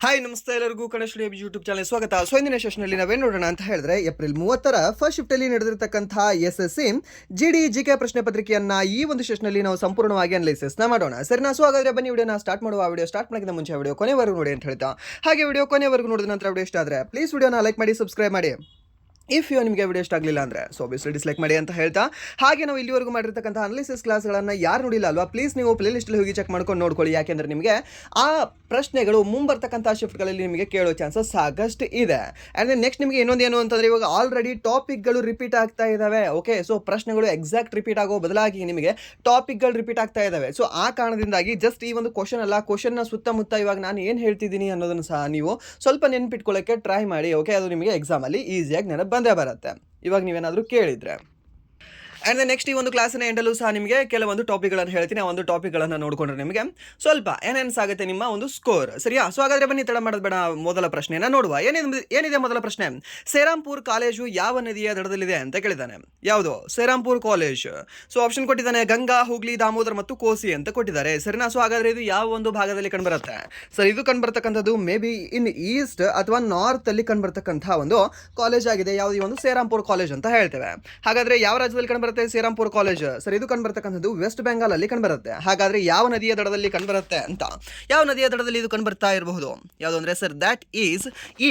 Hi ನಮಸ್ತೆ ಎಲ್ಲರಿಗೂ Ganesh YouTube channel ಸ್ವಾಗತ. ಸೊ ಇಂದಿನ ಸೆಷನಲ್ಲಿ ನಾವೇನು ನೋಡೋಣ ಅಂತ ಹೇಳಿದ್ರೆ ಏಪ್ರಿಲ್ 30ರ ಫಸ್ಟ್ ಶಿಫ್ಟಲ್ಲಿ ನಡೆದಿರತಕ್ಕಂತಹ SSC GD GK ಪ್ರಶ್ನೆ ಪತ್ರಿಕೆಯನ್ನ ಈ ಒಂದು ಸೆಷನಲ್ಲಿ ನಾವು ಸಂಪೂರ್ಣವಾಗಿ ಅನಲೈಸಿಸ್ನ ಮಾಡೋಣ. ಸರಿನಾ? ಸೊ ಹಾಗಾದ್ರೆ ಬನ್ನಿ ವಿಡಿಯೋನ ಸ್ಟಾರ್ಟ್ ಮಾಡುವ. ವಿಡಿಯೋ ಸ್ಟಾರ್ಟ್ ಮಾಡೋಕ್ಕಿಂತ ಮುಂಚೆ ವಿಡಿಯೋ ಕೊನೆವರೆಗೂ ನೋಡಿ ಅಂತ ಹೇಳ್ತಾ, ಹಾಗೆ ವಿಡಿಯೋ ಕೊನೆವರೆಗೂ ನೋಡಿದ ನಂತರ ವಿಡಿಯೋ ಇಷ್ಟ ಆದರೆ ಪ್ಲೀಸ್ ವಿಡಿಯೋನ ಲೈಕ್ ಮಾಡಿ, ಸಬ್ಸ್ಕ್ರೈಬ್ ಮಾಡಿ. ನಿಮಗೆ ವಿಡಿಯೋ ಇಷ್ಟ ಆಗಲಿಲ್ಲ ಅಂದರೆ ಸೊ ಆಬ್ವಿಯಸ್ಲಿ ಡಿಸ್ಲೈಕ್ ಮಾಡಿ ಅಂತ ಹೇಳ್ತಾ, ಹಾಗೆ ನಾವು ಇಲ್ಲಿವರೆಗೂ ಮಾಡಿರ್ತಕ್ಕಂಥ ಅನಾಲಿಸಿಸ್ ಕ್ಲಾಸ್ಗಳನ್ನು ಯಾರು ನೋಡಿಲ್ಲ ಅಲ್ವಾ, ಪ್ಲೀಸ್ ನೀವು ಪ್ಲೇ ಲಿಸ್ಟಲ್ಲಿ ಹೋಗಿ ಚೆಕ್ ಮಾಡ್ಕೊಂಡು ನೋಡ್ಕೊಳ್ಳಿ. ಯಾಕೆಂದರೆ ನಿಮಗೆ ಆ ಪ್ರಶ್ನೆಗಳು ಮುಂಬರ್ತಕ್ಕಂಥ ಶಿಫ್ಟ್ಗಳಲ್ಲಿ ನಿಮಗೆ ಕೇಳೋ ಚಾನ್ಸಸ್ ಸಾಕಷ್ಟು ಇದೆ. ಆ್ಯಂಡ್ ನೆಕ್ಸ್ಟ್ ನಿಮಗೆ ಇನ್ನೊಂದು ಏನು ಅಂತಂದರೆ, ಇವಾಗ ಆಲ್ರೆಡಿ ಟಾಪಿಕ್ಗಳು ರಿಪೀಟ್ ಆಗ್ತಾ ಇದ್ದಾವೆ. ಓಕೆ, ಸೊ ಪ್ರಶ್ನೆಗಳು ಎಕ್ಸಾಕ್ಟ್ ರಿಪೀಟ್ ಆಗೋ ಬದಲಾಗಿ ನಿಮಗೆ ಟಾಪಿಕ್ಗಳು ರಿಪೀಟ್ ಆಗ್ತಾ ಇದ್ದಾವೆ. ಸೊ ಆ ಕಾರಣದಿಂದಾಗಿ ಜಸ್ಟ್ ಈ ಒಂದು ಕ್ವಶನ್ ಅಲ್ಲ, ಕ್ವಶನ್ನ ಸುತ್ತಮುತ್ತ ಇವಾಗ ನಾನು ಏನು ಹೇಳ್ತಿದ್ದೀನಿ ಅನ್ನೋದನ್ನು ಸಹ ನೀವು ಸ್ವಲ್ಪ ನೆನ್ಪಿಟ್ಕೊಳ್ಳೋಕ್ಕೆ ಟ್ರೈ ಮಾಡಿ. ಓಕೆ, ಅದು ನಿಮಗೆ ಎಕ್ಸಾಮಲ್ಲಿ ಈಸಿಯಾಗಿ ನೆನಪು ಬಂದೇ ಬರುತ್ತೆ ಇವಾಗ ನೀವೇನಾದರೂ ಕೇಳಿದರೆ. ಆ್ಯಂಡ್ ನೆಕ್ಸ್ಟ್ ಈ ಒಂದು ಕ್ಲಾಸಿನ ಎಂಡಲ್ಲೂ ಸಹ ನಿಮಗೆ ಕೆಲವೊಂದು ಟಾಪಿಕ್ಗಳನ್ನು ಹೇಳ್ತೀನಿ. ಆ ಒಂದು ಟಾಪಿಕ್ಗಳನ್ನು ನೋಡಿಕೊಂಡ್ರೆ ನಿಮಗೆ ಸ್ವಲ್ಪ ಏನೇನ್ಸಾಗುತ್ತೆ ನಿಮ್ಮ ಒಂದು ಸ್ಕೋರ್. ಸರಿಯಾ? ಸೊ ಹಾಗಾದರೆ ಬನ್ನಿ ತಡ ಮಾಡೋದು ಬೇಡ, ಮೊದಲ ಪ್ರಶ್ನೆಯನ್ನು ನೋಡುವ. ಏನಿದೆ ಮೊದಲ ಪ್ರಶ್ನೆ? ಸೇರಾಂಪುರ್ ಕಾಲೇಜು ಯಾವ ನದಿಯ ದಡದಲ್ಲಿದೆ ಅಂತ ಕೇಳಿದ್ದಾನೆ. ಯಾವುದು? ಸೇರಾಂಪುರ್ ಕಾಲೇಜ್. ಸೊ ಆಪ್ಷನ್ ಕೊಟ್ಟಿದ್ದಾನೆ ಗಂಗಾ, ಹುಗ್ಲಿ, ದಾಮೋದರ್ ಮತ್ತು ಕೋಸಿ ಅಂತ ಕೊಟ್ಟಿದ್ದಾರೆ. ಸರಿನಾ? ಸೊ ಹಾಗಾದರೆ ಇದು ಯಾವ ಒಂದು ಭಾಗದಲ್ಲಿ ಕಂಡುಬರುತ್ತೆ? ಸರ್, ಇದು ಕಂಡುಬರ್ತಕ್ಕಂಥದ್ದು ಮೇ ಬಿ ಇನ್ ಈಸ್ಟ್ ಅಥವಾ ನಾರ್ತ್ ಅಲ್ಲಿ ಕಂಡುಬರ್ತಕ್ಕಂಥ ಒಂದು ಕಾಲೇಜ್ ಆಗಿದೆ. ಯಾವುದು? ಈ ಒಂದು ಸೇರಾಂಪುರ್ ಕಾಲೇಜ್ ಅಂತ ಹೇಳ್ತೇವೆ. ಹಾಗಾದರೆ ಯಾವ ರಾಜ್ಯದಲ್ಲಿ ಕಂಡುಬರುತ್ತೆ ಸೇರಾಂಪುರ್ ಕಾಲೇಜ್? ಸರ್, ಇದು ಕಂಡುಬರ್ತಕ್ಕಂಥದ್ದು ವೆಸ್ಟ್ ಬೆಂಗಾಲ್ ಅಲ್ಲಿ ಕಂಡುಬರುತ್ತೆ. ಹಾಗಾದ್ರೆ ಯಾವ ನದಿಯ ದಡದಲ್ಲಿ ಕಂಡುಬರುತ್ತೆ ಅಂತ, ಯಾವ ನದಿಯ ದಡದಲ್ಲಿ ಇದು ಕಂಡುಬರ್ತಾ ಇರಬಹುದು? ಯಾವುದು ಅಂದ್ರೆ ಸರ್ ದಟ್ ಈಸ್ ಈ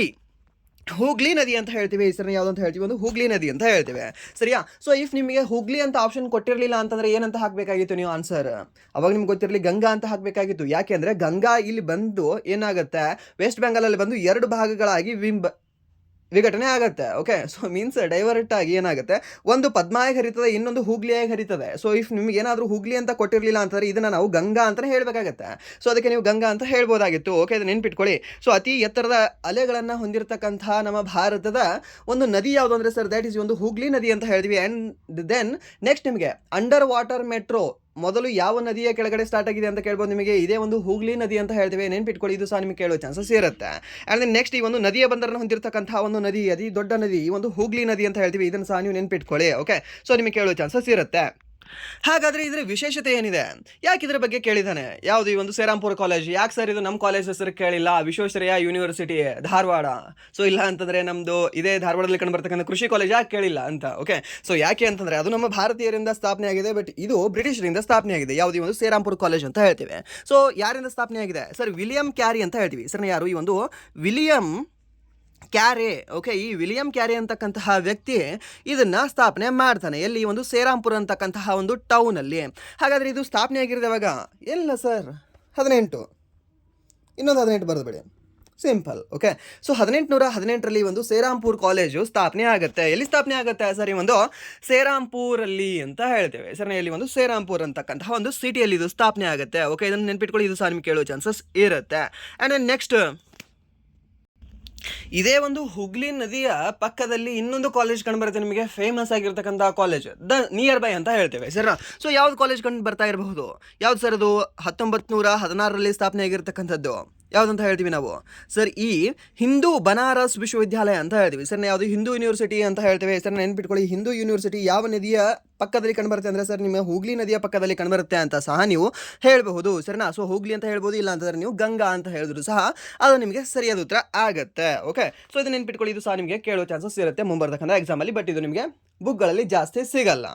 ಹುಗ್ಲಿ ನದಿ ಅಂತ ಹೇಳ್ತೀವಿ. ಹೆಸರನ್ನ ಯಾವುದು ಅಂತ ಹೇಳ್ತೀವಿ? ಒಂದು ಹುಗ್ಲಿ ನದಿ ಅಂತ ಹೇಳ್ತೀವಿ. ಸರಿಯಾ? ಸೊ ಇಫ್ ನಿಮಗೆ ಹುಗ್ಲಿ ಅಂತ ಆಪ್ಷನ್ ಕೊಟ್ಟಿರಲಿಲ್ಲ ಅಂತಂದ್ರೆ ಏನಂತ ಹಾಕಬೇಕಾಗಿತ್ತು ನೀವು ಆನ್ಸರ್? ಅವಾಗ ನಿಮ್ಗೆ ಗೊತ್ತಿರಲಿ ಗಂಗಾ ಅಂತ ಹಾಕಬೇಕಾಗಿತ್ತು. ಯಾಕೆಂದ್ರೆ ಗಂಗಾ ಇಲ್ಲಿ ಬಂದು ಏನಾಗುತ್ತೆ, ವೆಸ್ಟ್ ಬೆಂಗಾಲಲ್ಲಿ ಬಂದು ಎರಡು ಭಾಗಗಳಾಗಿ ವಿಘಟನೆ ಆಗುತ್ತೆ. ಓಕೆ, ಸೊ ಮೀನ್ಸ್ ಡೈವರ್ಟ್ ಆಗಿ ಏನಾಗುತ್ತೆ, ಒಂದು ಪದ್ಮಾಯಾಗಿ ಹರಿತದೆ, ಇನ್ನೊಂದು ಹುಗ್ಲಿಯಾಗಿ ಹರಿತದೆ. ಸೊ ಇಫ್ ನಿಮ್ಗೆ ಏನಾದರೂ ಹುಗ್ಲಿ ಅಂತ ಕೊಟ್ಟಿರಲಿಲ್ಲ ಅಂತಂದ್ರೆ ಇದನ್ನು ನಾವು ಗಂಗಾ ಅಂತಲೇ ಹೇಳಬೇಕಾಗತ್ತೆ. ಸೊ ಅದಕ್ಕೆ ನೀವು ಗಂಗಾ ಅಂತ ಹೇಳ್ಬೋದಾಗಿತ್ತು. ಓಕೆ, ಅದು ನೆನ್ಪಿಟ್ಕೊಳ್ಳಿ. ಸೊ ಅತಿ ಎತ್ತರದ ಅಲೆಗಳನ್ನು ಹೊಂದಿರತಕ್ಕಂಥ ನಮ್ಮ ಭಾರತದ ಒಂದು ನದಿ ಯಾವುದು ಅಂದರೆ ಸರ್ ದ್ಯಾಟ್ ಈಸ್ ಒಂದು ಹುಗ್ಲಿ ನದಿ ಅಂತ ಹೇಳ್ತೀವಿ. ಆ್ಯಂಡ್ ದೆನ್ ನೆಕ್ಸ್ಟ್ ನಿಮಗೆ ಅಂಡರ್ ವಾಟರ್ ಮೆಟ್ರೋ ಮೊದಲು ಯಾವ ನದಿಯ ಕೆಳಗಡೆ ಸ್ಟಾರ್ಟ್ ಆಗಿದೆ ಅಂತ ಕೇಳ್ಬೋದು ನಿಮಗೆ. ಇದೇ ಒಂದು ಹುಗ್ಲಿ ನದಿ ಅಂತ ಹೇಳ್ತೇವೆ, ನೆನ್ಪಿಟ್ಕೊಳ್ಳಿ. ಇದು ಸಹ ನಿಮಗೆ ಕೇಳೋ ಚಾನ್ಸಸ್ ಇರುತ್ತೆ. ಆ್ಯಂಡ್ ದೆನ್ ನೆಕ್ಸ್ಟ್ ಈ ಒಂದು ನದಿಯ ಬಂದರನ್ನು ಹೊಂದಿರತಕ್ಕಂಥ ಒಂದು ನದಿ, ಅತಿ ದೊಡ್ಡ ನದಿ, ಈ ಒಂದು ಹುಗ್ಲಿ ನದಿ ಅಂತ ಹೇಳ್ತೀವಿ. ಇದನ್ನು ಸಹ ನೀವು ನೆನ್ಪಿಟ್ಕೊಳ್ಳಿ. ಓಕೆ, ಸೊ ನಿಮಗೆ ಕೇಳೋ ಚಾನ್ಸಸ್ ಇರುತ್ತೆ. ಹಾಗಾದರೆ ಇದರ ವಿಶೇಷತೆ ಏನಿದೆ? ಯಾಕೆ ಇದರ ಬಗ್ಗೆ ಕೇಳಿದ್ದಾನೆ? ಯಾವುದು? ಈ ಒಂದು ಸೇರಾಂಪುರ ಕಾಲೇಜ್. ಯಾಕೆ ಸರ್ ಇದು ನಮ್ಮ ಕಾಲೇಜ್ ಹೆಸರು ಕೇಳಿಲ್ಲ? ವಿಶ್ವೇಶ್ವರಯ್ಯ ಯೂನಿವರ್ಸಿಟಿ ಧಾರವಾಡ. ಸೊ ಇಲ್ಲ ಅಂತಂದರೆ ನಮ್ಮದು ಇದೇ ಧಾರವಾಡದಲ್ಲಿ ಕಂಡುಬರ್ತಕ್ಕಂಥ ಕೃಷಿ ಕಾಲೇಜ್ ಯಾಕೆ ಕೇಳಿಲ್ಲ ಅಂತ. ಓಕೆ, ಸೊ ಯಾಕೆ ಅಂತಂದರೆ ಅದು ನಮ್ಮ ಭಾರತೀಯರಿಂದ ಸ್ಥಾಪನೆ ಆಗಿದೆ, ಬಟ್ ಇದು ಬ್ರಿಟಿಷರಿಂದ ಸ್ಥಾಪನೆ ಆಗಿದೆ. ಯಾವುದು? ಈ ಒಂದು ಸೇರಾಂಪುರ ಕಾಲೇಜ್ ಅಂತ ಹೇಳ್ತೀವಿ. ಸೊ ಯಾರಿಂದ ಸ್ಥಾಪನೆ ಆಗಿದೆ? ಸರ್ ವಿಲಿಯಂ ಕ್ಯಾರಿ ಅಂತ ಹೇಳ್ತೀವಿ. ಸರ್ ಯಾರು? ಈ ಒಂದು ವಿಲಿಯಂ ಕ್ಯಾರೆ. ಓಕೆ, ಈ ವಿಲಿಯಂ ಕ್ಯಾರೆ ಅಂತಕ್ಕಂತಹ ವ್ಯಕ್ತಿ ಇದನ್ನು ಸ್ಥಾಪನೆ ಮಾಡ್ತಾನೆ. ಎಲ್ಲಿ? ಒಂದು ಸೇರಾಂಪುರ ಅಂತಕ್ಕಂತಹ ಒಂದು ಟೌನಲ್ಲಿ. ಹಾಗಾದರೆ ಇದು ಸ್ಥಾಪನೆ ಆಗಿರೋದವಾಗ ಎಲ್ಲ ಸರ್ 18, ಇನ್ನೊಂದು 18 ಬರೆದುಬಿಡಿ, ಸಿಂಪಲ್. ಓಕೆ, ಸೊ 1818ರಲ್ಲಿ ಒಂದು ಸೇರಾಂಪುರ್ ಕಾಲೇಜು ಸ್ಥಾಪನೆ ಆಗುತ್ತೆ. ಎಲ್ಲಿ ಸ್ಥಾಪನೆ ಆಗುತ್ತೆ ಸರ್? ಈ ಒಂದು ಸೇರಾಂಪುರಲ್ಲಿ ಅಂತ ಹೇಳ್ತೇವೆ. ಸರ್ ಇಲ್ಲಿ ಒಂದು ಸೇರಾಂಪುರ್ ಅಂತಕ್ಕಂತಹ ಒಂದು ಸಿಟಿಯಲ್ಲಿ ಇದು ಸ್ಥಾಪನೆ ಆಗುತ್ತೆ. ಓಕೆ, ಇದನ್ನು ನೆನ್ಪಿಟ್ಕೊಳ್ಳಿ. ಇದು ಸಹ ನಿಮ್ಗೆ ಕೇಳೋ ಚಾನ್ಸಸ್ ಇರುತ್ತೆ. ಆ್ಯಂಡ್ ದೆನ್ ನೆಕ್ಸ್ಟ್ ಇದೇ ಒಂದು ಹುಗ್ಲಿ ನದಿಯ ಪಕ್ಕದಲ್ಲಿ ಇನ್ನೊಂದು ಕಾಲೇಜ್ ಕಂಡು ಬರುತ್ತೆ ನಿಮಗೆ, ಫೇಮಸ್ ಆಗಿರ್ತಕ್ಕಂಥ ಕಾಲೇಜ್, ದ ನಿಯರ್ ಬೈ ಅಂತ ಹೇಳ್ತೇವೆ. ಸರ್, ಸೊ ಯಾವ್ದು ಕಾಲೇಜ್ ಕಂಡು ಬರ್ತಾ ಇರಬಹುದು? ಯಾವ್ದು ಸರ್ ಅದು? 1916ರಲ್ಲಿ ಸ್ಥಾಪನೆ ಆಗಿರ್ತಕ್ಕಂಥದ್ದು. ಯಾವುದಂತ ಹೇಳ್ತೀವಿ ನಾವು? ಸರ್ ಈ ಹಿಂದೂ ಬನಾರಸ್ ವಿಶ್ವವಿದ್ಯಾಲಯ ಅಂತ ಹೇಳ್ತೀವಿ. ಸರ್ ಯಾವುದು? ಹಿಂದೂ ಯೂನಿವರ್ಸಿಟಿ ಅಂತ ಹೇಳ್ತೇವೆ. ಸರ್ ನೆನ್ಪಿಟ್ಕೊಳ್ಳಿ. ಹಿಂದೂ ಯೂನಿವರ್ಸಿಟಿ ಯಾವ ನದಿಯ ಪಕ್ಕದಲ್ಲಿ ಕಂಡುಬರುತ್ತೆ ಅಂದರೆ ಸರ್ ನಿಮ್ಮ ಹುಗ್ಲಿ ನದಿಯ ಪಕ್ಕದಲ್ಲಿ ಕಂಡುಬರುತ್ತೆ ಅಂತ ಸಹ ನೀವು ಹೇಳಬಹುದು. ಸರಿನಾ? ಸೊ ಹುಗ್ಲಿ ಅಂತ ಹೇಳ್ಬೋದು, ಇಲ್ಲ ಅಂತಂದರೆ ನೀವು ಗಂಗಾ ಅಂತ ಹೇಳಿದ್ರು ಸಹ ಅದು ನಿಮಗೆ ಸರಿಯಾದ ಉತ್ತರ ಆಗುತ್ತೆ. ಓಕೆ, ಸೊ ಇದು ನೆನ್ಪಿಟ್ಕೊಳ್ಳಿ. ಇದು ಸಹ ನಿಮಗೆ ಕೇಳೋ ಚಾನ್ಸಸ್ ಇರುತ್ತೆ ಮುಂಬರ್ತಕ್ಕಂಥ ಎಕ್ಸಾಮಲ್ಲಿ, ಬಟ್ ಇದು ನಿಮಗೆ ಬುಕ್ಗಳಲ್ಲಿ ಜಾಸ್ತಿ ಸಿಗಲ್ಲ.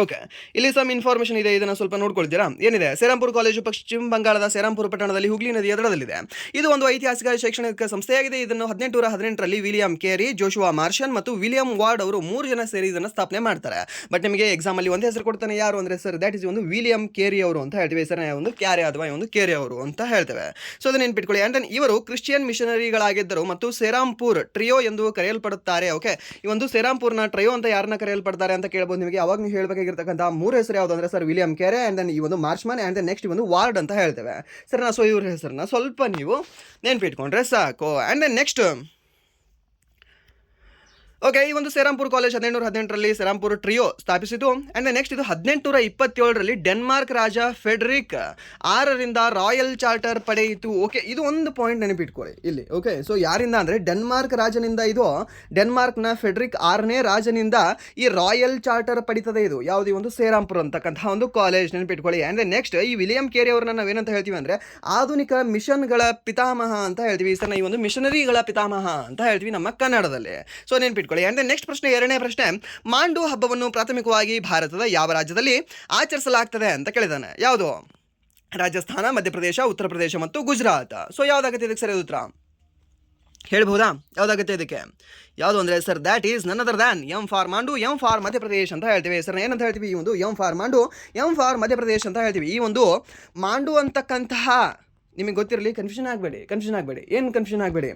ಓಕೆ, ಇಲ್ಲಿ ಸಮ್ ಇನ್ಫಾರ್ಮೇಷನ್ ಇದೆ, ಇದನ್ನು ಸ್ವಲ್ಪ ನೋಡ್ಕೊಳ್ತೀರಾ? ಏನಿದೆ? ಸೇರಾಂಪುರ್ ಕಾಲೇಜು ಪಶ್ಚಿಮ ಬಂಗಾಳದ ಸೇರಾಂಪುರ ಪಟ್ಟಣದಲ್ಲಿ ಹುಗ್ಲಿ ನದಿಯ ದಡದಲ್ಲಿದೆ. ಇದು ಒಂದು ಐತಿಹಾಸಿಕ ಶೈಕ್ಷಣಿಕ ಸಂಸ್ಥೆಯಾಗಿದೆ. ಇದನ್ನು 1818ರಲ್ಲಿ ವಿಲಿಯಂ ಕೇರಿ, ಜೋಶುವಾ ಮಾರ್ಷನ್ ಮತ್ತು ವಿಲಿಯಂ ವಾರ್ಡ್ ಅವರು 3 ಜನ ಸೇರಿ ಇದನ್ನು ಸ್ಥಾಪನೆ ಮಾಡ್ತಾರೆ. ಬಟ್ ನಿಮಗೆ ಎಕ್ಸಾಮಲ್ಲಿ ಒಂದು ಹೆಸರು ಕೊಡ್ತಾನೆ, ಯಾರು ಅಂದರೆ ಸರ್ ದ್ಯಾಟ್ ಇಸ್ ಒಂದು ವಿಲಿಯಂ ಕೇರಿ ಅವರು ಅಂತ ಹೇಳ್ತೀವಿ. ಹೆಸರನ್ನ ಒಂದು ಕ್ಯಾರೆ ಅಥವಾ ಒಂದು ಕೇರಿ ಅವರು ಅಂತ ಹೇಳ್ತೇವೆ. ಸೊ ಅದನ್ನು ನೆನ್ಪಿಟ್ಕೊಳ್ಳಿ. ಆ್ಯಂಡ್ ದೆನ್ ಇವರು ಕ್ರಿಶ್ಚಿಯನ್ ಮಿಷನರಿಗಳಾಗಿದ್ದರು ಮತ್ತು ಸೇರಾಂಪುರ್ ಟ್ರಿಯೋ ಎಂದು ಕರೆಯಲ್ಪಡುತ್ತಾರೆ. ಓಕೆ, ಈ ಒಂದು ಸೇರಾಂಪುರ್ನ ಟ್ರಯೋ ಅಂತ ಯಾರನ್ನ ಕರೆಯಲ್ಪಡ್ತಾರೆ ಅಂತ ಕೇಳ್ಬೋದು ನಿಮಗೆ. ಅವಾಗ ನೀವು ಹೇಳಬೇಕು ಇರ್ತಕ್ಕಂಥ 3 ಹೆಸರು ಯಾವುದು ಅಂದರೆ ಸರ್ ವಿಲಿಯಂ ಕ್ಯಾರೆ, ಆ್ಯಂಡ್ ದೆನ್ ಈ ಒಂದು ಮಾರ್ಚ್ಮನ್, ಆ್ಯಂಡ್ ದೆನ್ ನೆಕ್ಸ್ಟ್ ಈ ಒಂದು ವಾರ್ಡ್ ಅಂತ ಹೇಳ್ತೇವೆ. ಸರಿನಾ? ಸೊ ಇವ್ರ ಹೆಸರನ್ನ ಸ್ವಲ್ಪ ನೀವು ನೆನ್ಪಿಟ್ಕೊಂಡ್ರೆ ಸಾಕು. ಆ್ಯಂಡ್ ದೆನ್ ನೆಕ್ಸ್ಟ್ ಓಕೆ, ಈ ಒಂದು ಸೆರಾಂಪುರ್ ಕಾಲೇಜ್ 1718ರಲ್ಲಿ ಸೆರಾಂಪುರ್ ಟ್ರಿಯೋ ಸ್ಥಾಪಿಸಿತು. ಅಂಡ್ ನೆಕ್ಸ್ಟ್ ಇದು 1827ರಲ್ಲಿ ಡೆನ್ಮಾರ್ಕ್ ರಾಜ ಫೆಡರಿಕ್ 6ರಿಂದ ರಾಯಲ್ ಚಾರ್ಟರ್ ಪಡೆಯಿತು. ಓಕೆ, ಇದು ಒಂದು ಪಾಯಿಂಟ್ ನೆನಪಿಟ್ಕೊಳ್ಳಿ ಇಲ್ಲಿ. ಓಕೆ, ಸೊ ಯಾರಿಂದ ಅಂದರೆ ಡೆನ್ಮಾರ್ಕ್ ರಾಜನಿಂದ ಇದು ಡೆನ್ಮಾರ್ಕ್ನ ಫೆಡರಿಕ್ 6ನೇ ರಾಜನಿಂದ ಈ ರಾಯಲ್ ಚಾರ್ಟರ್ ಪಡಿತದೆ. ಇದು ಯಾವುದು, ಈ ಒಂದು ಸೆರಾಂಪುರ್ ಅಂತಕ್ಕಂತಹ ಒಂದು ಕಾಲೇಜ್ ನೆನಪಿಟ್ಕೊಳ್ಳಿ. ಅಂಡ್ ನೆಕ್ಸ್ಟ್ ಈ ವಿಲಿಯಂ ಕೇರಿ ಅವ್ರನ್ನ ನಾವೇನಂತ ಹೇಳ್ತೀವಿ ಅಂದರೆ ಆಧುನಿಕ ಮಿಷನ್ಗಳ ಪಿತಾಮಹ ಅಂತ ಹೇಳ್ತೀವಿ. ಸರ್, ಈ ಒಂದು ಮಿಷನರಿಗಳ ಪಿತಾಮಹ ಅಂತ ಹೇಳ್ತೀವಿ ನಮ್ಮ ಕನ್ನಡದಲ್ಲಿ. ಸೊ ನೆನಪಿಟ್ಕೊಳ್ಳಿ. ಅಂಡ್ ನೆಕ್ಸ್ಟ್ ಪ್ರಶ್ನೆ, ಎರಡನೇ ಪ್ರಶ್ನೆ, ಮಾಂಡು ಹಬ್ಬವನ್ನು ಪ್ರಾಥಮಿಕವಾಗಿ ಭಾರತದ ಯಾವ ರಾಜ್ಯದಲ್ಲಿ ಆಚರಿಸಲಾಗ್ತದೆ ಅಂತ ಕೇಳಿದಾನೆ. ಯಾವುದು? ರಾಜಸ್ಥಾನ, ಮಧ್ಯಪ್ರದೇಶ, ಉತ್ತರ ಪ್ರದೇಶ ಮತ್ತು ಗುಜರಾತ್. ಸೊ ಯಾವ್ದಾಗುತ್ತೆ ಇದಕ್ಕೆ ಸರಿ ಉತ್ತರ ಹೇಳ್ಬಹುದಾ? ಯಾವ್ದಾಗುತ್ತೆ ಇದಕ್ಕೆ? ಯಾವುದು ಅಂದರೆ sir that is none other than M for Mandu, M for Madhya Pradesh ಅಂತ ಹೇಳ್ತೀವಿ. ಸರ್ ಏನಂತ ಹೇಳ್ತೀವಿ? ಈ ಒಂದು M for Mandu, M for Madhya Pradesh ಅಂತ ಹೇಳ್ತೀವಿ. ಈ ಒಂದು ಮಾಂಡು ಅಂತಕ್ಕಂತಹ, ನಿಮಗೆ ಗೊತ್ತಿರಲಿ, ಕನ್ಫ್ಯೂಷನ್ ಆಗಬೇಡಿ. ಏನು ಕನ್ಫ್ಯೂಷನ್ ಆಗಬೇಡಿ.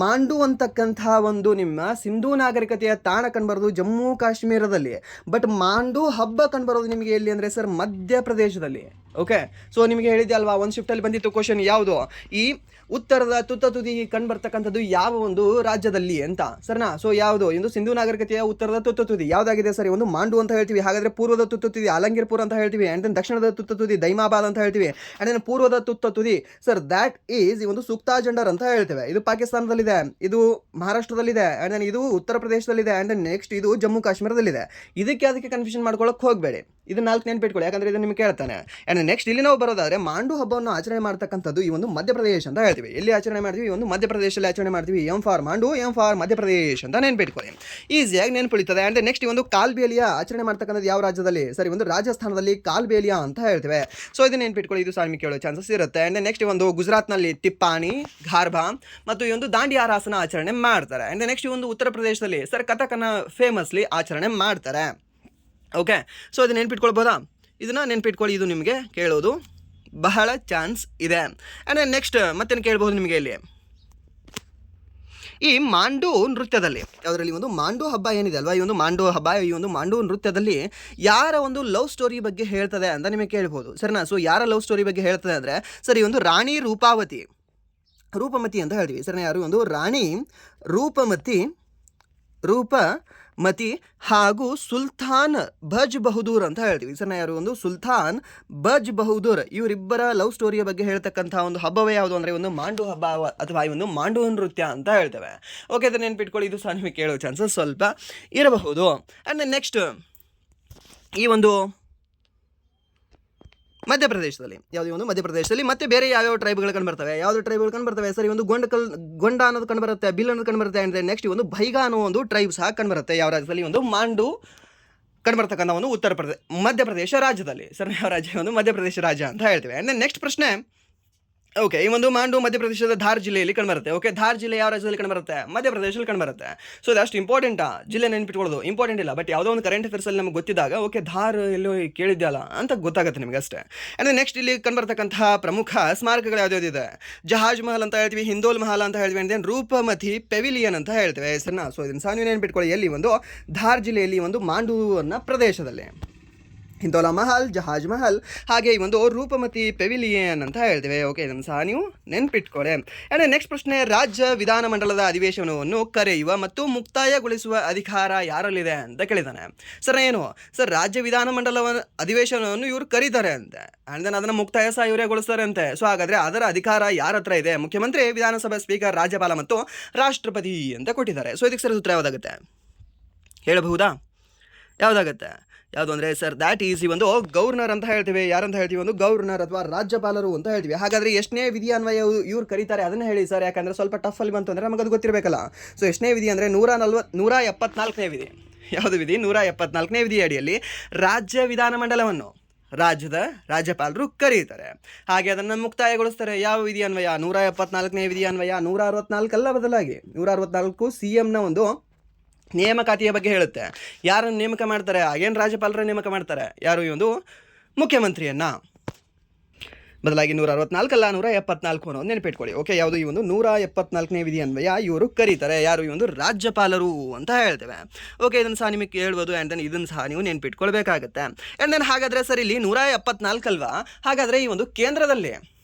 ಮಾಂಡು ಅಂತಕ್ಕಂಥ ಒಂದು ನಿಮ್ಮ ಸಿಂಧೂ ನಾಗರಿಕತೆಯ ತಾಣ ಕಂಡುಬರೋದು ಜಮ್ಮು ಕಾಶ್ಮೀರದಲ್ಲಿ. ಬಟ್ ಮಾಂಡು ಹಬ್ಬ ಕಂಡುಬರೋದು ನಿಮಗೆ ಎಲ್ಲಿ ಅಂದರೆ ಸರ್ ಮಧ್ಯಪ್ರದೇಶದಲ್ಲಿ. ಓಕೆ, ಸೊ ನಿಮಗೆ ಹೇಳಿದ್ದೆ ಅಲ್ವಾ, ಒಂದು ಶಿಫ್ಟಲ್ಲಿ ಬಂದಿತ್ತು ಕ್ವಶನ್, ಯಾವುದು ಈ ಉತ್ತರದ ತುತ್ತ ತುದಿ ಕಂಡುಬರ್ತಕ್ಕಂಥದ್ದು ಯಾವ ಒಂದು ರಾಜ್ಯದಲ್ಲಿ ಅಂತ ಸರ್ನಾ. ಸೊ ಯಾವುದು? ಒಂದು ಸಿಂಧೂ ನಾಗರಿಕತೆಯ ಉತ್ತರದ ತುತ್ತ ತುದಿ ಯಾವುದಾಗಿದೆ ಸರಿ? ಒಂದು ಮಾಂಡು ಅಂತ ಹೇಳ್ತೀವಿ. ಹಾಗಾದರೆ ಪೂರ್ವದ ತುತ್ತ ತುದಿ ಆಲಂಗೀರ್ಪುರ ಅಂತ ಹೇಳ್ತೀವಿ. ಆ್ಯಂಡ್ ದೆನ್ ದಕ್ಷಿಣದ ತುತ್ತ ತುದಿ ದೈಮಾಬಾದ್ ಅಂತ ಹೇಳ್ತೀವಿ. ಆ್ಯಂಡ್ ದೆನ್ ಪೂರ್ವದ ತುತ್ತ ತುದಿ ಸರ್ ದ್ಯಾಟ್ ಈಸ್ ಈ ಒಂದು ಸುಕ್ತಾ ಜಂಡರ್ ಅಂತ ಹೇಳ್ತೇವೆ. ಇದು ಪಾಕಿಸ್ತಾನದಲ್ಲಿದೆ, ಇದು ಮಹಾರಾಷ್ಟ್ರದಲ್ಲಿದೆ, ಆ್ಯಂಡ್ ದೆನ್ ಇದು ಉತ್ತರ ಪ್ರದೇಶದಲ್ಲಿದೆ, ಆ್ಯಂಡ್ ದೆನ್ ನೆಕ್ಸ್ಟ್ ಇದು ಜಮ್ಮು ಕಾಶ್ಮೀರದಲ್ಲಿದೆ. ಅದಕ್ಕೆ ಕನ್ಫ್ಯೂಷನ್ ಮಾಡ್ಕೊಳ್ಳೋಕೆ ಹೋಗಬೇಡಿ. ಇದು 4 ನೆನಪಿಟ್ಕೊಳ್ಳಿ, ಯಾಕಂದರೆ ಇದು ನಿಮಗೆ ಕೇಳ್ತಾನೆ. ಆ್ಯಂಡ್ ನೆಕ್ಸ್ಟ್ ಇಲ್ಲಿ ನಾವು ಬರೋದಾದರೆ ಮಾಂಡು ಹಬ್ಬವನ್ನು ಆಚರಣೆ ಮಾಡ್ತಕ್ಕಂಥದ್ದು ಈ ಒಂದು ಮಧ್ಯಪ್ರದೇಶ ಅಂತ ಹೇಳ್ತೀವಿ. ಎಲ್ಲಿ ಆಚರಣೆ ಮಾಡ್ತೀವಿ? ಈ ಒಂದು ಮಧ್ಯಪ್ರದೇಶದಲ್ಲಿ ಆಚರಣೆ ಮಾಡ್ತೀವಿ. M for Mandu, M for Madhya Pradesh ಅಂತ ನೆನಪಿಟ್ಕೊಳ್ಳಿ, ಈಸಿಯಾಗಿ ನೆನಪಿಳಿತದೆ. ಆ್ಯಂಡ್ ನೆಕ್ಸ್ಟ್ ಈ ಒಂದು ಕಾಲ್ಬೇಲಿಯಾ ಆಚರಣೆ ಮಾಡ್ತಕ್ಕಂಥದ್ದು ಯಾವ ರಾಜ್ಯದಲ್ಲಿ? ಸರಿ, ಒಂದು ರಾಜಸ್ಥಾನದಲ್ಲಿ ಕಾಲ್ಬೇಲಿಯಾ ಅಂತ ಹೇಳ್ತೇವೆ. ಸೊ ಇದು ನೆನಪಿಟ್ಕೊಳ್ಳಿ, ಇದು ಸಹ ನಿಮಗೆ ಕೇಳೋ ಚಾನ್ಸಸ್ ಇರುತ್ತೆ. ಆ್ಯಂಡ್ ನೆಕ್ಸ್ಟ್ ಒಂದು ಗುಜರಾತ್ನಲ್ಲಿ ತಿಪ್ಪಾಣಿ, ಘಾರ್ಬಾ ಮತ್ತು ಈ ಒಂದು ದಾಂಡಿಯಾ ರಾಸನ ಆಚರಣೆ ಮಾಡ್ತಾರೆ. ಆ್ಯಂಡ್ ನೆಕ್ಸ್ಟ್ ಒಂದು ಉತ್ತರ ಪ್ರದೇಶದಲ್ಲಿ ಸರ್ ಕಥಕನ ಫೇಮಸ್ಲಿ ಆಚರಣೆ ಮಾಡ್ತಾರೆ. ಓಕೆ, ಸೊ ಇದು ನೆನಪಿಟ್ಕೊಳ್ಬೋದಾ? ಇದನ್ನು ನೆನಪಿಟ್ಕೊಳ್ಳಿ, ಇದು ನಿಮಗೆ ಕೇಳೋದು ಬಹಳ ಚಾನ್ಸ್ ಇದೆ. ಆ್ಯಂಡ್ ನೆಕ್ಸ್ಟ್ ಮತ್ತೇನು ಕೇಳ್ಬೋದು ನಿಮಗೆ ಇಲ್ಲಿ, ಈ ಮಾಂಡು ನೃತ್ಯದಲ್ಲಿ, ಯಾವುದರಲ್ಲಿ ಒಂದು ಮಾಂಡು ಹಬ್ಬ ಏನಿದೆ ಅಲ್ವಾ, ಈ ಒಂದು ಮಾಂಡು ಹಬ್ಬ, ಈ ಒಂದು ಮಾಂಡು ನೃತ್ಯದಲ್ಲಿ ಯಾರ ಒಂದು ಲವ್ ಸ್ಟೋರಿ ಬಗ್ಗೆ ಹೇಳ್ತದೆ ಅಂತ ನಿಮಗೆ ಕೇಳ್ಬೋದು ಸರಿನಾ. ಸೊ ಯಾರ ಲವ್ ಸ್ಟೋರಿ ಬಗ್ಗೆ ಹೇಳ್ತದೆ ಅಂದರೆ ಸರಿ, ಒಂದು ರಾಣಿ ರೂಪಮತಿ ಅಂತ ಹೇಳ್ತೀವಿ ಸರಿನಾ. ಯಾರು? ಒಂದು ರಾಣಿ ರೂಪಮತಿ ಹಾಗೂ ಸುಲ್ತಾನ್ ಬಜ್ ಬಹದ್ದೂರ್ ಅಂತ ಹೇಳ್ತೀವಿ ಸರ್. ಯಾರು? ಒಂದು ಸುಲ್ತಾನ್ ಬಜ್ ಬಹದ್ದೂರ್, ಇವರಿಬ್ಬರ ಲವ್ ಸ್ಟೋರಿಯ ಬಗ್ಗೆ ಹೇಳ್ತಕ್ಕಂಥ ಒಂದು ಹಬ್ಬವೇ ಯಾವುದು ಅಂದರೆ ಒಂದು ಮಾಂಡು ಹಬ್ಬ ಅಥವಾ ಈ ಒಂದು ಮಾಂಡು ನೃತ್ಯ ಅಂತ ಹೇಳ್ತೇವೆ. ಓಕೆ, ಅದನ್ನು ನೆನ್ಪಿಟ್ಕೊಳ್ಳಿ, ಇದು ಸಹ ನಿಮಗೆ ಕೇಳೋ ಚಾನ್ಸಸ್ ಸ್ವಲ್ಪ ಇರಬಹುದು. ಆ್ಯಂಡ್ ನೆಕ್ಸ್ಟ್ ಈ ಒಂದು ಮಧ್ಯಪ್ರದೇಶದಲ್ಲಿ, ಯಾವುದೇ ಒಂದು ಮಧ್ಯಪ್ರದೇಶದಲ್ಲಿ ಮತ್ತೆ ಬೇರೆ ಯಾವ್ಯಾವ ಟ್ರೈಬ್ಗಳು ಕಂಡುಬರ್ತವೆ? ಯಾವುದು ಟ್ರೈಬ್ಗಳು ಕಂಡುಬರ್ತವೆ ಸರಿ? ಒಂದು ಗೊಂಡ ಅನ್ನೋದು ಕಂಡುಬರುತ್ತೆ, ಬಿಲ್ ಅನ್ನೋದು ಕಂಡುಬರುತ್ತೆ. ಆ್ಯಂಡ್ ನೆಕ್ಸ್ಟ್ ಒಂದು ಬೈಗ ಅನ್ನೋ ಒಂದು ಟ್ರೈಬ್ ಸಹ ಕಂಡುಬರುತ್ತೆ. ಯಾವ ರಾಜ್ಯದಲ್ಲಿ? ಒಂದು ಮಾಂಡು ಕಂಡುಬರ್ತಕ್ಕಂಥ ಒಂದು ಮಧ್ಯಪ್ರದೇಶ ರಾಜ್ಯದಲ್ಲಿ. ಸರ್ ಯಾವ ರಾಜ್ಯ? ಒಂದು ಮಧ್ಯಪ್ರದೇಶ ರಾಜ್ಯ ಅಂತ ಹೇಳ್ತೇವೆ. ಆ್ಯಂಡ್ ನೆಕ್ಸ್ಟ್ ಪ್ರಶ್ನೆ, ಓಕೆ, ಈ ಒಂದು ಮಾಂಡು ಮಧ್ಯಪ್ರದೇಶದ ಧಾರ್ ಜಿಲ್ಲೆಯಲ್ಲಿ ಕಂಡುಬರುತ್ತೆ. ಓಕೆ, ಧಾರ್ ಜಿಲ್ಲೆ ಯಾವ ರಾಜ್ಯದಲ್ಲಿ ಕಂಡುಬರುತ್ತೆ? ಮಧ್ಯಪ್ರದೇಶದಲ್ಲಿ ಕಂಡುಬರುತ್ತೆ. ಸೊ ಇದು ಅಷ್ಟು ಇಂಪಾರ್ಟೆಂಟಾ? ಜಿಲ್ಲೆ ನೆನಪಿಟ್ಕೊಳ್ಳೋದು ಇಂಪಾರ್ಟೆಂಟ್ ಇಲ್ಲ, ಬಟ್ ಯಾವುದೋ ಒಂದು ಕರೆಂಟ್ ಅಫೇರ್ಸಲ್ಲಿ ನಮಗೆ ಗೊತ್ತಿದ್ದಾಗ ಓಕೆ ಧಾರ್ ಎಲ್ಲೋ ಕೇಳಿದ್ಯಲ್ಲ ಅಂತ ಗೊತ್ತಾಗುತ್ತೆ ನಿಮಗೆ ಅಷ್ಟೇ. ಆ್ಯಂಡ್ ನೆಕ್ಸ್ಟ್ ಇಲ್ಲಿ ಕಂಡುಬರ್ತಕ್ಕಂತಹ ಪ್ರಮುಖ ಸ್ಮಾರಕಗಳು ಯಾವುದಿದೆ? ಜಹಾಜ್ ಮಹಲ್ ಅಂತ ಹೇಳ್ತೀವಿ, ಹಿಂದೋಲ್ ಮಹಲ್ ಅಂತ ಹೇಳ್ತೀವಿ, ಆ್ಯಂಡ್ ದೆನ್ ರೂಪಮತಿ ಪೆವಿಲಿಯನ್ ಅಂತ ಹೇಳ್ತೇವೆ ಹೆಸರನ್ನ. ಸೊ ಇದನ್ನು ಸಹ ನೀವು ನೆನಪಿಟ್ಕೊಳ್ಳಿ, ಎಲ್ಲಿ? ಒಂದು ಧಾರ್ ಜಿಲ್ಲೆಯಲ್ಲಿ ಒಂದು ಮಾಂಡು ಅನ್ನೋ ಪ್ರದೇಶದಲ್ಲಿ ಹಿಂದೋಲಾ ಮಹಲ್, ಜಹಾಜ್ ಮಹಲ್, ಹಾಗೆ ಈ ಒಂದು ರೂಪಮತಿ ಪೆವಿಲಿಯನ್ ಅಂತ ಹೇಳ್ತೇವೆ. ಓಕೆ, ಇದನ್ನು ಸಹ ನೀವು ನೆನ್ಪಿಟ್ಕೊಳ್ಳಿ. ಆ್ಯಂಡ್ ನೆಕ್ಸ್ಟ್ ಪ್ರಶ್ನೆ, ರಾಜ್ಯ ವಿಧಾನಮಂಡಲದ ಅಧಿವೇಶನವನ್ನು ಕರೆಯುವ ಮತ್ತು ಮುಕ್ತಾಯಗೊಳಿಸುವ ಅಧಿಕಾರ ಯಾರಲ್ಲಿದೆ ಅಂತ ಕೇಳಿದ್ದಾನೆ. ಸರ್ ಏನು ಸರ್? ರಾಜ್ಯ ವಿಧಾನಮಂಡಲ ಅಧಿವೇಶನವನ್ನು ಇವರು ಕರೀತಾರೆ ಅಂತೆ, ಆ್ಯಂಡ್ ದೆನ್ ಅದನ್ನು ಮುಕ್ತಾಯ ಸಹ ಇವರೇ ಗೊಳಿಸ್ತಾರೆ ಅಂತೆ. ಸೊ ಹಾಗಾದರೆ ಅದರ ಅಧಿಕಾರ ಯಾರ ಹತ್ರ ಇದೆ? ಮುಖ್ಯಮಂತ್ರಿ, ವಿಧಾನಸಭಾ ಸ್ಪೀಕರ್, ರಾಜ್ಯಪಾಲ ಮತ್ತು ರಾಷ್ಟ್ರಪತಿ ಅಂತ ಕೊಟ್ಟಿದ್ದಾರೆ. ಸೊ ಇದಕ್ಕೆ ಸರಿ ಸೂತ್ರ ಯಾವುದಾಗುತ್ತೆ ಹೇಳಬಹುದಾ? ಯಾವುದಾಗುತ್ತೆ? ಯಾವುದು ಅಂದರೆ ಸರ್ ದ್ಯಾಟ್ ಈಸ್ ಈ ಒಂದು ಗವರ್ನರ್ ಅಂತ ಹೇಳ್ತೀವಿ. ಯಾರಂತ ಹೇಳ್ತೀವಿ? ಒಂದು ಗವರ್ನರ್ ಅಥವಾ ರಾಜ್ಯಪಾಲರು ಅಂತ ಹೇಳ್ತೀವಿ. ಹಾಗಾದರೆ ಎಷ್ಟನೇ ವಿಧಿ ಅನ್ವಯ ಇವ್ರು ಕರೀತಾರೆ ಅದನ್ನು ಹೇಳಿ ಸರ್, ಯಾಕಂದರೆ ಸ್ವಲ್ಪ ಟಫಲ್ಲಿ ಬಂತು ಅಂದರೆ ನಮಗದು ಗೊತ್ತಿರಬೇಕಲ್ಲ. ಸೊ ಎಷ್ಟನೇ ವಿಧಿ ಅಂದರೆ 174ನೇ ವಿಧಿ. ಯಾವುದು ವಿಧಿ? 174ನೇ ವಿಧಿ ಅಡಿಯಲ್ಲಿ ರಾಜ್ಯ ವಿಧಾನಮಂಡಲವನ್ನು ರಾಜ್ಯದ ರಾಜ್ಯಪಾಲರು ಕರೀತಾರೆ, ಹಾಗೆ ಅದನ್ನು ಮುಕ್ತಾಯಗೊಳಿಸ್ತಾರೆ. ಯಾವ ವಿಧಿ ಅನ್ವಯ? 174ನೇ ವಿಧಿ ಅನ್ವಯ. 164 ಅಲ್ಲ, ಬದಲಾಗಿ 164 CMನ ಒಂದು ನೇಮಕಾತಿಯ ಬಗ್ಗೆ ಹೇಳುತ್ತೆ. ಯಾರನ್ನು ನೇಮಕ ಮಾಡ್ತಾರೆ? ಆಗೇನು ರಾಜ್ಯಪಾಲರ ನೇಮಕ ಮಾಡ್ತಾರೆ. ಯಾರು? ಈ ಒಂದು ಮುಖ್ಯಮಂತ್ರಿಯನ್ನು. ಬದಲಾಗಿ 164 ಅಲ್ಲ, 174 ಅನ್ನೋದು ನೆನಪಿಟ್ಕೊಳ್ಳಿ. ಓಕೆ, ಯಾವುದು? ಈ ಒಂದು 174ನೇ ವಿಧಿ ಅನ್ವಯ ಇವರು ಕರೀತಾರೆ. ಯಾರು? ಈ ಒಂದು ರಾಜ್ಯಪಾಲರು ಅಂತ ಹೇಳ್ತೇವೆ. ಓಕೆ, ಇದನ್ನು ಸಹ ನಿಮಗೆ ಕೇಳ್ಬೋದು. ಆ್ಯಂಡ್ ದೆನ್ ಇದನ್ನು ಸಹ ನೀವು ನೆನಪಿಟ್ಕೊಳ್ಬೇಕಾಗತ್ತೆ. ಆ್ಯಂಡ್ ದೆನ್ ಹಾಗಾದರೆ ಸರ್ ಇಲ್ಲಿ 174 ಅಲ್ವಾ? ಹಾಗಾದರೆ ಈ ಒಂದು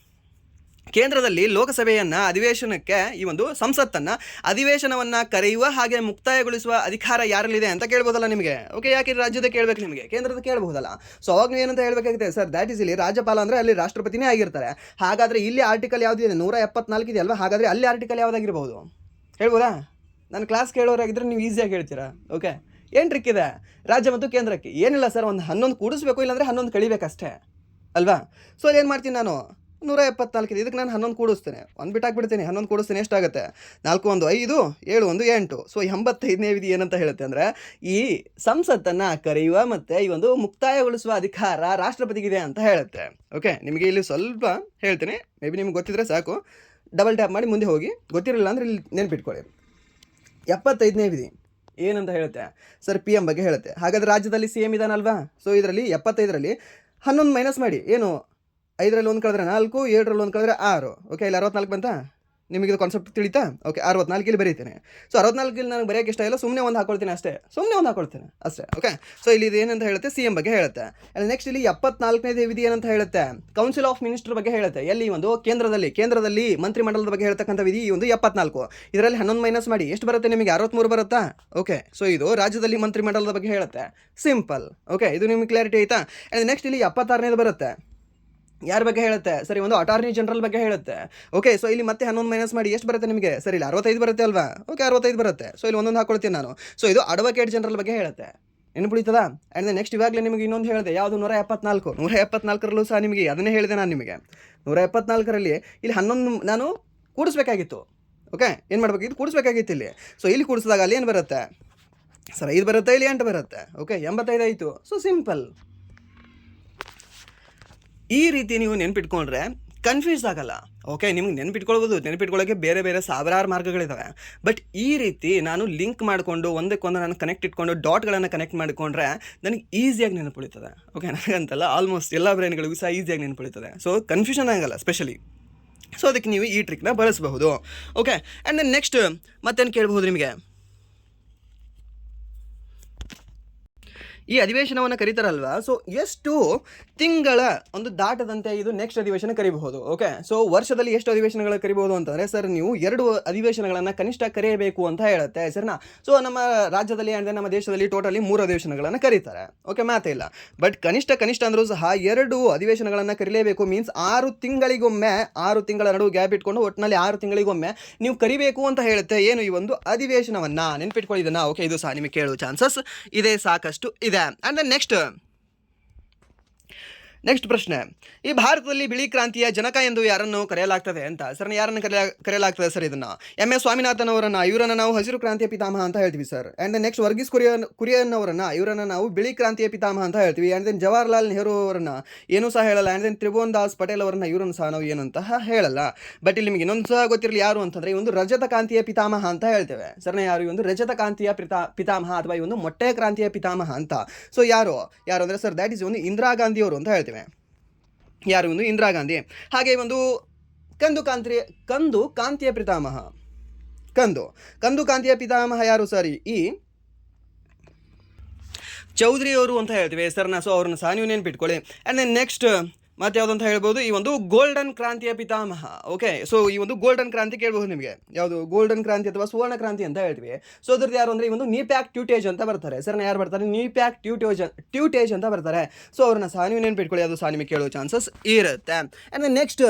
ಕೇಂದ್ರದಲ್ಲಿ ಲೋಕಸಭೆಯನ್ನು ಅಧಿವೇಶನಕ್ಕೆ ಈ ಒಂದು ಸಂಸತ್ತನ್ನು ಅಧಿವೇಶನವನ್ನು ಕರೆಯುವ ಹಾಗೆ ಮುಕ್ತಾಯಗೊಳಿಸುವ ಅಧಿಕಾರ ಯಾರಲ್ಲಿದೆ ಅಂತ ಕೇಳ್ಬೋದಲ್ಲ ನಿಮಗೆ. ಓಕೆ, ಯಾಕೆ ರಾಜ್ಯದ ಕೇಳಬೇಕು ನಿಮಗೆ, ಕೇಂದ್ರದ ಕೇಳಬಹುದಲ್ಲ. ಸೊ ಅವಾಗ ನೀವು ಏನಂತ ಹೇಳಬೇಕಾಗುತ್ತೆ, ಸರ್ ದ್ಯಾಟ್ ಈಸ್ ಇಲ್ಲಿ ರಾಜ್ಯಪಾಲ ಅಂದರೆ ಅಲ್ಲಿ ರಾಷ್ಟ್ರಪತಿನೇ ಆಗಿರ್ತಾರೆ. ಹಾಗಾದರೆ ಇಲ್ಲಿ ಆರ್ಟಿಕಲ್ ಯಾವುದಿದೆ 174 ಇದೆ ಅಲ್ವಾ, ಹಾಗಾದರೆ ಅಲ್ಲಿ ಆರ್ಟಿಕಲ್ ಯಾವುದಾಗಿರ್ಬೋದು ಹೇಳ್ಬೋದಾ? ನಾನು ಕ್ಲಾಸ್ ಕೇಳೋರಾಗಿದ್ದರೆ ನೀವು ಈಸಿಯಾಗಿ ಹೇಳ್ತೀರಾ. ಓಕೆ, ಏನು ಟ್ರಿಕ್ ಇದೆ ರಾಜ್ಯ ಮತ್ತು ಕೇಂದ್ರಕ್ಕೆ? ಏನಿಲ್ಲ ಸರ್, ಒಂದು 11 ಕೂಡಿಸ್ಬೇಕು, ಇಲ್ಲಾಂದರೆ 11 ಕಳಿಬೇಕಷ್ಟೇ ಅಲ್ವಾ. ಸೊ ಅಲ್ಲಿ ಏನು ಮಾಡ್ತೀನಿ ನಾನು, 174 ಇದೆ, ಇದಕ್ಕೆ ನಾನು 11 ಕೂಡಿಸ್ತೇನೆ, ಒಂದು ಬಿಟ್ಟು ಹಾಕ್ಬಿಡ್ತೀನಿ, 11 ಕೂಡಿಸ್ತೇನೆ, ಎಷ್ಟಾಗುತ್ತೆ? 4 1 5 7 1 8. ಸೊ 85ನೇ ವಿಧಿ ಏನಂತ ಹೇಳುತ್ತೆ ಅಂದರೆ ಈ ಸಂಸತ್ತನ್ನು ಕರೆಯುವ ಮತ್ತು ಈ ಒಂದು ಮುಕ್ತಾಯಗೊಳಿಸುವ ಅಧಿಕಾರ ರಾಷ್ಟ್ರಪತಿಗಿದೆ ಅಂತ ಹೇಳುತ್ತೆ. ಓಕೆ, ನಿಮಗೆ ಇಲ್ಲಿ ಸ್ವಲ್ಪ ಹೇಳ್ತೀನಿ, ಮೇ ಬಿ ನಿಮ್ಗೆ ಗೊತ್ತಿದ್ರೆ ಸಾಕು, ಡಬಲ್ ಟ್ಯಾಪ್ ಮಾಡಿ ಮುಂದೆ ಹೋಗಿ, ಗೊತ್ತಿರಲಿಲ್ಲ ಅಂದರೆ ಇಲ್ಲಿ ನೆನ್ಪಿಟ್ಕೊಳ್ಳಿ. 75ನೇ ವಿಧಿ ಏನಂತ ಹೇಳುತ್ತೆ ಸರ್, ಪಿ ಎಮ್ ಬಗ್ಗೆ ಹೇಳುತ್ತೆ. ಹಾಗಾದರೆ ರಾಜ್ಯದಲ್ಲಿ ಸಿ ಎಮ್ ಇದಾನಲ್ವಾ, ಸೊ ಇದರಲ್ಲಿ 75ರಲ್ಲಿ 11 ಮೈನಸ್ ಮಾಡಿ, ಏನು 5ರಲ್ಲಿ 1 ಕಳೆದ್ರೆ 4, 7ರಲ್ಲಿ 1 ಕಳೆದ್ರೆ 6. ಓಕೆ, ಇಲ್ಲಿ 64 ಬಂತಾ? ನಿಮಗಿದು ಕಾನ್ಸೆಪ್ಟ್ ತಿಳಿತಾ? ಓಕೆ, 64 ಇಲ್ಲಿ ಬರೀತೇನೆ. ಸೊ 64 ನನಗೆ ಬರೆಯೋಕ್ಕೆ ಇಷ್ಟ ಇಲ್ಲ, ಸುಮ್ಮನೆ ಒಂದು ಹಾಕೊಳ್ತೀನಿ ಅಷ್ಟೇ, ಅಷ್ಟೇ. ಓಕೆ, ಸೊ ಇಲ್ಲಿ ಇದು ಏನಂತ ಹೇಳುತ್ತೆ, ಸಿ ಎಮ್ ಬಗ್ಗೆ ಹೇಳುತ್ತೆ. ಆ್ಯಂಡ್ ನೆಕ್ಸ್ಟ್ ಇಲ್ಲಿ 74ನೇ ವಿಧಿ ಏನಂತ ಹೇಳುತ್ತೆ, ಕೌನ್ಸಿಲ್ ಆಫ್ ಮಿನಿಸ್ಟರ್ ಬಗ್ಗೆ ಹೇಳುತ್ತೆ. ಎಲ್ಲಿ ಒಂದು ಕೇಂದ್ರದಲ್ಲಿ ಮಂತ್ರಿಮಂಡಲದ ಬಗ್ಗೆ ಹೇಳ್ತಕ್ಕಂಥ ವಿಧಿ ಈ ಒಂದು 74. ಇದರಲ್ಲಿ 11 ಮೈನಸ್ ಮಾಡಿ ಎಷ್ಟು ಬರುತ್ತೆ ನಿಮಗೆ? 63 ಬರುತ್ತಾ? ಓಕೆ, ಸೊ ಇದು ರಾಜ್ಯದಲ್ಲಿ ಮಂತ್ರಿಮಂಡಲದ ಬಗ್ಗೆ ಹೇಳುತ್ತೆ, ಸಿಂಪಲ್. ಓಕೆ, ಇದು ನಿಮಗೆ ಕ್ಲಾರಿಟಿ ಆಯಿತಾ? ಆ್ಯಂಡ್ ನೆಕ್ಸ್ಟ್ ಇಲ್ಲಿ 76ನೇದು ಬರುತ್ತೆ, ಯಾರ ಬಗ್ಗೆ ಹೇಳುತ್ತೆ ಸರಿ, ಒಂದು ಅಟಾರ್ನಿ ಜನರಲ್ ಬಗ್ಗೆ ಹೇಳುತ್ತೆ. ಓಕೆ, ಸೊ ಇಲ್ಲಿ ಮತ್ತೆ 11 ಮೈನಸ್ ಮಾಡಿ ಎಷ್ಟು ಬರುತ್ತೆ ನಿಮಗೆ? ಸರಿ, ಇಲ್ಲಿ 65 ಬರುತ್ತೆ ಅಲ್ವಾ? ಓಕೆ, 65 ಬರುತ್ತೆ. ಸೊ ಇಲ್ಲಿ ಒಂದೊಂದು ಹಾಕೊಳ್ತೀನಿ ನಾನು. ಸೊ ಇದು ಅಡ್ವೊಕೇಟ್ ಜನರಲ್ ಬಗ್ಗೆ ಹೇಳುತ್ತೆ, ನೆನಪುಳಿತದಾ? ಆ್ಯಂಡ್ ನೆಕ್ಸ್ಟ್ ಇವಾಗಲೇ ನಿಮಗೆ ಇನ್ನೊಂದು ಹೇಳಿದೆ, ಯಾವುದು 174ರಲ್ಲೂ ಸಹ ನಿಮಗೆ ಅದನ್ನೇ ಹೇಳಿದೆ ನಾನು ನಿಮಗೆ. 174ರಲ್ಲಿ ಇಲ್ಲಿ 11 ನಾನು ಕೂಡಿಸ್ಬೇಕಾಗಿತ್ತು. ಓಕೆ, ಏನು ಮಾಡಬೇಕಿತ್ತು? ಕೂಡಿಸ್ಬೇಕಾಗಿತ್ತು ಇಲ್ಲಿ. ಸೊ ಇಲ್ಲಿ ಕೂಡಿಸಿದಾಗ ಅಲ್ಲಿ ಏನು ಬರುತ್ತೆ ಸರ್? 5 ಬರುತ್ತೆ, ಇಲ್ಲಿ 8 ಬರುತ್ತೆ. ಓಕೆ, 85 ಆಯಿತು. So simple. ಈ ರೀತಿ ನೀವು ನೆನ್ಪಿಟ್ಕೊಂಡ್ರೆ ಕನ್ಫ್ಯೂಸ್ ಆಗಲ್ಲ. ಓಕೆ, ನಿಮ್ಗೆ ನೆನ್ಪಿಟ್ಕೊಳ್ಳೋಕ್ಕೆ ಬೇರೆ ಬೇರೆ ಸಾವಿರಾರು ಮಾರ್ಗಗಳಿದ್ದಾವೆ. ಬಟ್ ಈ ರೀತಿ ನಾನು ಲಿಂಕ್ ಮಾಡಿಕೊಂಡು ಒಂದಕ್ಕೊಂದು ನಾನು ಕನೆಕ್ಟ್ ಇಟ್ಕೊಂಡು ಡಾಟ್ಗಳನ್ನು ಕನೆಕ್ಟ್ ಮಾಡಿಕೊಂಡ್ರೆ ನನಗೆ ಈಸಿಯಾಗಿ ನೆನಪುಳಿತದೆ. ಓಕೆ, ನನಗಂತಲ್ಲ, ಆಲ್ಮೋಸ್ಟ್ ಎಲ್ಲ ಬ್ರೈನ್ಗಳಿಗೂ ಸಹ ಈಸಿಯಾಗಿ ನೆನಪುಳಿತದೆ. ಸೊ ಕನ್ಫ್ಯೂಷನ್ ಆಗಲ್ಲ ಸ್ಪೆಷಲಿ. ಸೊ ಅದಕ್ಕೆ ನೀವು ಈ ಟ್ರಿಕ್ನ ಬಳಸಬಹುದು. ಓಕೆ, ಆ್ಯಂಡ್ ದೆನ್ ನೆಕ್ಸ್ಟ್ ಮತ್ತೇನು ಕೇಳಬಹುದು ನಿಮಗೆ, ಈ ಅಧಿವೇಶನವನ್ನು ಕರೀತಾರಲ್ವಾ, ಸೊ ಎಷ್ಟು ತಿಂಗಳ ಒಂದು ದಾಟದಂತೆ ಇದು ನೆಕ್ಸ್ಟ್ ಅಧಿವೇಶನ ಕರಿಬಹುದು. ಓಕೆ, ಸೊ ವರ್ಷದಲ್ಲಿ ಎಷ್ಟು ಅಧಿವೇಶನಗಳು ಕರಿಬಹುದು ಅಂತಂದರೆ ಸರ್, ನೀವು 2 ಅಧಿವೇಶನಗಳನ್ನು ಕನಿಷ್ಠ ಕರೆಯಬೇಕು ಅಂತ ಹೇಳುತ್ತೆ ಸರಿನಾ. ಸೊ ನಮ್ಮ ರಾಜ್ಯದಲ್ಲಿ ಅಂದರೆ ನಮ್ಮ ದೇಶದಲ್ಲಿ ಟೋಟಲಿ 3 ಅಧಿವೇಶನಗಳನ್ನು ಕರೀತಾರೆ. ಓಕೆ, ಮಾತೇ ಇಲ್ಲ. ಬಟ್ ಕನಿಷ್ಠ ಅಂದರೂ ಸಹ 2 ಅಧಿವೇಶನಗಳನ್ನು ಕರೀಲೇಬೇಕು. ಮೀನ್ಸ್ 6 ತಿಂಗಳಿಗೊಮ್ಮೆ, 6 ತಿಂಗಳ ನಡುವೆ ಗ್ಯಾಪ್ ಇಟ್ಕೊಂಡು ಒಟ್ಟಿನಲ್ಲಿ 6 ತಿಂಗಳಿಗೊಮ್ಮೆ ನೀವು ಕರಿಬೇಕು ಅಂತ ಹೇಳುತ್ತೆ ಏನು, ಈ ಒಂದು ಅಧಿವೇಶನವನ್ನು. ನೆನ್ಪಿಟ್ಕೊಳ್ಳಿದನ್ನ. ಓಕೆ, ಇದು ಸಹ ನಿಮಗೆ ಕೇಳುವ ಚಾನ್ಸಸ್ ಇದೆ, ಸಾಕಷ್ಟು ಇದೆ. ಆ್ಯಂಡ್ ದೆನ್ ನೆಕ್ಸ್ಟ್ ಪ್ರಶ್ನೆ, ಈ ಭಾರತದಲ್ಲಿ ಬಿಳಿ ಕ್ರಾಂತಿಯ ಜನಕ ಎಂದು ಯಾರನ್ನು ಕರೆಯಲಾಗ್ತದೆ ಅಂತ. ಸರ್, ಯಾರನ್ನು ಕರೆಯಲಾಗ್ತದೆ ಸರ್? ಇದನ್ನು ಎಂ ಎಸ್ ಸ್ವಾಮಿನಾಥನ್ ಇವರನ್ನು ನಾವು ಹಸಿರು ಕ್ರಾಂತಿಯ ಪಿತಾಮಹ ಅಂತ ಹೇಳ್ತೀವಿ sir. And then next Varghese Kurien ಇವರನ್ನು ನಾವು ಬಿಳಿ ಕ್ರಾಂತಿಯ ಪಿತಾಮಹ ಅಂತ ಹೇಳ್ತೀವಿ. ಆ್ಯಂಡ್ ದೆನ್ ಜವಾಹರ್ಲಾಲ್ ನೆಹರು ಅವರನ್ನು ಏನೂ ಸಹ ಹೇಳಲ್ಲ. ಆ್ಯಂಡ್ ದೆನ್ ತ್ರಿಭುವನ್ ದಾಸ್ ಪಟೇಲ್ ಅವರನ್ನು ಇವರನ್ನು ಸಹ ನಾವು ಏನು ಅಂತ ಹೇಳಲ್ಲ. ಬಟ್ ಇಲ್ಲಿ ನಿಮಗೆ ಇನ್ನೊಂದು ಸಹ ಗೊತ್ತಿರಲಿ, ಯಾರು ಅಂತಂದರೆ ಈ ಒಂದು ರಜತ ಕ್ರಾಂತಿಯ ಪಿತಾಮಹ ಅಂತ ಹೇಳ್ತೇವೆ ಸರ್ನ. ಯಾರು? ಈ ಒಂದು ರಜತ ಕ್ರಾಂತಿಯ ಪಿತಾಮಹ ಅಥವಾ ಈ ಒಂದು ಮೊಟ್ಟೆ ಕ್ರಾಂತಿಯ ಪಿತಾಮಹ ಅಂತ. ಸೊ ಯಾರು ಅಂದರೆ ಸರ್, ದ್ಯಾಟ್ ಈಸ್ ಒಂದು ಇಂದಿರಾ ಗಾಂಧಿ ಅವರು ಅಂತ ಹೇಳ್ತೇವೆ. ಯಾರು? ಒಂದು ಇಂದಿರಾ ಗಾಂಧಿ. ಹಾಗೆ ಒಂದು ಕಂದು ಕಾಂತಿಯ ಪಿತಾಮಹ, ಕಂದು ಕಾಂತಿಯ ಪಿತಾಮಹ ಯಾರು ಸರ್? ಈ ಚೌಧರಿ ಅವರು ಅಂತ ಹೇಳ್ತೀವಿ ಸರ್ನ. ಸೊ ಅವ್ರನ್ನ ಸಹ ನೀವು ನೆನ್ಪಿಟ್ಕೊಳ್ಳಿ. ಆ್ಯಂಡ್ ದೆನ್ ನೆಕ್ಸ್ಟ್ ಮತ್ತೆ ಯಾವುದು ಅಂತ ಹೇಳ್ಬೋದು, ಈ ಒಂದು ಗೋಲ್ಡನ್ ಕ್ರಾಂತಿಯ ಪಿತಾಮಹ. ಓಕೆ, ಸೊ ಈ ಒಂದು ಗೋಲ್ಡನ್ ಕ್ರಾಂತಿ ಕೇಳ್ಬೋದು ನಿಮಗೆ. ಯಾವುದು? ಗೋಲ್ಡನ್ ಕ್ರಾಂತಿ ಅಥವಾ ಸುವರ್ಣ ಕ್ರಾಂತಿ ಅಂತ ಹೇಳ್ತೀವಿ. ಸೊ ಅದ್ರದ್ದು ಯಾರು ಅಂದರೆ ಈ ಒಂದು ನೀಪ್ಯಾಕ್ ಟ್ಯೂಟೇಜ್ ಅಂತ ಬರ್ತಾರೆ ಸರ್ನ. ಯಾರು ಬರ್ತಾರೆ? ನೀಪ್ಯಾಕ್ ಟ್ಯೂಟೇಜ್ ಅಂತ ಬರ್ತಾರೆ. ಸೊ ಅವ್ರನ್ನ ಸಹ ನೀವು ನೆನ್ಪಿಟ್ಕೊಳ್ಳಿ, ಅದು ಸಹ ನಿಮಗೆ ಕೇಳೋ ಚಾನ್ಸಸ್ ಇರುತ್ತೆ. ಆ್ಯಂಡ್ ನೆಕ್ಸ್ಟ್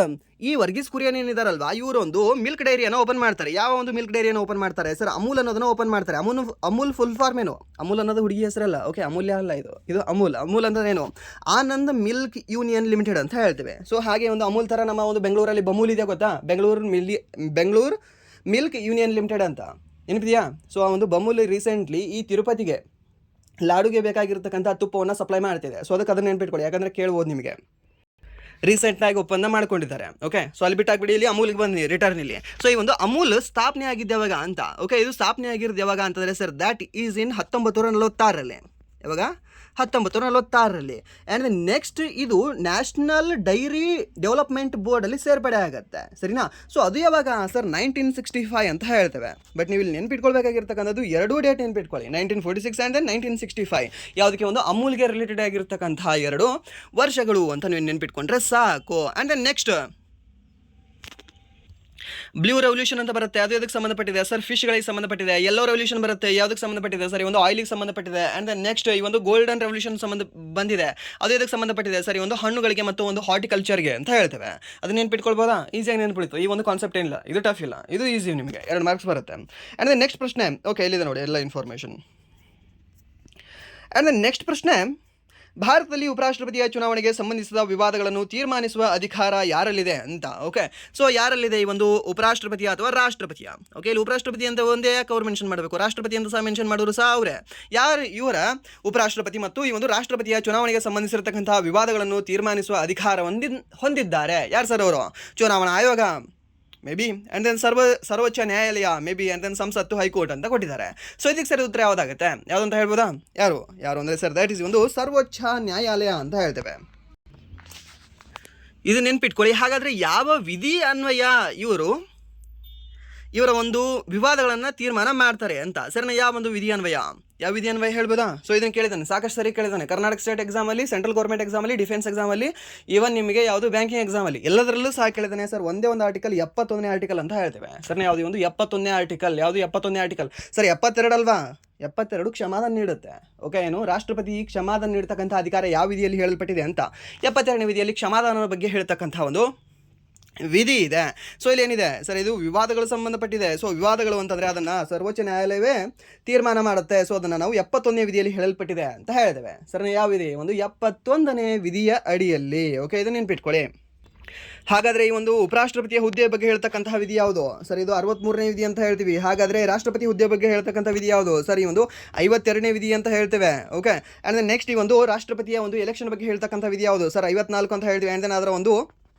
ಈ ವರ್ಗೀಸ್ ಕುರಿಯನ್ ಏನಿದಾರಲ್ವಾ, ಇವರು ಒಂದು ಮಿಲ್ಕ್ ಡೈರಿಯನ್ನು ಓಪನ್ ಮಾಡ್ತಾರೆ. ಯಾವ ಒಂದು ಮಿಲ್ಕ್ ಡೈರಿಯನ್ನು ಓಪನ್ ಮಾಡ್ತಾರೆ ಸರ್? ಅಮೂಲ್ ಅನ್ನೋದನ್ನು ಓಪನ್ ಮಾಡ್ತಾರೆ. ಅಮೂಲ್ ಫುಲ್ ಫಾರ್ಮ್ ಏನು? ಅಮೂಲ್ ಅನ್ನೋದು ಹುಡುಗಿ ಹೆಸರಲ್ಲ. ಓಕೆ, ಅಮೂಲ್ಯ ಅಲ್ಲ, ಇದು ಅಮೂಲ್ ಅಂದ್ರೆ ಏನು? ಆನಂದ್ ಮಿಲ್ಕ್ ಯೂನಿಯನ್ ಲಿಮಿಟೆಡ್ ಅಂತ ಹೇಳ್ತೇವೆ. ಸೊ ಹಾಗೆ ಒಂದು ಅಮೂಲ್ ಥರ ನಮ್ಮ ಒಂದು ಬೆಂಗಳೂರಲ್ಲಿ ಬಮೂಲ್ ಇದೆ ಗೊತ್ತಾ? ಬೆಂಗಳೂರು ಮಿಲ್ಕ್ ಯೂನಿಯನ್ ಲಿಮಿಟೆಡ್ ಅಂತ ನೆನಪಿದೆಯಾ? ಸೊ ಆ ಒಂದು ಬಮೂಲ್ ರೀಸೆಂಟ್ಲಿ ಈ ತಿರುಪತಿಗೆ ಲಾಡುಗೆ ಬೇಕಾಗಿರ್ತಕ್ಕಂಥ ತುಪ್ಪವನ್ನು ಸಪ್ಲೈ ಮಾಡ್ತಿದೆ. ಸೊ ಅದಕ್ಕೆ ಅದನ್ನು ನೆನ್ಪಿಟ್ಕೊಳ್ಳಿ, ಯಾಕಂದರೆ ಕೇಳ್ಬೋದು ನಿಮಗೆ. ರೀಸೆಂಟಾಗಿ ಒಪ್ಪಂದ ಮಾಡ್ಕೊಂಡಿದ್ದಾರೆ. ಓಕೆ, ಸೊ ಅಲ್ಲಿ ಬಿಟ್ಟಾಕ್ಬಿಡಿ, ಇಲ್ಲಿ ಅಮೂಲ್ಗೆ ಬನ್ನಿ ರಿಟರ್ನ್ ಇಲ್ಲಿ. ಸೊ ಈ ಒಂದು ಅಮೂಲ್ ಸ್ಥಾಪನೆ ಆಗಿದ್ದು ಯಾವಾಗ ಅಂತ. ಓಕೆ, ಇದು ಸ್ಥಾಪನೆ ಆಗಿರೋದು ಯಾವಾಗ ಅಂತಂದರೆ ಸರ್, ದ್ಯಾಟ್ ಈಸ್ ಇನ್ 1946ರಲ್ಲಿ. ಯಾವಾಗ? 1946ರಲ್ಲಿ. ಆ್ಯಂಡ್ ನೆಕ್ಸ್ಟ್ ಇದು ನ್ಯಾಷನಲ್ ಡೈರಿ ಡೆವಲಪ್ಮೆಂಟ್ ಬೋರ್ಡಲ್ಲಿ ಸೇರ್ಪಡೆ ಆಗುತ್ತೆ ಸರಿನಾ. ಸೊ ಅದು ಯಾವಾಗ ಸರ್? 1965 ಅಂತ ಹೇಳ್ತೇವೆ. ಬಟ್ ನೀವು ಇಲ್ಲಿ ನೆನ್ಪಿಟ್ಕೊಳ್ಬೇಕಾಗಿರ್ತಕ್ಕಂಥದ್ದು 2 ಡೇಟ್ ನೆನ್ಪಿಟ್ಕೊಳ್ಳಿ, 1946 ಆ್ಯಂಡ್ ದೆನ್ 1965. ಯಾವುದಕ್ಕೆ? ಒಂದು ಅಮೂಲ್ಗೆ ರಿಲೇಟೆಡ್ ಆಗಿರ್ತಕ್ಕಂಥ 2 ವರ್ಷಗಳು ಅಂತ ನೀವು ನೆನ್ಪಿಟ್ಕೊಂಡ್ರೆ ಸಾಕು. And then next blue revolution ಅಂತ ಬರುತ್ತೆ, ಅದು ಇದಕ್ಕೆ ಸಂಬಂಧಪಟ್ಟಿದೆ ಸರ್. ಫಿಶ್ಗಳಿಗೆ ಸಂಬಂಧಪಟ್ಟಿದೆ. ಯೆಲ್ಲೋ ರೆವಲ್ಯೂಷನ್ ಬರುತ್ತೆ, ಯಾವುದಕ್ಕೆ ಸಂಬಂಧಪಟ್ಟಿದೆ ಸರ್? ಒಂದು ಆಯಿಲಿಗೆ ಸಂಬಂಧಪಟ್ಟಿದೆ. ಆ್ಯಂಡ್ ದೆನ್ ನೆಕ್ಸ್ಟ್ ಈ ಒಂದು ಗೋಲ್ಡನ್ ರೆವಲ್ಯೂಷನ್ ಬಂದಿದೆ, ಅದು ಇದಕ್ಕೆ ಸಂಬಂಧಪಟ್ಟಿದೆ ಸರ್. ಈ ಒಂದು ಹಣ್ಣುಗಳಿಗೆ ಮತ್ತು ಒಂದು ಹಾರ್ಟಿಕಲ್ಚರ್ಗೆ ಅಂತ ಹೇಳ್ತೇವೆ. ಅದನ್ನ ನೆನ್ಪಿಟ್ಕೊಳ್ಬೋದಾ? ಈಸಿಯಾಗಿ ನೆನ್ಪಿಡ್ತು. ಈ ಒಂದು ಕಾನ್ಸೆಪ್ಟ್ ಏನಿಲ್ಲ, ಇದು ಟಫ್ ಇಲ್ಲ, ಇದು ಈಸಿ, ನಿಮಗೆ 2 ಮಾರ್ಕ್ಸ್ ಬರುತ್ತೆ. ಆ್ಯಂಡ್ ದೆನ್ ನೆಕ್ಸ್ಟ್ ಪ್ರಶ್ನೆ, ಓಕೆ ಇಲ್ಲಿದೆ ನೋಡಿ ಎಲ್ಲ ಇನ್ಫಾರ್ಮೇಷನ್. ಆ್ಯಂಡ್ ದೆನ್ ನೆಕ್ಸ್ಟ್ ಪ್ರಶ್ನೆ, ಭಾರತದಲ್ಲಿ ಉಪರಾಷ್ಟ್ರಪತಿಯ ಚುನಾವಣೆಗೆ ಸಂಬಂಧಿಸಿದ ವಿವಾದಗಳನ್ನು ತೀರ್ಮಾನಿಸುವ ಅಧಿಕಾರ ಯಾರಲ್ಲಿದೆ ಅಂತ. ಓಕೆ, ಸೊ ಯಾರಲ್ಲಿದೆ ಈ ಒಂದು ಉಪರಾಷ್ಟ್ರಪತಿಯ ಅಥವಾ ರಾಷ್ಟ್ರಪತಿಯ? ಓಕೆ, ಇಲ್ಲಿ ಉಪರಾಷ್ಟ್ರಪತಿ ಅಂತ ಒಂದೇ ಯಾಕೆ ಅವ್ರು ಮೆನ್ಷನ್ ಮಾಡಬೇಕು, ರಾಷ್ಟ್ರಪತಿ ಅಂತ ಸಹ ಮೆನ್ಷನ್ ಮಾಡೋರು ಸಹ ಅವರೇ. ಇವರ ಉಪರಾಷ್ಟ್ರಪತಿ ಮತ್ತು ಈ ಒಂದು ರಾಷ್ಟ್ರಪತಿಯ ಚುನಾವಣೆಗೆ ಸಂಬಂಧಿಸಿರತಕ್ಕಂತಹ ವಿವಾದಗಳನ್ನು ತೀರ್ಮಾನಿಸುವ ಅಧಿಕಾರ ಹೊಂದಿದ್ದಾರೆ ಯಾರು ಸರ್? ಅವರು ಚುನಾವಣಾ ಆಯೋಗ ಮೇ ಬಿ, ಆ್ಯಂಡ್ ದೆನ್ ಸರ್ವೋಚ್ಚ ನ್ಯಾಯಾಲಯ ಮೇ ಬಿ, ಆ್ಯಂಡ್ ದೆನ್ ಸಂಸತ್ತು ಹೈಕೋರ್ಟ್ ಅಂತ ಕೊಟ್ಟಿದ್ದಾರೆ. ಸೊ ಇದಕ್ಕೆ ಸರಿ ಉತ್ತರ ಯಾವುದಾಗುತ್ತೆ? ಯಾವುದಂತ ಹೇಳ್ಬೋದಾ? ಯಾರು ಅಂದರೆ ಸರ್ ದಟ್ ಈಸ್ ಒಂದು ಸರ್ವೋಚ್ಚ ನ್ಯಾಯಾಲಯ ಅಂತ ಹೇಳ್ತೇವೆ. ಇದು ನೆನ್ಪಿಟ್ಕೊಳ್ಳಿ. ಹಾಗಾದರೆ ಯಾವ ವಿಧಿ ಅನ್ವಯ ಇವರ ಒಂದು ವಿವಾದಗಳನ್ನು ತೀರ್ಮಾನ ಮಾಡ್ತಾರೆ ಅಂತ? ಸರಿನಾ? ಯಾವ ಒಂದು ವಿಧಿ ಅನ್ವಯ ಹೇಳ್ಬೋದಾ? ಸೊ ಇದನ್ನು ಕೇಳಿದ್ದಾನೆ, ಸಾಕಷ್ಟು ಸರಿ ಕೇಳಿದ್ದಾನೆ. ಕರ್ನಾಟಕ ಸ್ಟೇಟ್ ಎಕ್ಸಾಮಲ್ಲಿ, ಸೆಂಟ್ರಲ್ ಗೌರ್ಮೆಂಟ್ ಎಕ್ಸಾಮಲ್ಲಿ, ಡಿಫೆನ್ಸ್ ಎಕ್ಸಾಮಲ್ಲಿ, ಈವನ್ ನಿಮಗೆ ಯಾವುದು ಬ್ಯಾಂಕಿಂಗ್ ಎಕ್ಸಾಮಲ್ಲಿ, ಎಲ್ಲದರಲ್ಲೂ ಸಹ ಕೇಳಿದ್ದಾನೆ ಸರ್. ಒಂದೇ ಒಂದು ಆರ್ಟಿಕಲ್, 71ನೇ ಆರ್ಟಿಕಲ್ ಅಂತ ಹೇಳ್ತೇವೆ. ಸರ್ ಯಾವುದು ಒಂದು 71ನೇ ಆರ್ಟಿಕಲ್? ಯಾವುದು 71ನೇ ಆರ್ಟಿಕಲ್? ಸರ್ 72 ಅಲ್ವಾ? 72 ಕ್ಷಮಾದಾನ ನೀಡುತ್ತೆ. ಓಕೆ, ಏನು ರಾಷ್ಟ್ರಪತಿ ಕ್ಷಮಾದಾನ ನೀಡ್ತಕ್ಕಂಥ ಅಧಿಕಾರ ಯಾವ ವಿಧಿಯಲ್ಲಿ ಹೇಳಲ್ಪಟ್ಟಿದೆ ಅಂತ? 72ನೇ ವಿಧಿಯಲ್ಲಿ ಕ್ಷಮಾದಾನದ ಬಗ್ಗೆ ಹೇಳ್ತಕ್ಕಂಥ ಒಂದು ವಿಧಿ ಇದೆ. ಸೊ ಇಲ್ಲಿ ಏನಿದೆ ಸರ್, ಇದು ವಿವಾದಗಳು ಸಂಬಂಧಪಟ್ಟಿದೆ. ಸೊ ವಿವಾದಗಳು ಅಂತಂದರೆ ಅದನ್ನು ಸರ್ವೋಚ್ಚ ನ್ಯಾಯಾಲಯವೇ ತೀರ್ಮಾನ ಮಾಡುತ್ತೆ. ಸೊ ಅದನ್ನು ನಾವು 71ನೇ ವಿಧಿಯಲ್ಲಿ ಹೇಳಲ್ಪಟ್ಟಿದೆ ಅಂತ ಹೇಳಿದ್ದೇವೆ. ಸರ್ ಯಾವ ವಿಧಿ? ಒಂದು 71ನೇ ವಿಧಿಯ ಅಡಿಯಲ್ಲಿ. ಓಕೆ, ಇದನ್ನು ನೆನ್ಪಿಟ್ಕೊಳ್ಳಿ. ಹಾಗಾದರೆ ಈ ಒಂದು ಉಪರಾಷ್ಟ್ರಪತಿಯ ಹುದ್ದೆಯ ಬಗ್ಗೆ ಹೇಳ್ತಕ್ಕಂತಹ ವಿಧಿ ಯಾವುದು ಸರ್? ಇದು 63ನೇ ವಿಧಿ ಅಂತ ಹೇಳ್ತೀವಿ. ಹಾಗಾದರೆ ರಾಷ್ಟ್ರಪತಿ ಹುದ್ದೆ ಬಗ್ಗೆ ಹೇಳ್ತಕ್ಕಂಥ ವಿಧಿ ಯಾವುದು ಸರ್? ಈ ಒಂದು 52ನೇ ವಿಧಿ ಅಂತ ಹೇಳ್ತೇವೆ. ಓಕೆ, ಆ್ಯಂಡ್ ದೆನ್ ನೆಕ್ಸ್ಟ್ ಈ ಒಂದು ರಾಷ್ಟ್ರಪತಿಯ ಒಂದು ಎಲೆಕ್ಷನ್ ಬಗ್ಗೆ ಹೇಳ್ತಕ್ಕಂಥ ವಿಧಿ ಯಾವುದು ಸರ್? 54 ಅಂತ ಹೇಳ್ತೀವಿ. ಆ್ಯಂಡ್ ದೆನ್ ಅದರ ಒಂದು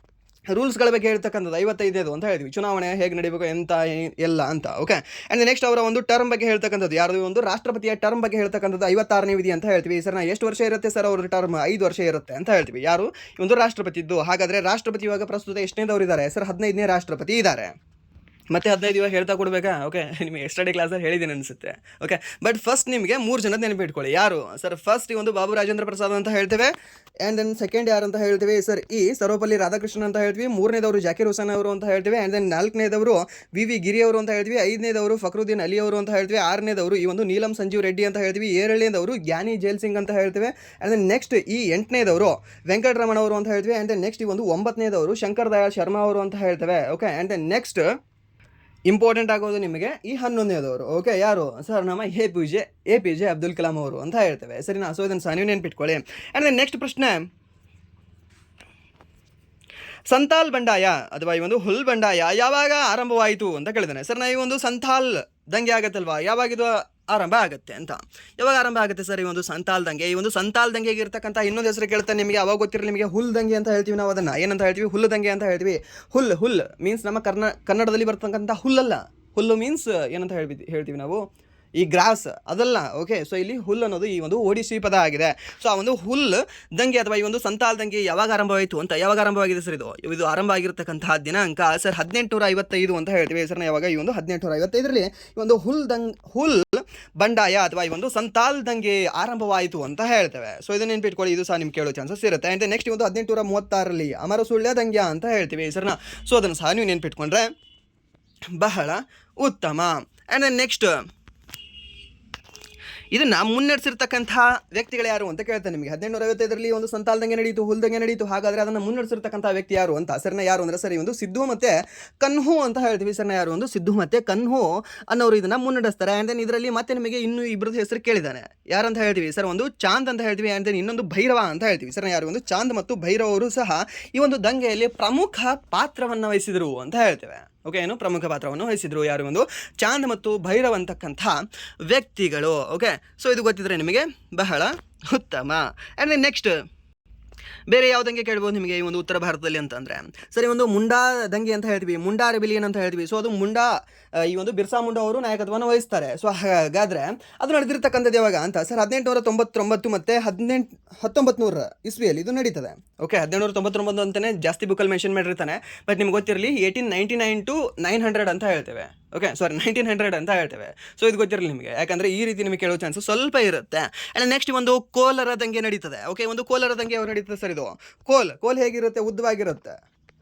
ರೂಲ್ಸ್ಗಳ ಬಗ್ಗೆ ಹೇಳ್ತಕ್ಕಂಥದ್ದು 55 ಅಂತ ಹೇಳ್ತೀವಿ. ಚುನಾವಣೆ ಹೇಗೆ ನಡೀಬೇಕು ಎಂತ ಎಲ್ಲ ಅಂತ. ಓಕೆ, ಆ್ಯಂಡ್ ನೆಕ್ಸ್ಟ್ ಅವರ ಒಂದು ಟರ್ಮ್ ಬಗ್ಗೆ ಹೇಳ್ತಕ್ಕಂಥದ್ದು, ಯಾರು ಒಂದು ರಾಷ್ಟ್ರಪತಿಯ ಟರ್ಮ್ ಬಗ್ಗೆ ಹೇಳ್ತಕ್ಕಂಥದ್ದು 56ನೇ ವಿಧಿ ಅಂತ ಹೇಳ್ತೀವಿ. ಸರ್ ಎಷ್ಟು ವರ್ಷ ಇರುತ್ತೆ ಸರ್ ಅವ್ರ ಟರ್ಮ್? 5 ವರ್ಷ ಇರುತ್ತೆ ಅಂತ ಹೇಳ್ತೀವಿ. ಯಾರು? ಒಂದು ರಾಷ್ಟ್ರಪತಿದ್ದು. ಹಾಗಾದರೆ ರಾಷ್ಟ್ರಪತಿ ಇವಾಗ ಪ್ರಸ್ತುತ ಎಷ್ಟನೇದವ್ರು ಇದ್ದಾರೆ ಸರ್? 15ನೇ ರಾಷ್ಟ್ರಪತಿ ಇದ್ದಾರೆ. ಮತ್ತೆ 15 ಇವಾಗ ಹೇಳ್ತಾ ಕೊಡಬೇಕಾ? ಓಕೆ, ನಿಮಗೆ ಎಕ್ಸ್ಟ್ರಾ ಡೇ ಕ್ಲಾಸಲ್ಲಿ ಹೇಳಿದ್ದೀನಿ ಅನಿಸುತ್ತೆ. ಓಕೆ, ಬಟ್ ಫಸ್ಟ್ ನಿಮಗೆ 3 ಜನದ ನೆನಪಿಟ್ಕೊಳ್ಳಿ. ಯಾರು ಸರ್? ಫಸ್ಟ್ ಈ ಒಂದು ಬಾಬು ರಾಜೇಂದ್ರ ಪ್ರಸಾದ್ ಅಂತ ಹೇಳ್ತೇವೆ. ಆ್ಯಂಡ್ ದೆನ್ ಸೆಕೆಂಡ್ ಯಾರು ಅಂತ ಹೇಳ್ತೀವಿ ಸರ್? ಸರ್ವಪಲ್ಲಿ ರಾಧಾಕೃಷ್ಣನ್ ಅಂತ ಹೇಳ್ತೀವಿ. 3ನೇದವರು ಜಾಕಿರ್ ಹುಸೇನ್ ಅವರು ಅಂತ ಹೇಳ್ತೀವಿ. ಆ್ಯಂಡ್ ದೆನ್ 4ನೇದವರು ವಿ ಗಿರಿ ಅವರು ಅಂತ ಹೇಳ್ತೀವಿ. 5ನೇದವರು ಫಕ್ರುದ್ದೀನ್ ಅಲಿ ಅವರು ಅಂತ ಹೇಳ್ತೀವಿ. 6ನೇದವರು ಈ ಒಂದು ನೀಲಂ ಸಂಜೀವ್ ರೆಡ್ಡಿ ಅಂತ ಹೇಳ್ತೀವಿ. 7ನೇದವರು ಜ್ಞಾನಿ ಜೈಲ್ ಸಿಂಗ್ ಅಂತ ಹೇಳ್ತೇವೆ. ಆ್ಯಂಡ್ ದೆನ್ ನೆಕ್ಸ್ಟ್ 8ನೇದವರು ವೆಂಕಟರಮಣ ಅವರು ಅಂತ ಹೇಳ್ತೀವಿ. ಆ್ಯಂಡ್ ದೆನ್ ನೆಕ್ಸ್ಟ್ ಈ ಒಂದು 9ನೇದವರು ಶಂಕರ್ ದಯಾಳ್ ಶರ್ಮಾ ಅವರು ಅಂತ ಹೇಳ್ತೇವೆ. Okay, and then next important ಆಗೋದು ನಿಮಗೆ ಈ 11ನೇದವರು. ಓಕೆ, ಯಾರು ಸರ್? ನಮ್ಮ A P J Abdul Kalam ಅವರು ಅಂತ ಹೇಳ್ತೇವೆ. ಸರಿನಾ? ಸೊ ಇದನ್ನು ಸಹ ನೀವು ನೆನ್ಪಿಟ್ಕೊಳ್ಳಿ. ಆ್ಯಂಡ್ ದೆನ್ ನೆಕ್ಸ್ಟ್ ಪ್ರಶ್ನೆ, ಸಂತಾಲ್ ಬಂಡಾಯ ಅಥವಾ ಈ ಒಂದು ಹುಲ್ ಬಂಡಾಯ ಯಾವಾಗ ಆರಂಭವಾಯಿತು ಅಂತ ಕೇಳಿದಾನೆ. ಸರ್ ಈ ಒಂದು ಸಂತಾಲ್ ದಂಗೆ ಆಗತ್ತಲ್ವಾ, ಯಾವಾಗಿದು ಆರಂಭ ಆಗುತ್ತೆ ಅಂತ? ಯಾವಾಗ ಆರಂಭ ಆಗುತ್ತೆ ಸರ್ ಈ ಒಂದು ಸಂತಾಲ್ ದಂಗೆ? ಈ ಒಂದು ಸಂತಾಲ್ ದಂಗೆಗೆ ಇರ್ತಕ್ಕಂಥ ಇನ್ನೊಂದು ಹೆಸರು ಕೇಳ್ತಾನೆ ನಿಮಗೆ, ಅವಾಗ ಗೊತ್ತಿರಲಿ ನಿಮಗೆ. ಹುಲ್ ದಂಗೆ ಅಂತ ಹೇಳ್ತೀವಿ ನಾವು. ಅದನ್ನು ಏನಂತ ಹೇಳ್ತೀವಿ? ಹುಲ್ಲು ದಂಗೆ ಅಂತ ಹೇಳ್ತೀವಿ. ಹುಲ್ ಮೀನ್ಸ್ ನಮ್ಮ ಕನ್ನಡದಲ್ಲಿ ಬರ್ತಕ್ಕಂಥ ಹುಲ್ಲಲ್ಲ. ಹುಲ್ಲು ಮೀನ್ಸ್ ಏನಂತ ಹೇಳ್ತೀವಿ ನಾವು? ಈ ಗ್ರಾಸ್ ಅದಲ್ಲ. ಓಕೆ, ಸೊ ಇಲ್ಲಿ ಹುಲ್ ಅನ್ನೋದು ಈ ಒಂದು ಒಡಿಸಿ ಪದ ಆಗಿದೆ. ಸೊ ಆ ಒಂದು ಹುಲ್ ದಂಗೆ ಅಥವಾ ಈ ಒಂದು ಸಂತಾಲ್ ದಂಗೆ ಯಾವಾಗ ಆರಂಭವಾಯಿತು ಅಂತ? ಯಾವಾಗ ಆರಂಭವಾಗಿದೆ ಸರ್? ಇದು ಆರಂಭ ಆಗಿರತಕ್ಕಂತಹ ದಿನಾಂಕ ಸರ್ 1855 ಅಂತ ಹೇಳ್ತೀವಿ. ಸರ್ ಯಾವಾಗ? ಈ ಒಂದು 1855ರಲ್ಲಿ ಈ ಒಂದು ಹುಲ್ ಬಂಡಾಯ ಅಥವಾ ಈ ಒಂದು ಸಂತಾಲ್ ದಂಗೆ ಆರಂಭವಾಯಿತು ಅಂತ ಹೇಳ್ತೇವೆ. ಸೊ ಇದನ್ನ ನೆನ್ಪಿಟ್ಕೊಳ್ಳಿ, ಇದು ಸಹ ನಿಮ್ಗೆ ಕೇಳೋ ಚಾನ್ಸಸ್ ಇರುತ್ತೆ. ಆ್ಯಂಡ್ ನೆಕ್ಸ್ಟ್ ಈ ಒಂದು 1836ರಲ್ಲಿ ಅಮರ ಸುಳ್ಯ ದಂಗ್ಯ ಅಂತ ಹೇಳ್ತೀವಿ ಸರ್ನ. ಸೊ ಅದನ್ನು ಸಹ ನೀವು ನೆನ್ಪಿಟ್ಕೊಂಡ್ರೆ ಬಹಳ ಉತ್ತಮ. ಆ್ಯಂಡ್ ದೆನ್ ನೆಕ್ಸ್ಟ್ ಇದನ್ನು ಮುನ್ನಡೆಸಿರ್ತಕ್ಕಂಥ ವ್ಯಕ್ತಿಗಳು ಯಾರು ಅಂತ ಕೇಳ್ತಾನೆ ನಿಮಗೆ. 1855ರಲ್ಲಿ ಒಂದು ಸಂತಾಲ್ ದಂಗೆ ನಡೀತು, ಹುಲ್ ದಂಗೆ ನಡೀತು. ಹಾಗಾದರೆ ಅದನ್ನು ಮುನ್ನಡೆಸಿರ್ತಕ್ಕಂಥ ವ್ಯಕ್ತಿ ಯಾರು ಅಂತ? ಸರ್ನ ಯಾರು ಅಂದರೆ ಸರಿ ಒಂದು ಸಿದ್ದು ಮತ್ತು ಕನ್ಹು ಅಂತ ಹೇಳ್ತೀವಿ. ಸರ್ನ ಯಾರು? ಒಂದು ಸಿದ್ದು ಮತ್ತು ಕನ್ಹು ಅನ್ನೋರು ಇದನ್ನು ಮುನ್ನಡೆಸ್ತಾರೆ. ಆ್ಯಂಡ್ ದೆನ್ ಇದರಲ್ಲಿ ಮತ್ತೆ ನಿಮಗೆ ಇನ್ನೂ ಇಬ್ಬರದ್ದು ಹೆಸರು ಕೇಳಿದ್ದಾನೆ. ಯಾರಂತ ಹೇಳ್ತೀವಿ ಸರ್? ಒಂದು ಚಾಂದ್ ಅಂತ ಹೇಳ್ತೀವಿ. ಆ್ಯಂಡ್ ದೆನ್ ಇನ್ನೊಂದು ಭೈರವ ಅಂತ ಹೇಳ್ತೀವಿ. ಸರ್ನ ಯಾರು? ಒಂದು ಚಾಂದ್ ಮತ್ತು ಭೈರವ ಅವರು ಸಹ ಈ ಒಂದು ದಂಗೆಯಲ್ಲಿ ಪ್ರಮುಖ ಪಾತ್ರವನ್ನು ವಹಿಸಿದರು ಅಂತ ಹೇಳ್ತೇವೆ. ಓಕೆ, ಏನು ಪ್ರಮುಖ ಪಾತ್ರವನ್ನು ವಹಿಸಿದ್ರು? ಯಾರು? ಒಂದು ಚಾಂದ್ ಮತ್ತು ಭೈರವ್ ಅಂತಕ್ಕಂಥ ವ್ಯಕ್ತಿಗಳು. ಓಕೆ, ಸೊ ಇದು ಗೊತ್ತಿದ್ರೆ ನಿಮಗೆ ಬಹಳ ಉತ್ತಮ. ಆ್ಯಂಡ್ ದೆನ್ ನೆಕ್ಸ್ಟ್ ಬೇರೆ ಯಾವ ದಂಗೆ ಕೇಳ್ಬೋದು ನಿಮಗೆ ಈ ಒಂದು ಉತ್ತರ ಭಾರತದಲ್ಲಿ ಅಂತಂದರೆ ಸರಿ ಒಂದು ಮುಂಡಾ ದಂಗೆ ಅಂತ ಹೇಳ್ತೀವಿ. ಮುಂಡಾ ರೆಬಿಲಿಯನ್ ಅಂತ ಹೇಳ್ತೀವಿ. ಸೊ ಅದು ಮುಂಡಾ ಈ ಒಂದು ಬಿರ್ಸಾ ಮುಂಡಾ ಅವರು ನಾಯಕತ್ವವನ್ನು ವಹಿಸ್ತಾರೆ. ಸೊ ಹಾಗಾದರೆ ಅದು ನಡೆದಿರ್ತಕ್ಕಂಥದ್ದು ಯಾವಾಗ ಅಂತ ಸರ್? 1899 ಮತ್ತು 1900 ಇಸ್ವಿಯಲ್ಲಿ ಇದು ನಡೀತದೆ. ಓಕೆ, 1899 ಅಂತಲೇ ಜಾಸ್ತಿ ಬುಕ್ಕಲ್ಲಿ ಮೆನ್ಷನ್ ಮಾಡಿರ್ತಾನೆ. ಬಟ್ ನಿಮ್ಗೆ ಗೊತ್ತಿರಲಿ 1899 to 900 ಅಂತ ಹೇಳ್ತೇವೆ. ಓಕೆ, ಸಾರಿ 1900 ಅಂತ ಹೇಳ್ತೇವೆ. ಸೊ ಇದು ಗೊತ್ತಿರಲಿ ನಿಮಗೆ, ಯಾಕಂದರೆ ಈ ರೀತಿ ನಿಮಗೆ ಕೇಳೋ ಚಾನ್ಸಸ್ ಸ್ವಲ್ಪ ಇರುತ್ತೆ. ಆ್ಯಂಡ್ ನೆಕ್ಸ್ಟ್ ಒಂದು ಕೋಲರ ದಂಗೆ ನಡೀತದೆ. ಓಕೆ, ಒಂದು ಕೋಲರ ದಂಗೆ ಯಾವ ನಡೀತದೆ ಸರ್? ಇದು ಕೋಲ್ ಹೇಗಿರುತ್ತೆ? ಉದ್ದವಾಗಿರುತ್ತೆ.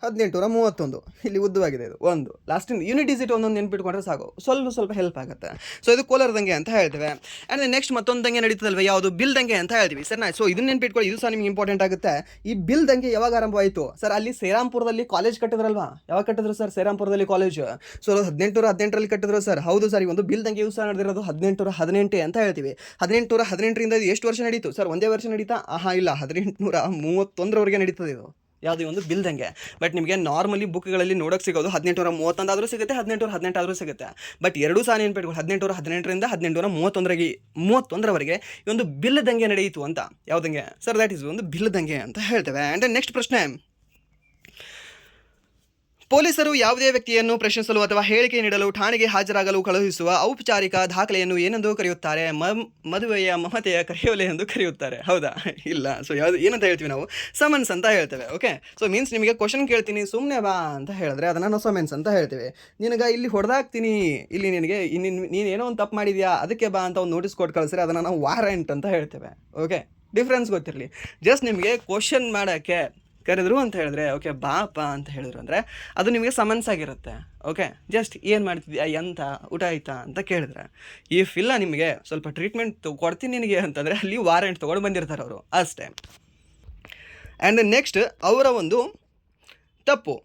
1831 ಇಲ್ಲಿ ಉದ್ದವಾಗಿದೆ ಇದು ಒಂದು ಲಾಸ್ಟಿನ ಯೂನಿಟ್ ಡಿಜಿಟ್ ಒಂದೊಂದು ನೆನ್ಪಿಟ್ಕೊಂಡ್ರೆ ಸಾಕು, ಸ್ವಲ್ಪ ಹೆಲ್ಪ್ ಆಗುತ್ತೆ. ಸೊ ಇದು ಕೋಲಾರ ದಂಗೆ ಅಂತ ಹೇಳ್ತೇವೆ. ಆ್ಯಂಡ್ ನೆಕ್ಸ್ಟ್ ಮತ್ತೊಂದು ದಂಗೆ ನಡೀತದಲ್ವ, ಯಾವುದು ಬಿಲ್ ದಂಗೆ ಅಂತ ಹೇಳ್ತೀವಿ ಸರ್. ಸೊ ಇದನ್ನ ನೆನ್ಪಿಟ್ಕೊಳ್ಳಿ, ಇದು ಸಹ ನಿಮ್ಗೆ ಇಂಪಾರ್ಟೆಂಟ್ ಆಗುತ್ತೆ. ಈ ಬಿಲ್ ದಂಗೆ ಯಾವಾಗ ಆರಂಭವಾಯಿತು ಸರ್? ಅಲ್ಲಿ ಶ್ರೀರಾಮ್ಪುರದಲ್ಲಿ ಕಾಲೇಜ್ ಕಟ್ಟಿದ್ರಲ್ವಾ? ಯಾವಾಗ ಕಟ್ಟಿದ್ರು ಸರ್ ಶ್ರೀರಾಮ್ಪುರದಲ್ಲಿ ಕಾಲೇಜ್? ಸೊ 1818ರಲ್ಲಿ ಕಟ್ಟಿದ್ರು ಸರ್. ಹೌದು ಸರ್. ಈ ಒಂದು ಬಿಲ್ ದಂಗೆ ಸಹ ನಡೆದಿರೋದು 1818 ಅಂತ ಹೇಳ್ತೀವಿ. 1818ರಿಂದ ಇದು ಎಷ್ಟು ವರ್ಷ ನಡೀತು ಸರ್? ಒಂದೇ ವರ್ಷ ನಡೀತಾ? ಇಲ್ಲ, 1831ರವರೆಗೆ ನಡೀತದೆ ಇದು. ಯಾವುದೇ ಒಂದು ಬಿಲ್ ದಂಗೆ. ಬಟ್ ನಿಮಗೆ ನಾರ್ಮಲಿ ಬುಕ್ಗಳಲ್ಲಿ ನೋಡೋಕೆ ಸಿಗೋದು 1831 ಆದರೂ ಸಿಗುತ್ತೆ, 1818 ಆದರೂ ಸಿಗುತ್ತೆ. ಬಟ್ ಎರಡೂ ಸಹ ನೆನ್ಪಿಟ್ಕೊಳ್ಳಿ, 1818ರಿಂದ 1831ರವರೆಗೆ ಈ ಒಂದು ಬಿಲ್ ದಂಗೆ ನಡೆಯಿತು ಅಂತ. ಯಾವುದಂಗೆ ಸರ್? ದ್ಯಾಟ್ ಈಸ್ ಒಂದು ಬಿಲ್ ದಂಗೆ ಅಂತ ಹೇಳ್ತೇವೆ. ಆ್ಯಂಡ್ ನೆಕ್ಸ್ಟ್ ಪ್ರಶ್ನೆ, ಪೊಲೀಸರು ಯಾವುದೇ ವ್ಯಕ್ತಿಯನ್ನು ಪ್ರಶ್ನಿಸಲು ಅಥವಾ ಹೇಳಿಕೆ ನೀಡಲು ಠಾಣೆಗೆ ಹಾಜರಾಗಲು ಕಳುಹಿಸುವ ಔಪಚಾರಿಕ ದಾಖಲೆಯನ್ನು ಏನೆಂದು ಕರೆಯುತ್ತಾರೆ? ಮದುವೆಯ ಮಮತೆಯ ಕರೆಯೋಲೆ ಎಂದು ಕರೆಯುತ್ತಾರೆ. ಹೌದಾ? ಇಲ್ಲ. ಸೊ ಯಾವುದು ಏನಂತ ಹೇಳ್ತೀವಿ ನಾವು? ಸಮನ್ಸ್ ಅಂತ ಹೇಳ್ತೇವೆ. ಓಕೆ. ಸೊ ಮೀನ್ಸ್ ನಿಮಗೆ ಕ್ವಶನ್ ಕೇಳ್ತೀನಿ, ಸುಮ್ಮನೆ ಬಾ ಅಂತ ಹೇಳಿದ್ರೆ ಅದನ್ನು ನಾವು ಸಮನ್ಸ್ ಅಂತ ಹೇಳ್ತೀವಿ. ನಿನಗೆ ಇಲ್ಲಿ ಹೊಡೆದಾಕ್ತೀನಿ, ಇಲ್ಲಿ ನಿನಗೆ ನೀನು ಏನೋ ಒಂದು ತಪ್ಪು ಮಾಡಿದ್ಯಾ ಅದಕ್ಕೆ ಬಾ ಅಂತ ಒಂದು ನೋಟಿಸ್ ಕೊಟ್ಟು ಕಳಿಸ್ರೆ ಅದನ್ನು ನಾವು ವಾರಂಟ್ ಅಂತ ಹೇಳ್ತೇವೆ. ಓಕೆ, ಡಿಫ್ರೆನ್ಸ್ ಗೊತ್ತಿರಲಿ. ಜಸ್ಟ್ ನಿಮಗೆ ಕ್ವಶನ್ ಮಾಡೋಕ್ಕೆ ಕರೆದ್ರು ಅಂತ ಹೇಳಿದ್ರೆ, ಓಕೆ ಬಾಪ ಅಂತ ಹೇಳಿದ್ರು ಅಂದರೆ ಅದು ನಿಮಗೆ ಸಮನ್ಸ್ ಆಗಿರುತ್ತೆ. ಓಕೆ, ಜಸ್ಟ್ ಏನು ಮಾಡ್ತಿದ್ಯಾ, ಎಂತ ಊಟ ಆಯ್ತಾ ಅಂತ ಕೇಳಿದ್ರೆ, ಇಫ್ ಇಲ್ಲ ನಿಮಗೆ ಸ್ವಲ್ಪ ಟ್ರೀಟ್ಮೆಂಟ್ ಕೊಡ್ತೀನಿ ನಿನಗೆ ಅಂತಂದರೆ ಅಲ್ಲಿ ವಾರೆಂಟ್ ತೊಗೊಂಡು ಬಂದಿರ್ತಾರೆ ಅವರು, ಅಷ್ಟೇ. ಆ್ಯಂಡ್ ನೆಕ್ಸ್ಟ್ ಅವರ ಒಂದು ತಪ್ಪು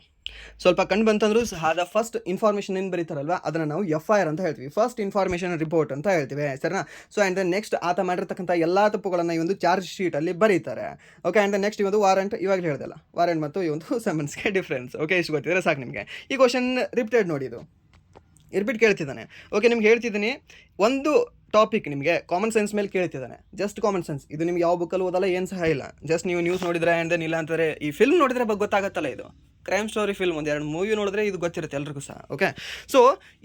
ಸ್ವಲ್ಪ ಕಂಡು ಬಂತಂದ್ರೂ ಸಹ ದ ಫಸ್ಟ್ ಇನ್ಫಾರ್ಮೇಷನ್ ಏನು ಬರೀತಾರಲ್ವ ಅದನ್ನು ನಾವು FIR ಅಂತ ಹೇಳ್ತೀವಿ, ಫಸ್ಟ್ ಇನ್ಫಾರ್ಮೇಷನ್ ರಿಪೋರ್ಟ್ ಅಂತ ಹೇಳ್ತೀವಿ ಸರಿನಾ. ಸೊ ಆ್ಯಂಡ್ ನೆಕ್ಸ್ಟ್ ಆತ ಮಾಡಿರ್ತಕ್ಕಂಥ ಎಲ್ಲ ತಪ್ಪುಗಳನ್ನು ಈ ಒಂದು ಚಾರ್ಜ್ ಶೀಟಲ್ಲಿ ಬರೀತಾರೆ. ಓಕೆ. ಆ್ಯಂಡ್ ನೆಕ್ಸ್ಟ್ ಈ ಒಂದು ವಾರಂಟ್, ಇವಾಗ ಹೇಳ್ದಲ್ಲ ವಾರಂಟ್ ಮತ್ತು ಈ ಒಂದು ಸಮನ್ಸ್ಗೆ ಡಿಫ್ರೆನ್ಸ್. ಓಕೆ, ಇಷ್ಟು ಗೊತ್ತಿದ್ರೆ ಸಾಕು ನಿಮಗೆ. ಈ ಕ್ವಶನ್ ರಿಪೀಟೆಡ್ ನೋಡಿ, ಇದು ರಿಪೀಟ್ ಕೇಳ್ತಿದ್ದಾನೆ. ಓಕೆ, ನಿಮ್ಗೆ ಹೇಳ್ತಿದ್ದೀನಿ, ಒಂದು ಟಾಪಿಕ್ ನಿಮಗೆ ಕಾಮನ್ ಸೆನ್ಸ್ ಮೇಲೆ ಕೇಳ್ತಿದ್ದಾನೆ, ಜಸ್ಟ್ ಕಾಮನ್ ಸೆನ್ಸ್. ಇದು ನಿಮ್ಗೆ ಯಾವ ಬುಕ್ಕಲ್ಲಿ ಓದಲ್ಲ, ಏನು ಸಹ ಇಲ್ಲ. ಜಸ್ಟ್ ನೀವು ನ್ಯೂಸ್ ನೋಡಿದ್ರೆ ಆ್ಯಂಡ್ ದೆನ್ ಇಲ್ಲ ಅಂತಾರೆ ಈ ಫಿಲ್ಮ್ ನೋಡಿದ್ರೆ ಗೊತ್ತಾಗತ್ತಲ್ಲ, ಇದು ಕ್ರೈಮ್ ಸ್ಟೋರಿ ಫಿಲ್ಮ್, ಒಂದು 2 ಮೂವಿ ನೋಡಿದ್ರೆ ಇದು ಗೊತ್ತಿರುತ್ತೆ ಎಲ್ರಿಗೂ ಸಹ. ಓಕೆ. ಸೊ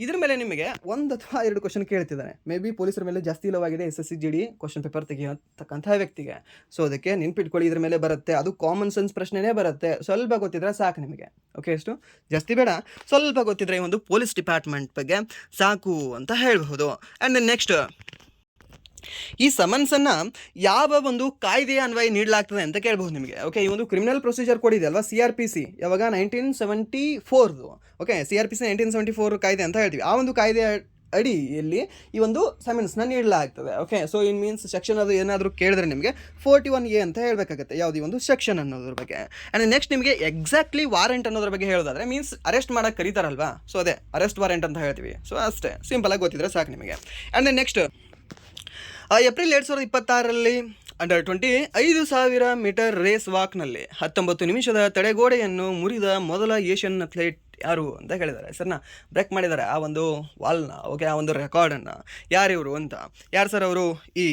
ಇದ್ರ ಮೇಲೆ ನಿಮಗೆ 1 ಅಥವಾ 2 ಕ್ವಶನ್ ಕೇಳ್ತಿದ್ದಾನೆ. ಮೇ ಬಿ ಪೊಲೀಸರ ಮೇಲೆ ಜಾಸ್ತಿ ಇಲ್ಲವಾಗಿದೆ SSC GD ಕ್ವಶನ್ ಪೇಪರ್ ತೆಗೆಯತಕ್ಕಂಥ ವ್ಯಕ್ತಿಗೆ. ಸೊ ಅದಕ್ಕೆ ನೆನ್ಪಿಟ್ಕೊಳ್ಳಿ, ಇದ್ರ ಮೇಲೆ ಬರುತ್ತೆ, ಅದು ಕಾಮನ್ ಸೆನ್ಸ್ ಪ್ರಶ್ನೆನೇ ಬರುತ್ತೆ. ಸ್ವಲ್ಪ ಗೊತ್ತಿದ್ರೆ ಸಾಕು ನಿಮಗೆ. ಓಕೆ, ಎಷ್ಟು ಜಾಸ್ತಿ ಬೇಡ, ಸ್ವಲ್ಪ ಗೊತ್ತಿದ್ರೆ ಈ ಒಂದು ಪೊಲೀಸ್ ಡಿಪಾರ್ಟ್ಮೆಂಟ್ ಬಗ್ಗೆ ಸಾಕು ಅಂತ ಹೇಳಬಹುದು. ಆ್ಯಂಡ್ ದೆನ್ ನೆಕ್ಸ್ಟ್, ಈ ಸಮನ್ಸನ್ನು ಯಾವ ಒಂದು ಕಾಯ್ದೆಯ ಅನ್ವಯ ನೀಡಲಾಗ್ತದೆ ಅಂತ ಕೇಳಬಹುದು ನಿಮಗೆ. ಓಕೆ, ಈ ಒಂದು ಕ್ರಿಮಿನಲ್ ಪ್ರೊಸೀಜರ್ ಕೋಡ್ ಇದೆ ಅಲ್ವಾ, CRPC, ಯಾವಾಗ 1974. ಓಕೆ, CRPC 1974 ಕಾಯ್ದೆ ಅಂತ ಹೇಳ್ತೀವಿ. ಆ ಒಂದು ಕಾಯ್ದೆ ಅಡಿಯಲ್ಲಿ ಈ ಒಂದು ಸಮನ್ಸ್ನ ನೀಡಲಾಗ್ತದೆ. Okay. So in means section ಅದು ಏನಾದರೂ ಕೇಳಿದ್ರೆ ನಿಮಗೆ 41A ಅಂತ ಹೇಳಬೇಕಾಗುತ್ತೆ, ಯಾವುದು ಈ ಒಂದು ಸೆಕ್ಷನ್ ಅನ್ನೋದ್ರ ಬಗ್ಗೆ. ಆ್ಯಂಡ್ ನೆಕ್ಸ್ಟ್ ನಿಮಗೆ ಎಕ್ಸಾಕ್ಟ್ಲಿ ವಾರೆಂಟ್ ಅನ್ನೋದ್ರ ಬಗ್ಗೆ ಹೇಳೋದಾದ್ರೆ ಮೀನ್ಸ್ ಅರೆಸ್ಟ್ ಮಾಡೋಕ್ಕೆ ಕರೀತಾರಲ್ವಾ, ಸೊ ಅದೇ ಅರೆಸ್ಟ್ ವಾರೆಂಟ್ ಅಂತ ಹೇಳ್ತೀವಿ. ಸೊ ಅಷ್ಟೇ, ಸಿಂಪಲಾಗಿ ಗೊತ್ತಿದ್ರೆ ಸಾಕು ನಿಮಗೆ. ಆ್ಯಂಡ್ ನೆಕ್ಸ್ಟ್, ಏಪ್ರಿಲ್ 2026ರಲ್ಲಿ ಅಂಡರ್ 20 5,000 ಮೀಟರ್ ರೇಸ್ ವಾಕ್ನಲ್ಲಿ 19 ನಿಮಿಷದ ತಡೆಗೋಡೆಯನ್ನು ಮುರಿದ ಮೊದಲ ಏಷ್ಯನ್ ಅಥ್ಲೇಟ್ ಯಾರು ಅಂತ ಹೇಳಿದ್ದಾರೆ. ಸರ್ನ ಬ್ರೇಕ್ ಮಾಡಿದ್ದಾರೆ ಆ ಒಂದು ವಾಲ್ನ. ಓಕೆ, ಆ ಒಂದು ರೆಕಾರ್ಡನ್ನು. ಯಾರಿವರು ಅಂತ? ಯಾರು ಸರ್ ಅವರು? ಈ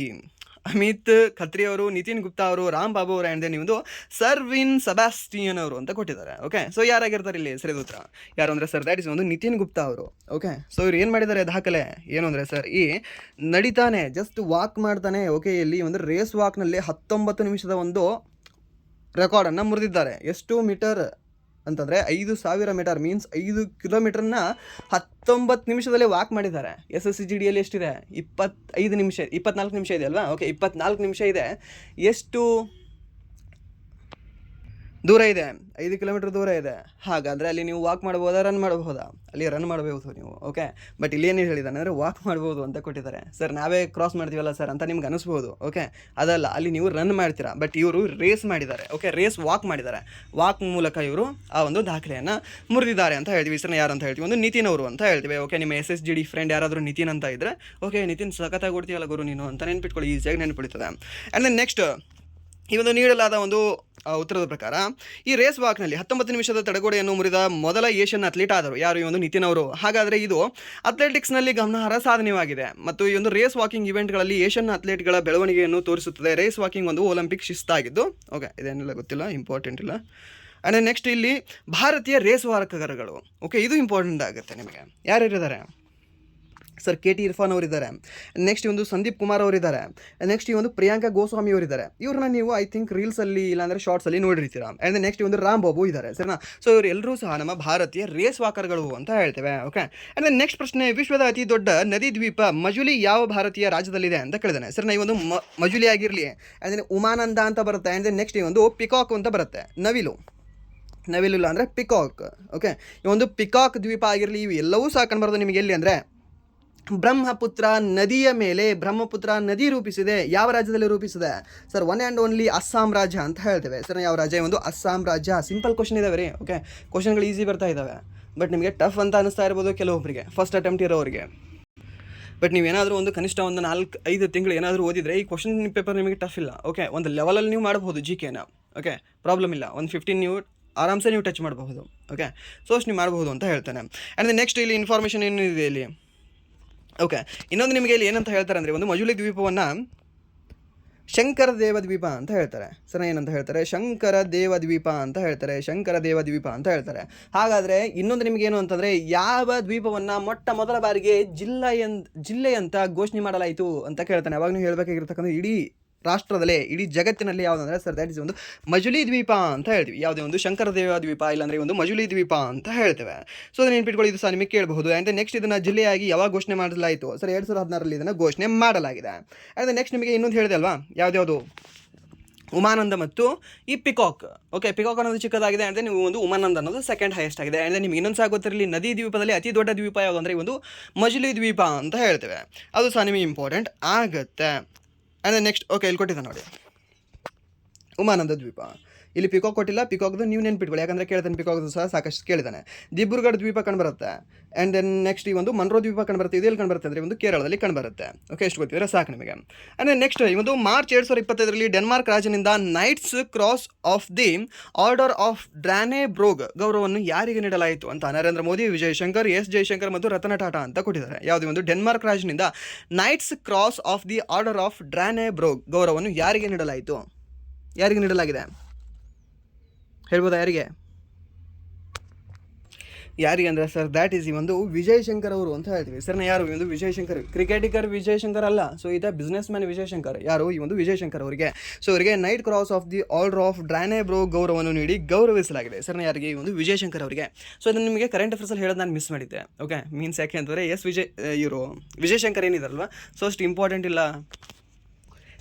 ಅಮಿತ್ ಖತ್ರಿ ಅವರು, ನಿತಿನ್ ಗುಪ್ತಾ ಅವರು, ರಾಮ್ ಬಾಬು ಅವರು, ಆ್ಯಂಡ್ ದೆನ್ ಒಂದು ಸರ್ವಿನ್ ಸೆಬಾಸ್ಟಿಯನ್ ಅವರು ಅಂತ ಕೊಟ್ಟಿದ್ದಾರೆ. ಓಕೆ. ಸೊ ಯಾರಾಗಿರ್ತಾರೆ ಇಲ್ಲಿ ಸರಿದ ಉತ್ತರ ಯಾರು ಅಂದರೆ ಸರ್ ದ್ಯಾಟ್ ಇಸ್ ಒಂದು ನಿತಿನ್ ಗುಪ್ತಾ ಅವರು. ಓಕೆ. ಸೊ ಇವ್ರು ಏನು ಮಾಡಿದ್ದಾರೆ ದಾಖಲೆ ಏನು ಅಂದರೆ ಸರ್, ಈ ನಡಿತಾನೆ ಜಸ್ಟ್ ವಾಕ್ ಮಾಡ್ತಾನೆ. ಓಕೆ, ಇಲ್ಲಿ ಒಂದು ರೇಸ್ ವಾಕ್ನಲ್ಲಿ 19 ನಿಮಿಷದ ಒಂದು ರೆಕಾರ್ಡನ್ನು ಮುರಿದಿದ್ದಾರೆ. ಎಷ್ಟು ಮೀಟರ್ ಅಂತಂದರೆ 5,000 ಮೀಟರ್, ಮೀನ್ಸ್ 5 ಕಿಲೋಮೀಟರ್ನ 19 ನಿಮಿಷದಲ್ಲೇ ವಾಕ್ ಮಾಡಿದ್ದಾರೆ. SSC GDಯಲ್ಲಿ ಎಷ್ಟಿದೆ? 24 ನಿಮಿಷ ಇದೆ ಅಲ್ವಾ? ಓಕೆ, 24 ನಿಮಿಷ ಇದೆ. ಎಷ್ಟು ದೂರ ಇದೆ? 5 ಕಿಲೋಮೀಟರ್ ದೂರ ಇದೆ. ಹಾಗಾದರೆ ಅಲ್ಲಿ ನೀವು ವಾಕ್ ಮಾಡ್ಬೋದಾ, ರನ್ ಮಾಡಬಹುದಾ? ಅಲ್ಲಿ ರನ್ ಮಾಡಬಹುದು ನೀವು. ಓಕೆ. ಬಟ್ ಇಲ್ಲಿ ಏನು ಹೇಳಿದ್ದಾನೆ ಅಂದರೆ ವಾಕ್ ಮಾಡ್ಬೋದು ಅಂತ ಕೊಟ್ಟಿದ್ದಾರೆ. ಸರ್ ನಾವೇ ಕ್ರಾಸ್ ಮಾಡ್ತೀವಲ್ಲ ಸರ್ ಅಂತ ನಿಮ್ಗೆ ಅನಿಸ್ಬೋದು. ಓಕೆ, ಅದಲ್ಲ, ಅಲ್ಲಿ ನೀವು ರನ್ ಮಾಡ್ತೀರಾ. ಬಟ್ ಇವರು ರೇಸ್ ಮಾಡಿದ್ದಾರೆ. ಓಕೆ, ರೇಸ್ ವಾಕ್ ಮಾಡಿದ್ದಾರೆ. ವಾಕ್ ಮೂಲಕ ಇವರು ಆ ಒಂದು ದಾಖಲೆಯನ್ನು ಮುರಿದಿದ್ದಾರೆ ಅಂತ ಹೇಳ್ತೀವಿ. ಸರ್ ಯಾರು ಅಂತ ಹೇಳ್ತೀವಿ? ಒಂದು ನಿತಿನ್ ಅವರು ಅಂತ ಹೇಳ್ತೀವಿ. ಓಕೆ, ನಿಮ್ಮ SSGD ಫ್ರೆಂಡ್ ಯಾರಾದರೂ ನಿತಿನ್ ಅಂತ ಇದ್ದರೆ, ಓಕೆ ನಿತಿನ್ ಸಖತ್ತಾಗಿ ಕೊಡ್ತೀವಲ್ಲ ಗುರು ನೀನು ಅಂತ ನೆನ್ಪಿಟ್ಕೊಳ್ಳಿ, ಈಸಿಯಾಗಿ ನೆನ್ಪಿಡ್ತದೆ. ಆ್ಯಂಡ್ ದೆನ್ ನೆಕ್ಸ್ಟ್, ಈ ಒಂದು ನೀಡಲಾದ ಒಂದು ಉತ್ತರದ ಪ್ರಕಾರ ಈ ರೇಸ್ ವಾಕ್ನಲ್ಲಿ 19 ನಿಮಿಷದ ತಡೆಗೋಡೆಯನ್ನು ಮುರಿದ ಮೊದಲ ಏಷ್ಯನ್ ಅಥ್ಲೀಟ್ ಆದರು ಯಾರು? ಈ ಒಂದು ನಿತಿನ್ ಅವರು. ಹಾಗಾದರೆ ಇದು ಅಥ್ಲೆಟಿಕ್ಸ್ನಲ್ಲಿ ಗಮನಾರ್ಹ ಸಾಧನೆಯಾಗಿದೆ ಮತ್ತು ಈ ಒಂದು ರೇಸ್ ವಾಕಿಂಗ್ ಇವೆಂಟ್ಗಳಲ್ಲಿ ಏಷ್ಯನ್ ಅಥ್ಲೀಟ್ಗಳ ಬೆಳವಣಿಗೆಯನ್ನು ತೋರಿಸುತ್ತದೆ. ರೇಸ್ ವಾಕಿಂಗ್ ಒಂದು ಒಲಿಂಪಿಕ್ ಶಿಸ್ತಾಗಿದ್ದು, ಓಕೆ ಇದೇನಿಲ್ಲ ಗೊತ್ತಿಲ್ಲ, ಇಂಪಾರ್ಟೆಂಟ್ ಇಲ್ಲ. ಆ್ಯಂಡ್ ನೆಕ್ಸ್ಟ್ ಇಲ್ಲಿ ಭಾರತೀಯ ರೇಸ್ ವಾರಕರುಗಳು. ಓಕೆ, ಇದು ಇಂಪಾರ್ಟೆಂಟ್ ಆಗುತ್ತೆ ನಿಮಗೆ. ಯಾರ್ಯಾರಿದ್ದಾರೆ ಸರ್? KT ಇರ್ಫಾನ್ ಅವರಿದ್ದಾರೆ. ನೆಕ್ಸ್ಟ್ ಈ ಒಂದು ಸಂದೀಪ್ ಕುಮಾರ್ ಅವರಿದ್ದಾರೆ. ನೆಕ್ಸ್ಟ್ ಈ ಒಂದು ಪ್ರಿಯಾಂಕಾ ಗೋಸ್ವಾಮಿ ಅವರಿದ್ದಾರೆ. ಇವ್ರನ್ನ ನೀವು ಐ ಥಿಂಕ್ ರೀಲ್ಸಲ್ಲಿ ಇಲ್ಲಾಂದರೆ ಶಾರ್ಟ್ಸಲ್ಲಿ ನೋಡಿರ್ತೀರ. ಆ್ಯಂಡ್ ನೆಕ್ಸ್ಟ್ ಈ ಒಂದು ರಾಮ್ ಬಾಬು ಇದ್ದಾರೆ ಸರಿನಾ. ಸೊ ಇವರೆಲ್ಲರೂ ಸಹ ನಮ್ಮ ಭಾರತೀಯ ರೇಸ್ ವಾಕರ್ಗಳು ಅಂತ ಹೇಳ್ತೇವೆ. ಓಕೆ. ಆ್ಯಂಡ್ ನೆಕ್ಸ್ಟ್ ಪ್ರಶ್ನೆ, ವಿಶ್ವದ ಅತಿ ದೊಡ್ಡ ನದಿ ದ್ವೀಪ ಮಜುಲಿ ಯಾವ ಭಾರತೀಯ ರಾಜ್ಯದಲ್ಲಿದೆ ಅಂತ ಕೇಳಿದಾನೆ. ಸರ್ ಈ ಒಂದು ಮಜುಲಿ ಆಗಿರಲಿ, ಆ್ಯಂಡ್ ಉಮಾನಂದ ಅಂತ ಬರುತ್ತೆ. ಆ್ಯಂಡ್ ನೆಕ್ಸ್ಟ್ ಈ ಒಂದು ಪಿಕಾಕ್ ಅಂತ ಬರುತ್ತೆ, ನವಿಲು. ನವಿಲಿಲ್ಲ ಅಂದರೆ ಪಿಕಾಕ್. ಓಕೆ, ಈ ಒಂದು ಪಿಕಾಕ್ ದ್ವೀಪ ಆಗಿರಲಿ ಇವು ಎಲ್ಲವೂ ಸಹ ಕಂಡುಬರೋದು ನಿಮಗೆ ಎಲ್ಲಿ ಅಂದರೆ ಬ್ರಹ್ಮಪುತ್ರ ನದಿಯ ಮೇಲೆ. ಬ್ರಹ್ಮಪುತ್ರ ನದಿ ರೂಪಿಸಿದೆ. ಯಾವ ರಾಜ್ಯದಲ್ಲಿ ರೂಪಿಸಿದೆ sir? One and only Assam ರಾಜ್ಯ ಅಂತ ಹೇಳ್ತೇವೆ ಸರ್. ಯಾವ ರಾಜ್ಯ? ಒಂದು ಅಸ್ಸಾಂ ರಾಜ್ಯ. ಸಿಂಪಲ್ ಕ್ವಶನ್ ಇದಾವೆ ರೀ. ಓಕೆ, ಕ್ವಶನ್ಗಳು ಈಸಿ ಬರ್ತಾ ಇದ್ದಾವೆ, ಬಟ್ ನಿಮಗೆ ಟಫ್ ಅಂತ ಅನಿಸ್ತಾ ಇರ್ಬೋದು ಕೆಲವೊಬ್ಬರಿಗೆ, ಫಸ್ಟ್ ಅಟೆಂಪ್ಟ್ ಇರೋರಿಗೆ. ಬಟ್ ನೀವೇನಾದರೂ ಒಂದು ಕನಿಷ್ಠ ಒಂದು 4-5 ತಿಂಗಳು ಏನಾದರೂ ಓದಿದರೆ ಈ ಕ್ವಶನ್ ಪೇಪರ್ ನಿಮಗೆ ಟಫ್ ಇಲ್ಲ. ಓಕೆ, ಒಂದು ಲೆವೆಲಲ್ಲಿ ನೀವು ಮಾಡಬಹುದು ಜಿ ಕೆನ. ಓಕೆ, ಪ್ರಾಬ್ಲಮ್ ಇಲ್ಲ. ಒಂದು 15 ನೀವು ಆರಾಮ್ಸೆ ನೀವು ಟಚ್ ಮಾಡಬಹುದು. ಓಕೆ, ಸೊ ಅಷ್ಟು ನೀವು ಮಾಡಬಹುದು ಅಂತ ಹೇಳ್ತಾನೆ. ಆ್ಯಂಡ್ ನೆಕ್ಸ್ಟ್ ಇಲ್ಲಿ ಇನ್ಫಾರ್ಮೇಷನ್ ಏನಿದೆ ಇಲ್ಲಿ. ಓಕೆ, ಇನ್ನೊಂದು ನಿಮಗೆ ಇಲ್ಲಿ ಏನಂತ ಹೇಳ್ತಾರೆ ಅಂದರೆ, ಒಂದು ಮಜುಲಿ ದ್ವೀಪವನ್ನು ಶಂಕರ ದೇವ ದ್ವೀಪ ಅಂತ ಹೇಳ್ತಾರೆ ಸರ್. ಏನಂತ ಹೇಳ್ತಾರೆ? ಶಂಕರ ದೇವ ದ್ವೀಪ ಅಂತ ಹೇಳ್ತಾರೆ. ಶಂಕರ ದೇವ ದ್ವೀಪ ಅಂತ ಹೇಳ್ತಾರೆ. ಹಾಗಾದರೆ ಇನ್ನೊಂದು ನಿಮಗೇನು ಅಂತಂದರೆ, ಯಾವ ದ್ವೀಪವನ್ನು ಮೊಟ್ಟ ಮೊದಲ ಬಾರಿಗೆ ಜಿಲ್ಲೆ ಅಂತ ಘೋಷಣೆ ಮಾಡಲಾಯಿತು ಅಂತ ಕೇಳ್ತಾನೆ. ಅವಾಗ ನೀವು ಹೇಳಬೇಕಾಗಿರ್ತಕ್ಕಂಥ ಇಡೀ ರಾಷ್ಟ್ರದಲ್ಲೇ, ಇಡೀ ಜಗತ್ತಿನಲ್ಲಿ ಯಾವುದಂದ್ರೆ ಸರ್, ದ್ಯಾಟ್ ಇಸ್ ಒಂದು ಮಜುಲಿ ದ್ವೀಪ ಅಂತ ಹೇಳ್ತೀವಿ. ಯಾವುದೇ ಒಂದು ಶಂಕರ ದೇವ ದ್ವೀಪ ಇಲ್ಲಾಂದರೆ ಒಂದು ಮಜುಲಿ ದ್ವೀಪ ಅಂತ ಹೇಳ್ತೇವೆ. ಸೊ ಅದನ್ನು ನೆನ್ಪಿಟ್ಕೊಳ್ಳಿ, ಇದು ಸಹ ನಿಮಗೆ ಕೇಳಬಹುದು. ಆ್ಯಂಡ್ ನೆಕ್ಸ್ಟ್ ಇದನ್ನು ಜಿಲ್ಲೆಯಾಗಿ ಯಾವಾಗ ಘೋಷಣೆ ಮಾಡಲಾಯಿತು ಸರ್? 2016ರಲ್ಲಿ ಇದನ್ನು ಘೋಷಣೆ ಮಾಡಲಾಗಿದೆ. ಆ್ಯಂಡ್ ನೆಕ್ಸ್ಟ್ ನಿಮಗೆ ಇನ್ನೊಂದು ಹೇಳಿದೆ ಅಲ್ವಾ, ಯಾವ್ದು ಉಮಾನಂದ ಮತ್ತು ಈ ಪಿಕಾಕ್. ಓಕೆ, ಪಿಕಾಕ್ ಅನ್ನೋದು ಚಿಕ್ಕದಾಗಿದೆ, ಅಂದರೆ ನೀವು ಒಂದು ಉಮಾನಂದ ಅನ್ನೋದು ಸೆಕೆಂಡ್ ಹೈಯೆಸ್ಟ್ ಆಗಿದೆ. ಆ್ಯಂಡ್ ನಿಮ್ಗೆ ಇನ್ನೊಂದು ಸಹ ಗೊತ್ತಿರಲಿ, ನದಿ ದ್ವೀಪದಲ್ಲಿ ಅತಿ ದೊಡ್ಡ ದ್ವೀಪ ಯಾವುದು ಅಂದರೆ ಒಂದು ಮಜುಲಿ ದ್ವೀಪ ಅಂತ ಹೇಳ್ತೇವೆ. ಅದು ಸಹ ನಿಮಗೆ ಇಂಪಾರ್ಟೆಂಟ್ ಆಗುತ್ತೆ. ಆ್ಯಂಡ್ ನೆಕ್ಸ್ಟ್ ಓಕೆ, ಇಲ್ಲಿ ಕೊಟ್ಟಿದ್ದ ನೋಡಿ ಉಮಾನಂದ ದ್ವೀಪ. ಇಲ್ಲಿ ಪಿಕಾಕ್ ಕೊಟ್ಟಿಲ್ಲ, ಪಿಕಾಕ್ದು ನೀವು ನೆನ್ಪಿಟ್ಕೊಳ್ಳಿ, ಯಾಕಂದರೆ ಕೇಳ್ತಾನೆ, ಪಿಕಾಕ್ದು ಸಹ ಸಾಕಷ್ಟು ಕೇಳಿದ್ದಾನೆ. ದಿಬ್ರುಗಢ ದ್ವೀಪ ಕಂಡುಬರುತ್ತೆ. ಆ್ಯಂಡ್ ದೆನ್ ನೆಕ್ಸ್ಟ್ ಈ ಒಂದು ಮನ್ರೋ ದ್ವೀಪ ಕಂಡುಬರುತ್ತೆ. ಇದು ಎಲ್ಲಿ ಕಂಡುಬರುತ್ತೆ ಅಂದರೆ ಒಂದು ಕೇರಳದಲ್ಲಿ ಕಂಡುಬರುತ್ತೆ. ಓಕೆ, ಎಷ್ಟು ಗೊತ್ತಿದ್ರೆ ಸಾಕು ನಿಮಗೆ. ಆ್ಯಂಡ್ ನೆಕ್ಸ್ಟ್ ಈ ಒಂದು ಮಾರ್ಚ್ 2025ರಲ್ಲಿ ಡೆನ್ಮಾರ್ಕ್ ರಾಜ್ಯದಿಂದ knights cross of the order of Dannebrog ಗೌರವವನ್ನು ಯಾರಿಗೆ ನೀಡಲಾಯಿತು ಅಂತ ನರೇಂದ್ರ ಮೋದಿ, ವಿಜಯ್ ಶಂಕರ್, ಎಸ್ ಜಯಶಂಕರ್ ಮತ್ತು ರತನ ಟಾಟಾ ಅಂತ ಕೊಟ್ಟಿದ್ದಾರೆ. ಯಾವುದೇ ಒಂದು ಡೆನ್ಮಾರ್ಕ್ ರಾಜ್ಯದಿಂದ knights cross of the order of Dannebrog ಗೌರವವನ್ನು ಯಾರಿಗೆ ನೀಡಲಾಯಿತು? ಯಾರಿಗೆ ನೀಡಲಾಗಿದೆ ಹೇಳ್ಬೋದಾ? ಯಾರಿಗೆ ಅಂದರೆ ಸರ್, ದ್ಯಾಟ್ ಈಸ್ ಈ ಒಂದು ವಿಜಯ್ ಶಂಕರ್ ಅವರು ಅಂತ ಹೇಳ್ತೀವಿ ಸರ್. ಯಾರು ಈ ಒಂದು ವಿಜಯ್ ಶಂಕರ್? ಕ್ರಿಕೆಟಿಗರ್ ವಿಜಯ್ ಶಂಕರ್ ಅಲ್ಲ. ಸೊ ಈತ ಬಿಸ್ನೆಸ್ ಮ್ಯಾನ್ ವಿಜಯ್ ಶಂಕರ್. ಯಾರು? ಈ ಒಂದು ವಿಜಯ್ ಶಂಕರ್ ಅವರಿಗೆ. ಸೊ ಅವರಿಗೆ knight cross of the order of Dannebrog ಗೌರವವನ್ನು ನೀಡಿ ಗೌರವಿಸಲಾಗಿದೆ ಸರ್. ಯಾರಿಗೆ? ಈ ಒಂದು ವಿಜಯ್ ಶಂಕರ್ ಅವರಿಗೆ. ಸೊ ಅದನ್ನು ನಿಮಗೆ ಕರೆಂಟ್ ಅಫೇರ್ಸಲ್ಲಿ ಹೇಳೋದು ನಾನು ಮಿಸ್ ಮಾಡಿದ್ದೆ. ಓಕೆ, ಮೀನ್ಸ್ ಯಾಕೆ ಅಂತಂದರೆ ಇವರು ವಿಜಯ್ ಶಂಕರ್ ಏನಿದಾರಲ್ವ, ಸೊ ಅಷ್ಟು ಇಂಪಾರ್ಟೆಂಟ್ ಇಲ್ಲ.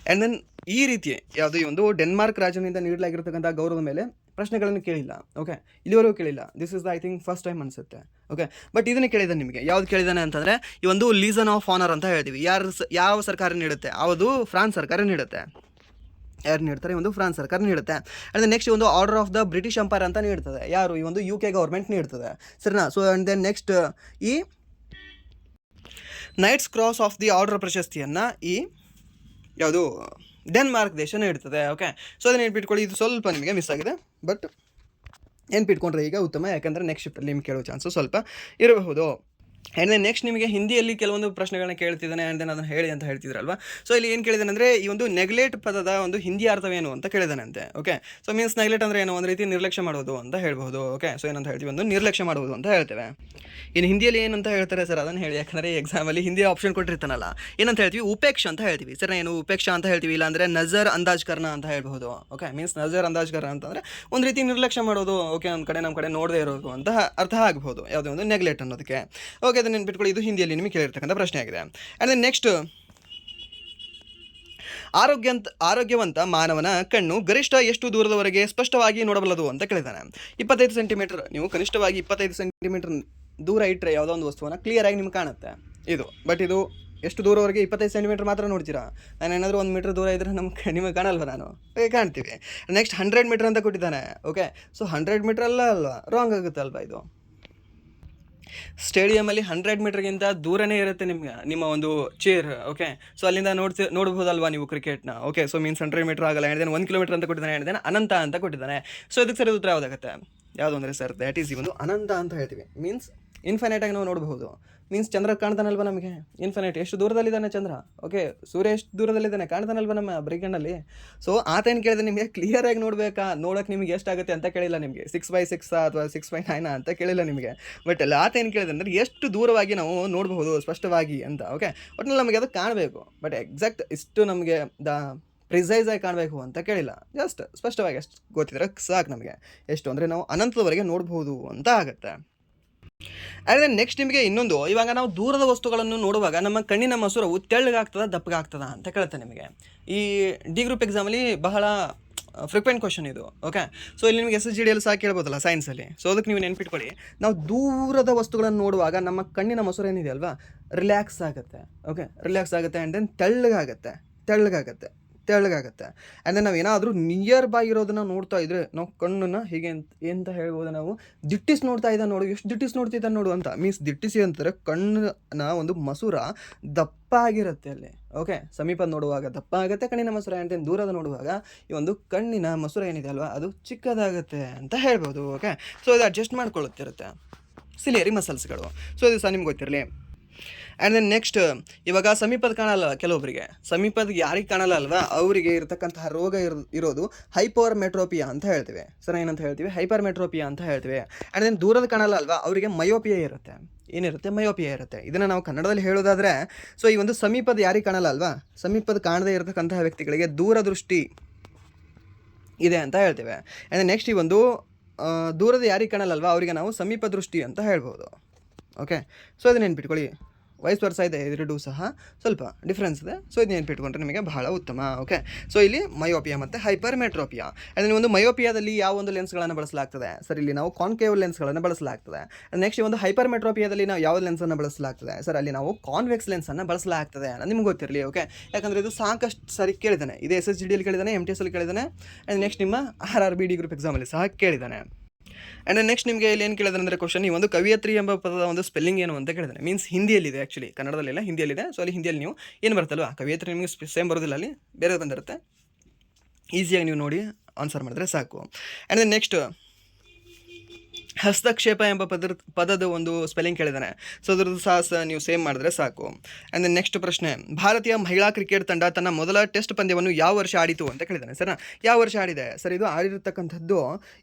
ಆ್ಯಂಡ್ ದೆನ್ ಈ ರೀತಿ ಯಾವುದೋ ಈ ಒಂದು ಡೆನ್ಮಾರ್ಕ್ ರಾಜ್ಯದಿಂದ ನೀಡಲಾಗಿರ್ತಕ್ಕಂಥ ಗೌರವದ ಮೇಲೆ ಪ್ರಶ್ನೆಗಳನ್ನು ಕೇಳಿಲ್ಲ. ಓಕೆ, ಇಲ್ಲಿವರೆಗೂ ಕೇಳಿಲ್ಲ. This is I think first time ಅನಿಸುತ್ತೆ. ಓಕೆ, ಬಟ್ ಇದನ್ನು ಕೇಳಿದ್ದಾನೆ ನಿಮಗೆ. ಯಾವ್ದು ಕೇಳಿದ್ದಾನೆ ಅಂತಂದರೆ, ಈ ಒಂದು ಲೀಸನ್ ಆಫ್ ಆನರ್ ಅಂತ ಹೇಳ್ತೀವಿ. ಯಾವ ಸರ್ಕಾರ ನೀಡುತ್ತೆ? ಅದು ಫ್ರಾನ್ಸ್ ಸರ್ಕಾರ ನೀಡುತ್ತೆ. ಯಾರು ನೀಡ್ತಾರೆ? ಒಂದು ಫ್ರಾನ್ಸ್ ಸರ್ಕಾರ ನೀಡುತ್ತೆ. ಆ್ಯಂಡ್ ನೆಕ್ಸ್ಟ್ ಒಂದು order of the British empire ಅಂತ ನೀಡ್ತದೆ. ಯಾರು? ಈ ಒಂದು UK ಗೌರ್ಮೆಂಟ್ ನೀಡ್ತದೆ ಸರಿನಾ. ಸೊ ಆ್ಯಂಡ್ ದೆನ್ ನೆಕ್ಸ್ಟ್ ಈ knights cross of the order ಪ್ರಶಸ್ತಿಯನ್ನು ಈ ಯಾವುದು ಡೆನ್ಮಾರ್ಕ್ ದೇಶ ನೀಡ್ತದೆ. ಓಕೆ, ಸೊ ಅದನ್ನು ನೆನ್ಪಿಟ್ಕೊಳ್ಳಿ. ಇದು ಸ್ವಲ್ಪ ನಿಮಗೆ ಮಿಸ್ ಆಗಿದೆ, ಬಟ್ ನೆನ್ಪಿಟ್ಕೊಂಡ್ರೆ ಈಗ ಉತ್ತಮ, ಯಾಕಂದರೆ ನೆಕ್ಸ್ಟ್ ಶಿಫ್ಟಲ್ಲಿ ನಿಮ್ಗೆ ಕೇಳೋ ಚಾನ್ಸು ಸ್ವಲ್ಪ ಇರಬಹುದು. ಆ್ಯಂಡ್ ದೆನ್ ನೆಕ್ಸ್ಟ್ ನಿಮಗೆ ಹಿಂದಿಯಲ್ಲಿ ಕೆಲವೊಂದು ಪ್ರಶ್ನೆಗಳನ್ನ ಕೇಳ್ತಿದ್ದಾನೆ. ಆ್ಯಂಡ್ ದೆನ್ ಅದನ್ನು ಹೇಳಿ ಅಂತ ಹೇಳ್ತಿದ್ರಲ್ವ. ಸೊ ಇಲ್ಲಿ ಏನು ಕೇಳಿದಾನೆ ಅಂದರೆ, ಈ ಒಂದು ನೆಗ್ಲೆಟ್ ಪದದ ಒಂದು ಹಿಂದಿ ಅರ್ಥವೇನು ಅಂತ ಕೇಳಿದಾನಂತೆ. ಓಕೆ, ಸೊ ಮೀನ್ಸ್ ನೆಗ್ಲೆಟ್ ಅಂದರೆ ಏನು? ಒಂದು ರೀತಿ ನಿರ್ಲಕ್ಷ್ಯ ಮಾಡೋದು ಅಂತ ಹೇಳ್ಬೋದು. ಓಕೆ, ಸೊ ಏನಂತ ಹೇಳ್ತೀವಿ? ಒಂದು ನಿರ್ಲಕ್ಷ್ಯ ಮಾಡೋದು ಅಂತ ಹೇಳ್ತೇವೆ. ಇನ್ನು ಹಿಂದಿಯಲ್ಲಿ ಏನಂತ ಹೇಳ್ತಾರೆ ಸರ್? ಅದನ್ನು ಹೇಳಿ, ಯಾಕಂದರೆ ಎಕ್ಸಾಮಲ್ಲಿ ಹಿಂದಿ ಆಪ್ಷನ್ ಕೊಟ್ಟಿರ್ತಾನಲ್ಲ, ಏನಂತ ಹೇಳ್ತೀವಿ? ಉಪೇಕ್ಷ ಅಂತ ಹೇಳ್ತೀವಿ ಸರ್. ಏನು ಉಪೇಕ್ಷ ಅಂತ ಹೇಳ್ತೀವಿ? ಇಲ್ಲ ಅಂದರೆ ನಜರ್ ಅಂದಾಜ್ ಕರ್ನ ಅಂತ ಹೇಳ್ಬೋದು. ಓಕೆ, ಮೀನ್ಸ್ ನಜರ್ ಅಂದಾಜ್ ಕರ್ನ ಅಂತಂದರೆ ಒಂದು ರೀತಿ ನಿರ್ಲಕ್ಷ್ಯ ಮಾಡೋದು. ಓಕೆ, ಒಂದು ಕಡೆ ನಮ್ಮ ಕಡೆ ನೋಡದೇ ಇರೋದು ಅಂತ ಅರ್ಥ ಆಗ್ಬೋದು ಯಾವುದೇ ಒಂದು ನೆಗ್ಲೆಟ್ ಅನ್ನೋದಕ್ಕೆ. ಓಕೆ, ಅದನ್ನು ನೆನ್ಪಿಟ್ಕೊಳ್ಳಿ. ಇದು ಹಿಂದಿಯಲ್ಲಿ ನಿಮಗೆ ಕೇಳಿರ್ತಕ್ಕಂಥ ಪ್ರಶ್ನೆ ಆಗಿದೆ. ಆ್ಯಂಡ್ ದೆನ್ ನೆಕ್ಸ್ಟ್, ಆರೋಗ್ಯವಂತ ಮಾನವನ ಕಣ್ಣು ಗರಿಷ್ಠ ಎಷ್ಟು ದೂರದವರೆಗೆ ಸ್ಪಷ್ಟವಾಗಿ ನೋಡಬಲ್ಲದು ಅಂತ ಕೇಳಿದ್ದಾನೆ. 25 ಸೆಂಟಿಮೀಟರ್. ನೀವು ಕನಿಷ್ಠವಾಗಿ 25 ಸೆಂಟಿಮೀಟರ್ ದೂರ ಇಟ್ಟರೆ ಯಾವುದೋ ಒಂದು ವಸ್ತುವನ್ನು ಕ್ಲಿಯರಾಗಿ ನಿಮ್ಗೆ ಕಾಣುತ್ತೆ ಇದು. ಬಟ್ ಇದು ಎಷ್ಟು ದೂರವರೆಗೆ? 25 ಸೆಂಟಿಮೀಟರ್ ಮಾತ್ರ ನೋಡ್ತೀರಾ. ನಾನು ಏನಾದರೂ 1 ಮೀಟರ್ ದೂರ ಇದ್ದರೆ ನಿಮಗೆ ಕಾಣಲ್ವ? ನಾನು ಕಾಣ್ತೀವಿ. ನೆಕ್ಸ್ಟ್ 100 ಮೀಟರ್ ಅಂತ ಕೊಟ್ಟಿದ್ದಾನೆ. ಓಕೆ, ಸೊ 100 ಮೀಟರ್ ಅಲ್ವಾ? ರಾಂಗ್ ಆಗುತ್ತೆ ಅಲ್ವಾ ಇದು? ಸ್ಟೇಡಿಯಮಲ್ಲಿ 100 ಮೀಟರ್ಗಿಂತ ದೂರನೇ ಇರುತ್ತೆ ನಿಮ್ಮ ಒಂದು ಚೇರ್. ಓಕೆ, ಸೊ ಅಲ್ಲಿಂದ ನೋಡ್ಬೋದಲ್ವಾ ನೀವು ಕ್ರಿಕೆಟ್ನ. ಓಕೆ, ಸೊ ಮೀನ್ಸ್ 100 ಮೀಟರ್ ಆಗಲ್ಲ. ಹೇಳಿದ್ದೇನೆ 1 ಕಿಲೋಮೀಟರ್ ಅಂತ ಕೊಟ್ಟಿದ್ದಾನೆ. ಹೇಳಿದ್ದೇನೆ ಅನಂತ ಅಂತ ಕೊಟ್ಟಿದ್ದಾನೆ. ಸೊ ಇದಕ್ಕೆ ಸರಿ ಉತ್ತರ ಯಾವುದಾಗುತ್ತೆ? ಯಾವುದು ಅಂದರೆ ಸರ್, ದ್ಯಾಟ್ ಈಸ್ ಈ ಒಂದು ಅನಂತ ಅಂತ ಹೇಳ್ತೀವಿ. ಮೀನ್ಸ್ ಇನ್ಫೈನೈಟಾಗಿ ನಾವು ನೋಡಬಹುದು. ಮೀನ್ಸ್ ಚಂದ್ರ ಕಾಣ್ತಾನಲ್ವ ನಮಗೆ? ಇನ್ಫೈನೈಟ್. ಎಷ್ಟು ದೂರದಲ್ಲಿದ್ದಾನೆ ಚಂದ್ರ? ಓಕೆ, ಸೂರ್ಯ ಎಷ್ಟು ದೂರದಲ್ಲಿದ್ದಾನೆ ಕಾಣ್ತಾನಲ್ವ ನಮ್ಮ ಬ್ರೇಕಂಡಲ್ಲಿ? ಸೊ ಆತ ಏನು ಕೇಳಿದೆ ನಿಮಗೆ? ಕ್ಲಿಯರಾಗಿ ನೋಡಬೇಕಾ? ನೋಡೋಕೆ ನಿಮಗೆ ಎಷ್ಟಾಗುತ್ತೆ ಅಂತ ಕೇಳಿಲ್ಲ ನಿಮಗೆ. 6/6 ಅಥವಾ 6/9 ಅಂತ ಕೇಳಿಲ್ಲ ನಿಮಗೆ. ಬಟ್ ಅಲ್ಲಿ ಆತ ಏನು ಕೇಳಿದೆ ಅಂದರೆ ಎಷ್ಟು ದೂರವಾಗಿ ನಾವು ನೋಡಬಹುದು ಸ್ಪಷ್ಟವಾಗಿ ಅಂತ. ಓಕೆ, ಒಟ್ಟಿನಲ್ಲಿ ನಮಗೆ ಅದು ಕಾಣಬೇಕು, ಬಟ್ ಎಕ್ಸಾಕ್ಟ್ ಇಷ್ಟು ನಮಗೆ ಪ್ರಿಸೈಸ್ ಆಗಿ ಕಾಣಬೇಕು ಅಂತ ಕೇಳಿಲ್ಲ. ಜಸ್ಟ್ ಸ್ಪಷ್ಟವಾಗಿ ಅಷ್ಟು ಗೊತ್ತಿದ್ರೆ ಸಾಕು ನಮಗೆ. ಎಷ್ಟು ಅಂದರೆ ನಾವು ಅನಂತದವರೆಗೆ ನೋಡ್ಬೋದು ಅಂತ ಆಗುತ್ತೆ. ಆದರೆ ನೆಕ್ಸ್ಟ್ ನಿಮಗೆ ಇನ್ನೊಂದು, ಇವಾಗ ನಾವು ದೂರದ ವಸ್ತುಗಳನ್ನು ನೋಡುವಾಗ ನಮ್ಮ ಕಣ್ಣಿನ ಮಸೂರವು ತೆಳ್ಳಗಾಗ್ತದ ದಪ್ಪಗಾಗ್ತದ ಅಂತ ಕೇಳ್ತೇನೆ ನಿಮಗೆ. ಈ ಡಿ ಗ್ರೂಪ್ ಎಕ್ಸಾಮಲ್ಲಿ ಬಹಳ ಫ್ರೀಕ್ವೆಂಟ್ ಕ್ವಶನ್ ಇದು. ಓಕೆ, ಸೊ ಇಲ್ಲಿ ನಿಮಗೆ SSGD ಸಹ ಕೇಳ್ಬೋದಲ್ಲ ಸೈನ್ಸಲ್ಲಿ. ಸೊ ಅದಕ್ಕೆ ನೀವು ನೆನ್ಪಿಟ್ಕೊಳ್ಳಿ, ನಾವು ದೂರದ ವಸ್ತುಗಳನ್ನು ನೋಡುವಾಗ ನಮ್ಮ ಕಣ್ಣಿನ ಮೊಸರು ಏನಿದೆ ಅಲ್ವಾ, ರಿಲ್ಯಾಕ್ಸ್ ಆಗುತ್ತೆ. ಓಕೆ, ರಿಲ್ಯಾಕ್ಸ್ ಆಗುತ್ತೆ ಆ್ಯಂಡ್ ದೆನ್ ತೆಳ್ಳಗಾಗುತ್ತೆ. ಆ್ಯಂಡ್ ದೆನ್ ನಾವು ಏನಾದರೂ ನಿಯರ್ ಬೈ ಇರೋದನ್ನು ನೋಡ್ತಾ ಇದ್ರೆ ನಾವು ಕಣ್ಣನ್ನು ಹೀಗೆ ಅಂತ ಹೇಳ್ಬೋದು, ನಾವು ದಿಟ್ಟಿಸಿ ನೋಡ್ತಾ ಇದ್ದಾನೆ ನೋಡು, ಎಷ್ಟು ದಿಟ್ಟಿಸಿ ನೋಡ್ತಿದ್ದಾನೆ ನೋಡು ಅಂತ. ಮೀನ್ಸ್ ದಿಟ್ಟಿಸಿ ಅಂತಾರೆ ಕಣ್ಣಿನ ಒಂದು ಮಸೂರ ದಪ್ಪ ಆಗಿರುತ್ತೆ ಅಲ್ಲಿ. ಓಕೆ, ಸಮೀಪ ನೋಡುವಾಗ ದಪ್ಪ ಆಗುತ್ತೆ ಕಣ್ಣಿನ ಮಸೂರ, ಆ್ಯಂಡ್ ದೆನ್ ದೂರದ ನೋಡುವಾಗ ಈ ಒಂದು ಕಣ್ಣಿನ ಮಸೂರ ಏನಿದೆ ಅಲ್ವಾ ಅದು ಚಿಕ್ಕದಾಗುತ್ತೆ ಅಂತ ಹೇಳ್ಬೋದು. ಓಕೆ, ಸೊ ಇದು ಅಡ್ಜಸ್ಟ್ ಮಾಡ್ಕೊಳ್ಳುತ್ತಿರುತ್ತೆ ಸಿಲಿಯರಿ ಮಸಲ್ಸ್ಗಳು. ಸೊ ಇದು ಸಹ ನಿಮ್ಗೆ ಗೊತ್ತಿರಲಿ. ಆ್ಯಂಡ್ ದೆನ್ ನೆಕ್ಸ್ಟ್, ಇವಾಗ ಸಮೀಪದ ಕಾಣಲ್ಲ ಕೆಲವೊಬ್ಬರಿಗೆ, ಸಮೀಪದ ಯಾರಿಗೆ ಕಾಣಲ್ಲ ಅಲ್ವಾ ಅವರಿಗೆ ಇರತಕ್ಕಂತಹ ರೋಗ ಇರೋದು ಹೈಪರ್ ಮೆಟ್ರೋಪಿಯಾ ಅಂತ ಹೇಳ್ತೀವಿ. ಸರ್ ಏನಂತ ಹೇಳ್ತೀವಿ? ಹೈಪರ್ ಮೆಟ್ರೋಪಿಯಾ ಅಂತ ಹೇಳ್ತೀವಿ. ಆ್ಯಂಡ್ ದೆನ್ ದೂರದ ಕಾಣಲ್ಲ ಅಲ್ವಾ ಅವರಿಗೆ ಮಯೋಪಿಯಾ ಇರುತ್ತೆ. ಏನಿರುತ್ತೆ? ಮಯೋಪಿಯಾ ಇರುತ್ತೆ. ಇದನ್ನು ನಾವು ಕನ್ನಡದಲ್ಲಿ ಹೇಳೋದಾದರೆ, ಸೊ ಈ ಒಂದು ಸಮೀಪದ ಯಾರಿಗೆ ಕಾಣಲ್ಲ ಅಲ್ವಾ, ಸಮೀಪದ ಕಾಣದೇ ಇರತಕ್ಕಂತಹ ವ್ಯಕ್ತಿಗಳಿಗೆ ದೂರದೃಷ್ಟಿ ಇದೆ ಅಂತ ಹೇಳ್ತೇವೆ. ಆ್ಯಂಡ್ ನೆಕ್ಸ್ಟ್ ಈ ಒಂದು ದೂರದ ಯಾರಿಗೆ ಕಾಣಲ್ಲ ಅಲ್ವಾ ಅವರಿಗೆ ನಾವು ಸಮೀಪ ದೃಷ್ಟಿ ಅಂತ ಹೇಳ್ಬೋದು. ಓಕೆ, ಸೊ ಇದನ್ನ ನೆನ್ಪಿಟ್ಕೊಳ್ಳಿ. ವಯಸ್ಸು ವರ್ಷ ಇದೆ, ಎರಡೂ ಸಹ ಸ್ವಲ್ಪ ಡಿಫ್ರೆನ್ಸ್ ಇದೆ. ಸೊ ಇದು ನೆನ್ಪಿಟ್ಕೊಂಡ್ರೆ ನಿಮಗೆ ಬಹಳ ಉತ್ತಮ. ಓಕೆ, ಸೊ ಇಲ್ಲಿ ಮಯೋಪಿಯಾ ಮತ್ತು ಹೈಪರ್ ಮೆಟ್ರೋಪಿಯಾ. ಅದನ್ನು ಒಂದು ಮಯೋಪಿಯಾದಲ್ಲಿ ಯಾವ ಒಂದು ಲೆನ್ಸ್ಗಳನ್ನು ಬಳಸಲಾಗ್ತದೆ? ಸರ್ ಇಲ್ಲಿ ನಾವು ಕಾನ್ಕೇವ್ ಲೆನ್ಸ್ಗಳನ್ನು ಬಳಸಲಾಗ್ತದೆ. ನೆಕ್ಸ್ಟ್ ಒಂದು ಹೈಪರ್ ಮೆಟ್ರೋಪಿಯಾದಲ್ಲಿ ನಾವು ಯಾವ ಲೆನ್ಸನ್ನು ಬಳಸಲಾಗ್ತದೆ? ಸರ್ ಅಲ್ಲಿ ನಾವು ಕಾನ್ವೆಕ್ಸ್ ಲೆನ್ಸನ್ನು ಬಳಸಲಾಗ್ತದೆ ಅನ್ನೋದು ನಿಮ್ಗೆ ಗೊತ್ತಿರಲಿ. ಓಕೆ, ಯಾಕಂದರೆ ಇದು ಸಾಕಷ್ಟು ಸರಿ ಕೇಳಿದ್ದಾನೆ. ಇದು SSGDಯಲ್ಲಿ ಕೇಳಿದ್ದಾನೆ, MTSಲ್ಲಿ ಕೇಳಿದ್ದಾನೆ, ಆ್ಯಂಡ್ ನೆಕ್ಸ್ಟ್ ನಿಮ್ಮ RRBD ಗ್ರೂಪ್ ಎಕ್ಸಾಮಲ್ಲಿ ಸಹ ಕೇಳಿದ್ದಾನೆ. ಆ್ಯಂಡ್ ನೆಕ್ಸ್ಟ್ ನಿಮಗೆ ಇಲ್ಲಿ ಏನು ಕೇಳಿದ್ರೆ ಅಂದರೆ ಕ್ವಶನ್, ಈ ಒಂದು ಕವಿಯತ್ರಿ ಎಂಬ ಪದದ ಒಂದು ಸ್ಪೆಲ್ಲಿಂಗ್ ಏನು ಅಂತ ಕೇಳಿದಾನೆ. ಮೀನ್ಸ್ ಹಿಂದಿಯಲ್ಲಿದೆ, ಆ್ಯಕ್ಚುಲಿ ಕನ್ನಡದಲ್ಲಿಲ್ಲ, ಹಿಂದಿಯಲ್ಲಿದೆ. ಸೊ ಅಲ್ಲಿ ಹಿಂದಿಯಲ್ಲಿ ನೀವು ಏನು ಬರುತ್ತಲ್ವ, ಕವಿಯತ್ರಿ ನಿಮಗೆ ಸೇಮ್ ಬರೋದಿಲ್ಲ, ಅಲ್ಲಿ ಬೇರೆ ಬಂದಿರುತ್ತೆ. ಈಸಿಯಾಗಿ ನೀವು ನೋಡಿ ಆನ್ಸರ್ ಮಾಡಿದ್ರೆ ಸಾಕು. ಆ್ಯಂಡ್ ದೆನ್ ನೆಕ್ಸ್ಟ್ ಹಸ್ತಕ್ಷೇಪ ಎಂಬ ಪದದ ಒಂದು ಸ್ಪೆಲ್ಲಿಂಗ್ ಕೇಳಿದ್ದಾನೆ. ಸೊ ಅದ್ರದ್ದು ಸಹ ನೀವು ಸೇಮ್ ಮಾಡಿದ್ರೆ ಸಾಕು. ಆ್ಯಂಡ್ ದೆನ್ ನೆಕ್ಸ್ಟ್ ಪ್ರಶ್ನೆ, ಭಾರತೀಯ ಮಹಿಳಾ ಕ್ರಿಕೆಟ್ ತಂಡ ತನ್ನ ಮೊದಲ ಟೆಸ್ಟ್ ಪಂದ್ಯವನ್ನು ಯಾವ ವರ್ಷ ಆಡಿತು ಅಂತ ಕೇಳಿದ್ದಾನೆ. ಸರ್ ಯಾವ ವರ್ಷ ಆಡಿದೆ? ಸರ್ ಇದು ಆಡಿರತಕ್ಕಂಥದ್ದು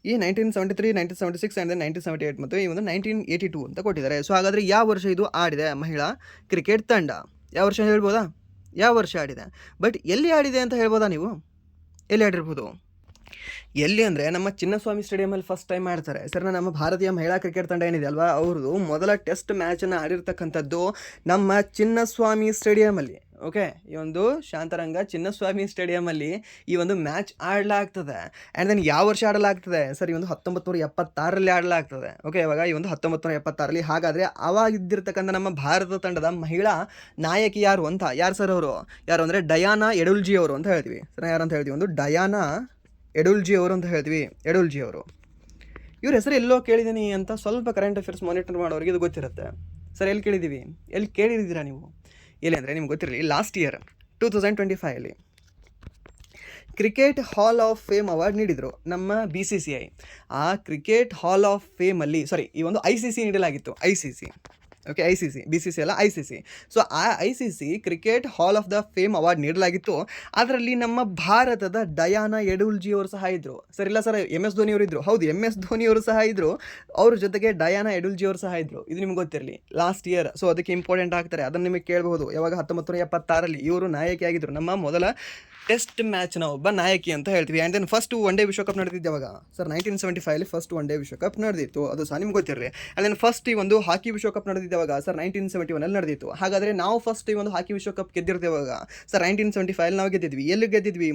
ಈ 1973, 1976 ಆ್ಯಂಡ್ ದೆನ್ 1978 ಮತ್ತು ಈ ಒಂದು 1982 ಅಂತ ಕೊಟ್ಟಿದ್ದಾರೆ. ಸೊ ಹಾಗಾದರೆ ಯಾವ ವರ್ಷ ಇದು ಆಡಿದೆ ಮಹಿಳಾ ಕ್ರಿಕೆಟ್ ತಂಡ? ಯಾವ ವರ್ಷ ಹೇಳ್ಬೋದಾ? ಯಾವ ವರ್ಷ ಆಡಿದೆ? ಬಟ್ ಎಲ್ಲಿ ಆಡಿದೆ ಅಂತ ಹೇಳ್ಬೋದಾ ನೀವು? ಎಲ್ಲಿ ಆಡಿರ್ಬೋದು? ಎಲ್ಲಿ ಅಂದರೆ ನಮ್ಮ ಚಿನ್ನಸ್ವಾಮಿ ಸ್ಟೇಡಿಯಮಲ್ಲಿ ಫಸ್ಟ್ ಟೈಮ್ ಆಡ್ತಾರೆ. ಸರ್ ನಮ್ಮ ಭಾರತೀಯ ಮಹಿಳಾ ಕ್ರಿಕೆಟ್ ತಂಡ ಏನಿದೆ ಅಲ್ವಾ ಅವ್ರದ್ದು ಮೊದಲ ಟೆಸ್ಟ್ ಮ್ಯಾಚನ್ನು ಆಡಿರ್ತಕ್ಕಂಥದ್ದು ನಮ್ಮ ಚಿನ್ನಸ್ವಾಮಿ ಸ್ಟೇಡಿಯಮಲ್ಲಿ. ಓಕೆ, ಈ ಒಂದು ಶಾಂತರಂಗ ಚಿನ್ನಸ್ವಾಮಿ ಸ್ಟೇಡಿಯಮಲ್ಲಿ ಈ ಒಂದು ಮ್ಯಾಚ್ ಆಡಲಾಗ್ತದೆ. ಆ್ಯಂಡ್ ದೆನ್ ಯಾವ ವರ್ಷ ಆಡಲಾಗ್ತದೆ? ಸರ್ ಈ ಒಂದು 1976ರಲ್ಲಿ ಆಡಲಾಗ್ತದೆ. ಓಕೆ, ಇವಾಗ ಈ ಒಂದು 1976ರಲ್ಲಿ. ಹಾಗಾದರೆ ಆವಾಗಿದ್ದಿರ್ತಕ್ಕಂಥ ನಮ್ಮ ಭಾರತ ತಂಡದ ಮಹಿಳಾ ನಾಯಕಿ ಯಾರು ಅಂತ? ಯಾರು ಸರ್ ಅವರು? ಯಾರು ಅಂದರೆ ಡಯಾನಾ ಎಡುಲ್ಜಿ ಅವರು ಅಂತ ಹೇಳ್ತೀವಿ. ಸರ್ ಯಾರು ಅಂತ ಹೇಳ್ತೀವಿ? ಒಂದು ಡಯಾನಾ ಎಡುಲ್ಜಿ ಅವರು ಅಂತ ಹೇಳ್ತೀವಿ. ಎಡುಲ್ಜಿ ಅವರು. ಇವ್ರ ಹೆಸರು ಎಲ್ಲೋ ಕೇಳಿದ್ದೀನಿ ಅಂತ ಸ್ವಲ್ಪ ಕರೆಂಟ್ ಅಫೇರ್ಸ್ ಮಾನಿಟರ್ ಮಾಡೋರಿಗೆ ಇದು ಗೊತ್ತಿರುತ್ತೆ. ಸರ್ ಎಲ್ಲಿ ಕೇಳಿದ್ದೀವಿ? ಎಲ್ಲಿ ಕೇಳಿದ್ದೀರಾ ನೀವು? ಎಲ್ಲಿ ಅಂದರೆ ನಿಮ್ಗೆ ಗೊತ್ತಿರಲಿ, last year 2025 cricket hall of fame award ನೀಡಿದರು ನಮ್ಮ BCCI. ಆ ಕ್ರಿಕೆಟ್ ಹಾಲ್ ಆಫ್ ಫೇಮಲ್ಲಿ, ಸಾರಿ ಈ ಒಂದು ICC ನೀಡಲಾಗಿತ್ತು. ICC. ಓಕೆ, ICC, BCC ಅಲ್ಲ, ICC. ಸೊ ಆ ICC cricket hall of the fame award ನೀಡಲಾಗಿತ್ತು. ಅದರಲ್ಲಿ ನಮ್ಮ ಭಾರತದ ಡಯಾನಾ ಎಡುಲ್ಜಿ ಅವರು ಸಹ ಇದ್ದರು. ಸರ್ ಇಲ್ಲ ಸರ್ MS ಧೋನಿ ಅವರು ಇದ್ದರು. ಹೌದು, MS ಧೋನಿ ಅವರು ಸಹ ಇದ್ದರು. ಅವ್ರ ಜೊತೆಗೆ ಡಯಾನಾ ಎಡುಲ್ಜಿ ಅವರು ಸಹ ಇದ್ದರು. ಇದು ನಿಮ್ಗೆ ಗೊತ್ತಿರಲಿ, ಲಾಸ್ಟ್ ಇಯರ್. ಸೊ ಅದಕ್ಕೆ ಇಂಪಾರ್ಟೆಂಟ್ ಆಗ್ತಾರೆ, ಅದನ್ನು ನಿಮಗೆ ಕೇಳಬಹುದು. ಯಾವಾಗ? 1976ರಲ್ಲಿ ಇವರು ನಾಯಕಿಯಾಗಿದ್ದರು. ನಮ್ಮ ಮೊದಲ ಟೆಸ್ಟ್ ಮ್ಯಾಚ್ನ ಒಬ್ಬ ನಾಯಕಿ ಅಂತ ಹೇಳ್ತೀವಿ. And then first one day ವಿಶ್ವಕಪ್ ನಡೆದಿದ್ದು ಯಾವಾಗ? ಸರ್ 1975 ಫಸ್ಟ್ ಒನ್ ಡೇ ವಿಶ್ವಕಪ್ ನಡೆದಿತ್ತು. ಅದು ಸಹ ನಿಮ್ಗೆ ಗೊತ್ತಿರಲಿ. ಆ್ಯಂಡ್ ದೆನ್ ಫಸ್ಟ್ ಈ ಒಂದು ಹಾಕಿ ವಿಶ್ವಕಪ್ ನಡೆದಿದ್ದು ಯಾವಾಗ? ಸರ್ 1971 ನಡೆದಿತ್ತು. ಹಾಗಾದರೆ ನಾವು ಫಸ್ಟ್ ಈ ಒಂದು ಹಾಕಿ ವಿಶ್ವಕಪ್ ಗೆದ್ದಿರ್ತೇವಾಗ? ಸರ್ 1975 ನಾವು ಗೆದ್ದಿದ್ವಿ. ಎಲ್ಲಿ ಗೆದ್ದಿದ್ವಿ?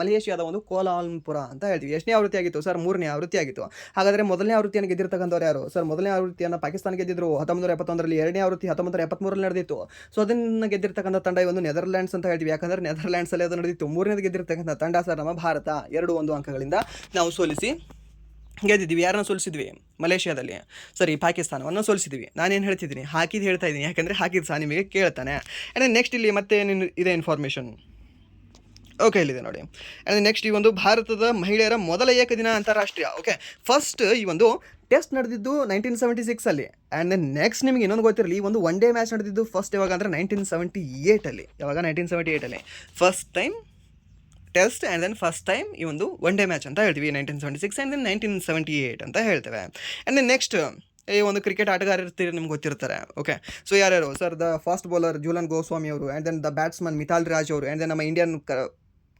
ಮಲೇಷಿಯಾದ ಒಂದು ಕೋಲಾಲಂಪುರ ಅಂತ ಹೇಳ್ತೀವಿ. ಎಷ್ಟನೇ ಆವೃತ್ತಿ ಆಗಿತ್ತು? ಸರ್ 3ನೇ ಆವೃತ್ತಿ ಆಗಿತ್ತು. ಹಾಗಾದರೆ ಮೊದಲನೇ ಆವೃತ್ತಿಯನ್ನು ಗೆದ್ದಿರ್ತಕ್ಕಂಥವ್ರು ಯಾರು? ಸರ್ ಮೊದಲನೇ ಆವೃತ್ತಿಯನ್ನು ಪಾಕಿಸ್ತಾನ ಗೆದ್ದಿದ್ರು 1971ರಲ್ಲಿ. ಎರಡನೇ ಆವೃತ್ತಿ 1973ರಲ್ಲಿ ನಡೆದಿತ್ತು. ಸೊ ಅದನ್ನು ಗೆದ್ದಿರ್ತಕ್ಕಂಥ ತಂಡ ಈ ಒಂದು ನೆದರ್ಲ್ಯಾಂಡ್ಸ್ ಅಂತ ಹೇಳ್ತೀವಿ. ಯಾಕಂದರೆ ನೆದರ್ಲ್ಯಾಂಡ್ಸಲ್ಲಿ ಅದು ನಡೆದಿತ್ತು. ಮೂರನೇದು ಗೆದ್ದಿರ್ತಕ್ಕಂಥ ತಂಡ ಸರ್ ನಮ್ಮ ಭಾರತ. 2-1 ಅಂಕಗಳಿಂದ ನಾವು ಸೋಲಿಸಿ ಗೆದ್ದಿದ್ವಿ. ಯಾರನ್ನ ಸೋಲಿಸಿದ್ವಿ? ಮಲೇಷಿಯಾದಲ್ಲಿ, ಸರಿ ಪಾಕಿಸ್ತಾನವನ್ನು ಸೋಲಿಸಿದ್ವಿ. ನಾನೇನು ಹೇಳ್ತಿದ್ದೀನಿ? ಹಾಕಿದ್ದು ಹೇಳ್ತಾ ಇದ್ದೀನಿ, ಯಾಕಂದರೆ ಹಾಕಿದ್ದು ಸಹ ನಿಮಗೆ ಕೇಳ್ತಾನೆ. ಆ್ಯಂಡ್ ನೆಕ್ಸ್ಟ್ ಇಲ್ಲಿ ಮತ್ತೆ ಇದೆ ಇನ್ಫಾರ್ಮೇಷನ್. ಓಕೆ, ಇಲ್ಲಿದೆ ನೋಡಿ. ಆ್ಯಂಡ್ ನೆಕ್ಸ್ಟ್ ಈ ಒಂದು ಭಾರತದ ಮಹಿಳೆಯರ ಮೊದಲ ಏಕದಿನ ಅಂತಾರಾಷ್ಟ್ರೀಯ. ಓಕೆ, ಫಸ್ಟ್ ಈ ಒಂದು ಟೆಸ್ಟ್ ನಡೆದಿದ್ದು 1976ಅಲ್ಲಿ. ಆ್ಯಂಡ್ ದೆನ್ ನೆಕ್ಸ್ಟ್ ನಿಮಗೆ ಇನ್ನೊಂದು ಗೊತ್ತಿರಲಿ, ಈ ಒಂದು ಒನ್ ಡೇ ಮ್ಯಾಚ್ ನಡೆದಿದ್ದು ಫಸ್ಟ್ ಯಾವಾಗ ಅಂದರೆ 1978ಅಲ್ಲಿ. ಯಾವಾಗ? 1978ಅಲ್ಲಿ first time test. And then first time ಈ ಒಂದು ಒನ್ ಡೇ ಮ್ಯಾಚ್ ಅಂತ ಹೇಳ್ತೀವಿ 1976 ಆ್ಯಂಡ್ ದೆನ್ 1978 ಅಂತ ಹೇಳ್ತೇವೆ. ಆ್ಯಂಡ್ ದೆನ್ ನೆಕ್ಸ್ಟ್ ಈ ಒಂದು ಕ್ರಿಕೆಟ್ ಆಟಗಾರ ಇರ್ತೀರಿ, ನಿಮ್ಗೆ ಗೊತ್ತಿರ್ತಾರೆ. ಓಕೆ, ಸೊ ಯಾರ್ಯಾರು? Sir the fast bowler Jhulan Goswami ಅವರು, and then the batsman Mithali Raj ಅವರು, ಆ್ಯಂಡ್ ದೆನ್ ನಮ್ಮ Indian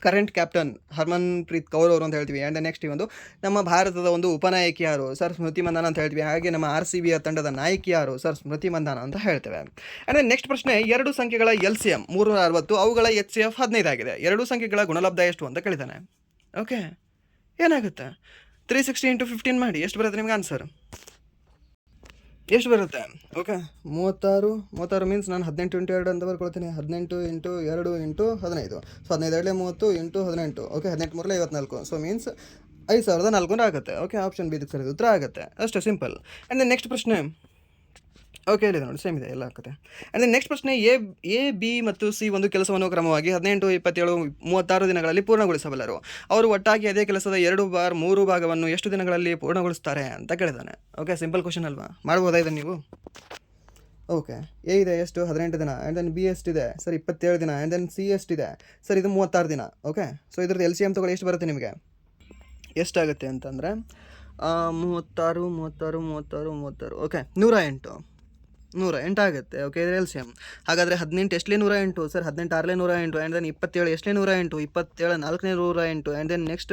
current captain Harmanpreet Kaur ಅವರು ಅಂತ ಹೇಳ್ತೀವಿ. ಆ್ಯಂಡ್ ನೆಕ್ಸ್ಟ್ ಈ ಒಂದು ನಮ್ಮ ಭಾರತದ ಒಂದು ಉಪನಾಯಕಿ ಯಾರು? ಸರ್ ಸ್ಮೃತಿ ಮಂದಾನ ಅಂತ ಹೇಳ್ತೀವಿ. ಹಾಗೆ ನಮ್ಮ RCB ತಂಡದ ನಾಯಕಿ ಯಾರು? ಸರ್ ಸ್ಮೃತಿ ಮಂದಾನ ಅಂತ ಹೇಳ್ತೇವೆ. ಆ್ಯಂಡ್ ನೆಕ್ಸ್ಟ್ ಪ್ರಶ್ನೆ, 2 ಸಂಖ್ಯೆಗಳ LCM 360, ಅವುಗಳ HCF 15 ಆಗಿದೆ. 2 ಸಂಖ್ಯೆಗಳ ಗುಣಲಬ್ಧ ಎಷ್ಟು ಅಂತ ಕೇಳಿದ್ದಾನೆ. ಓಕೆ, ಏನಾಗುತ್ತೆ 360 ಇಂಟು 15 ಮಾಡಿ ಎಷ್ಟು ಬರುತ್ತೆ ನಿಮ್ಗೆ ಆನ್ಸರ್ ಎಷ್ಟು ಬರುತ್ತೆ? ಓಕೆ 36 ಮೀನ್ಸ್ ನಾನು 18 ಇಂಟು 2 ಅಂತ ಬರ್ಕೊಳ್ತೀನಿ. 18 into 2 into 15. So 15 2 30 into 18. Okay 18 3 54. So means 5400 ಆಗುತ್ತೆ. ಓಕೆ ಆಪ್ಷನ್ ಬಿ ಇದಕ್ಕೆ ಸರಿ ಉತ್ತರ ಆಗುತ್ತೆ. ಅಷ್ಟೇ ಸಿಂಪಲ್. ಆ್ಯಂಡ್ ದೆನ್ ನೆಕ್ಸ್ಟ್ ಪ್ರಶ್ನೆ ಓಕೆ ಇದೆ ನೋಡಿ, ಸೇಮ್ ಇದೆ ಎಲ್ಲ ಆಗುತ್ತೆ. ಆ್ಯಂಡ್ ದೆನ್ ನೆಕ್ಸ್ಟ್ ಪ್ರಶ್ನೆ, ಎ ಬಿ ಮತ್ತು ಸಿ ಒಂದು ಕೆಲಸವನ್ನು ಕ್ರಮವಾಗಿ 18, 27, 36 ದಿನಗಳಲ್ಲಿ ಪೂರ್ಣಗೊಳಿಸಬಲ್ಲರು. ಅವರು ಒಟ್ಟಾಗಿ ಅದೇ ಕೆಲಸದ 2/3 ಭಾಗವನ್ನು ಎಷ್ಟು ದಿನಗಳಲ್ಲಿ ಪೂರ್ಣಗೊಳಿಸ್ತಾರೆ ಅಂತ ಕೇಳಿದಾನೆ. ಓಕೆ ಸಿಂಪಲ್ ಕ್ವಶನ್ ಅಲ್ವಾ, ಮಾಡ್ಬೋದಾ ಇದನ್ನು ನೀವು? ಓಕೆ ಎ ಇದೆ ಎಷ್ಟು 18 ದಿನ, ಆ್ಯಂಡ್ ದೆನ್ ಬಿ ಎಷ್ಟಿದೆ ಸರ್ 27 ದಿನ, ಆ್ಯಂಡ್ ದೆನ್ ಸಿ ಎಷ್ಟಿದೆ ಸರ್ ಇದು 36 ದಿನ. ಓಕೆ ಸೊ ಇದ್ರದ್ದು LCM ತೊಗೊಳ್ಳಿ, ಎಷ್ಟು ಬರುತ್ತೆ ನಿಮಗೆ? ಎಷ್ಟಾಗುತ್ತೆ ಅಂತಂದರೆ 36 ಓಕೆ 108 ಆಗುತ್ತೆ. ಓಕೆ ಇದ್ರ LCM. ಹಾಗಾದರೆ 18 ಎಷ್ಟಲೇ 108 ಸರ್? 18 6ಲೇ 108, ಆ್ಯಂಡ್ ದೆನ್ 27 ಎಷ್ಟಲೇ 108, 27 4ನೇ 108, ಆ್ಯಂಡ್ ದೆನ್ ನೆಕ್ಸ್ಟ್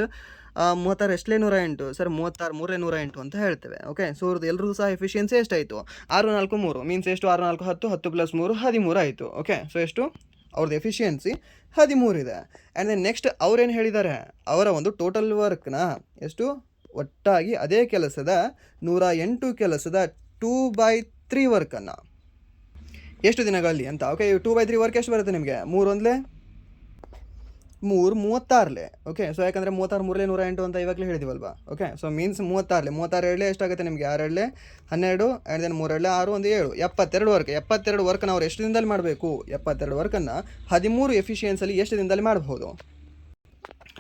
36 ಎಷ್ಟಲೇ 108 ಸರ್? 36 3ಲೇ 108 ಅಂತ ಹೇಳ್ತೇವೆ. ಓಕೆ ಸೊ ಅವ್ರದ್ದು ಎಲ್ಲರೂ ಸಹ ಎಫಿಷಿಯನ್ಸಿ ಎಷ್ಟಾಯಿತು? 6 4 3 ಮೀನ್ಸ್ ಎಷ್ಟು? 6 4 10, 10 + 3 13 ಆಯಿತು. ಓಕೆ ಸೊ ಎಷ್ಟು ಅವ್ರದ್ದು ಎಫಿಷಿಯನ್ಸಿ 13 ಇದೆ. ಆ್ಯಂಡ್ ದೆನ್ ನೆಕ್ಸ್ಟ್ ಅವ್ರೇನು ಹೇಳಿದ್ದಾರೆ, ಅವರ ಒಂದು ಟೋಟಲ್ ವರ್ಕ್ನ ಎಷ್ಟು ಒಟ್ಟಾಗಿ ಅದೇ ಕೆಲಸದ 108 ಕೆಲಸದ 2/3 ವರ್ಕನ್ನು ಎಷ್ಟು ದಿನಗಳಲ್ಲಿ ಅಂತ. ಓಕೆ 2/3 ವರ್ಕ್ ಎಷ್ಟು ಬರುತ್ತೆ ನಿಮಗೆ? 3 36ಲೇ. ಓಕೆ ಸೊ ಯಾಕಂದರೆ 36 3ಲೇ 108 ಅಂತ ಇವಾಗಲೇ ಹೇಳಿದೀವಲ್ವಾ. ಓಕೆ ಸೊ ಮೀನ್ಸ್ 36ಲೇ 36 ಎಷ್ಟಾಗುತ್ತೆ ನಿಮಗೆ? 6 12, ಆ್ಯಂಡ್ ದೆನ್ 3 6 1 7 72 ವರ್ಕ್. 72 ವರ್ಕನ್ನು ಅವ್ರು ಎಷ್ಟು ದಿನದಲ್ಲಿ ಮಾಡಬೇಕು? 72 ವರ್ಕನ್ನು 13 ಎಫಿಷಿಯನ್ಸಲ್ಲಿ ಎಷ್ಟು ದಿನದಲ್ಲಿ ಮಾಡಬಹುದು?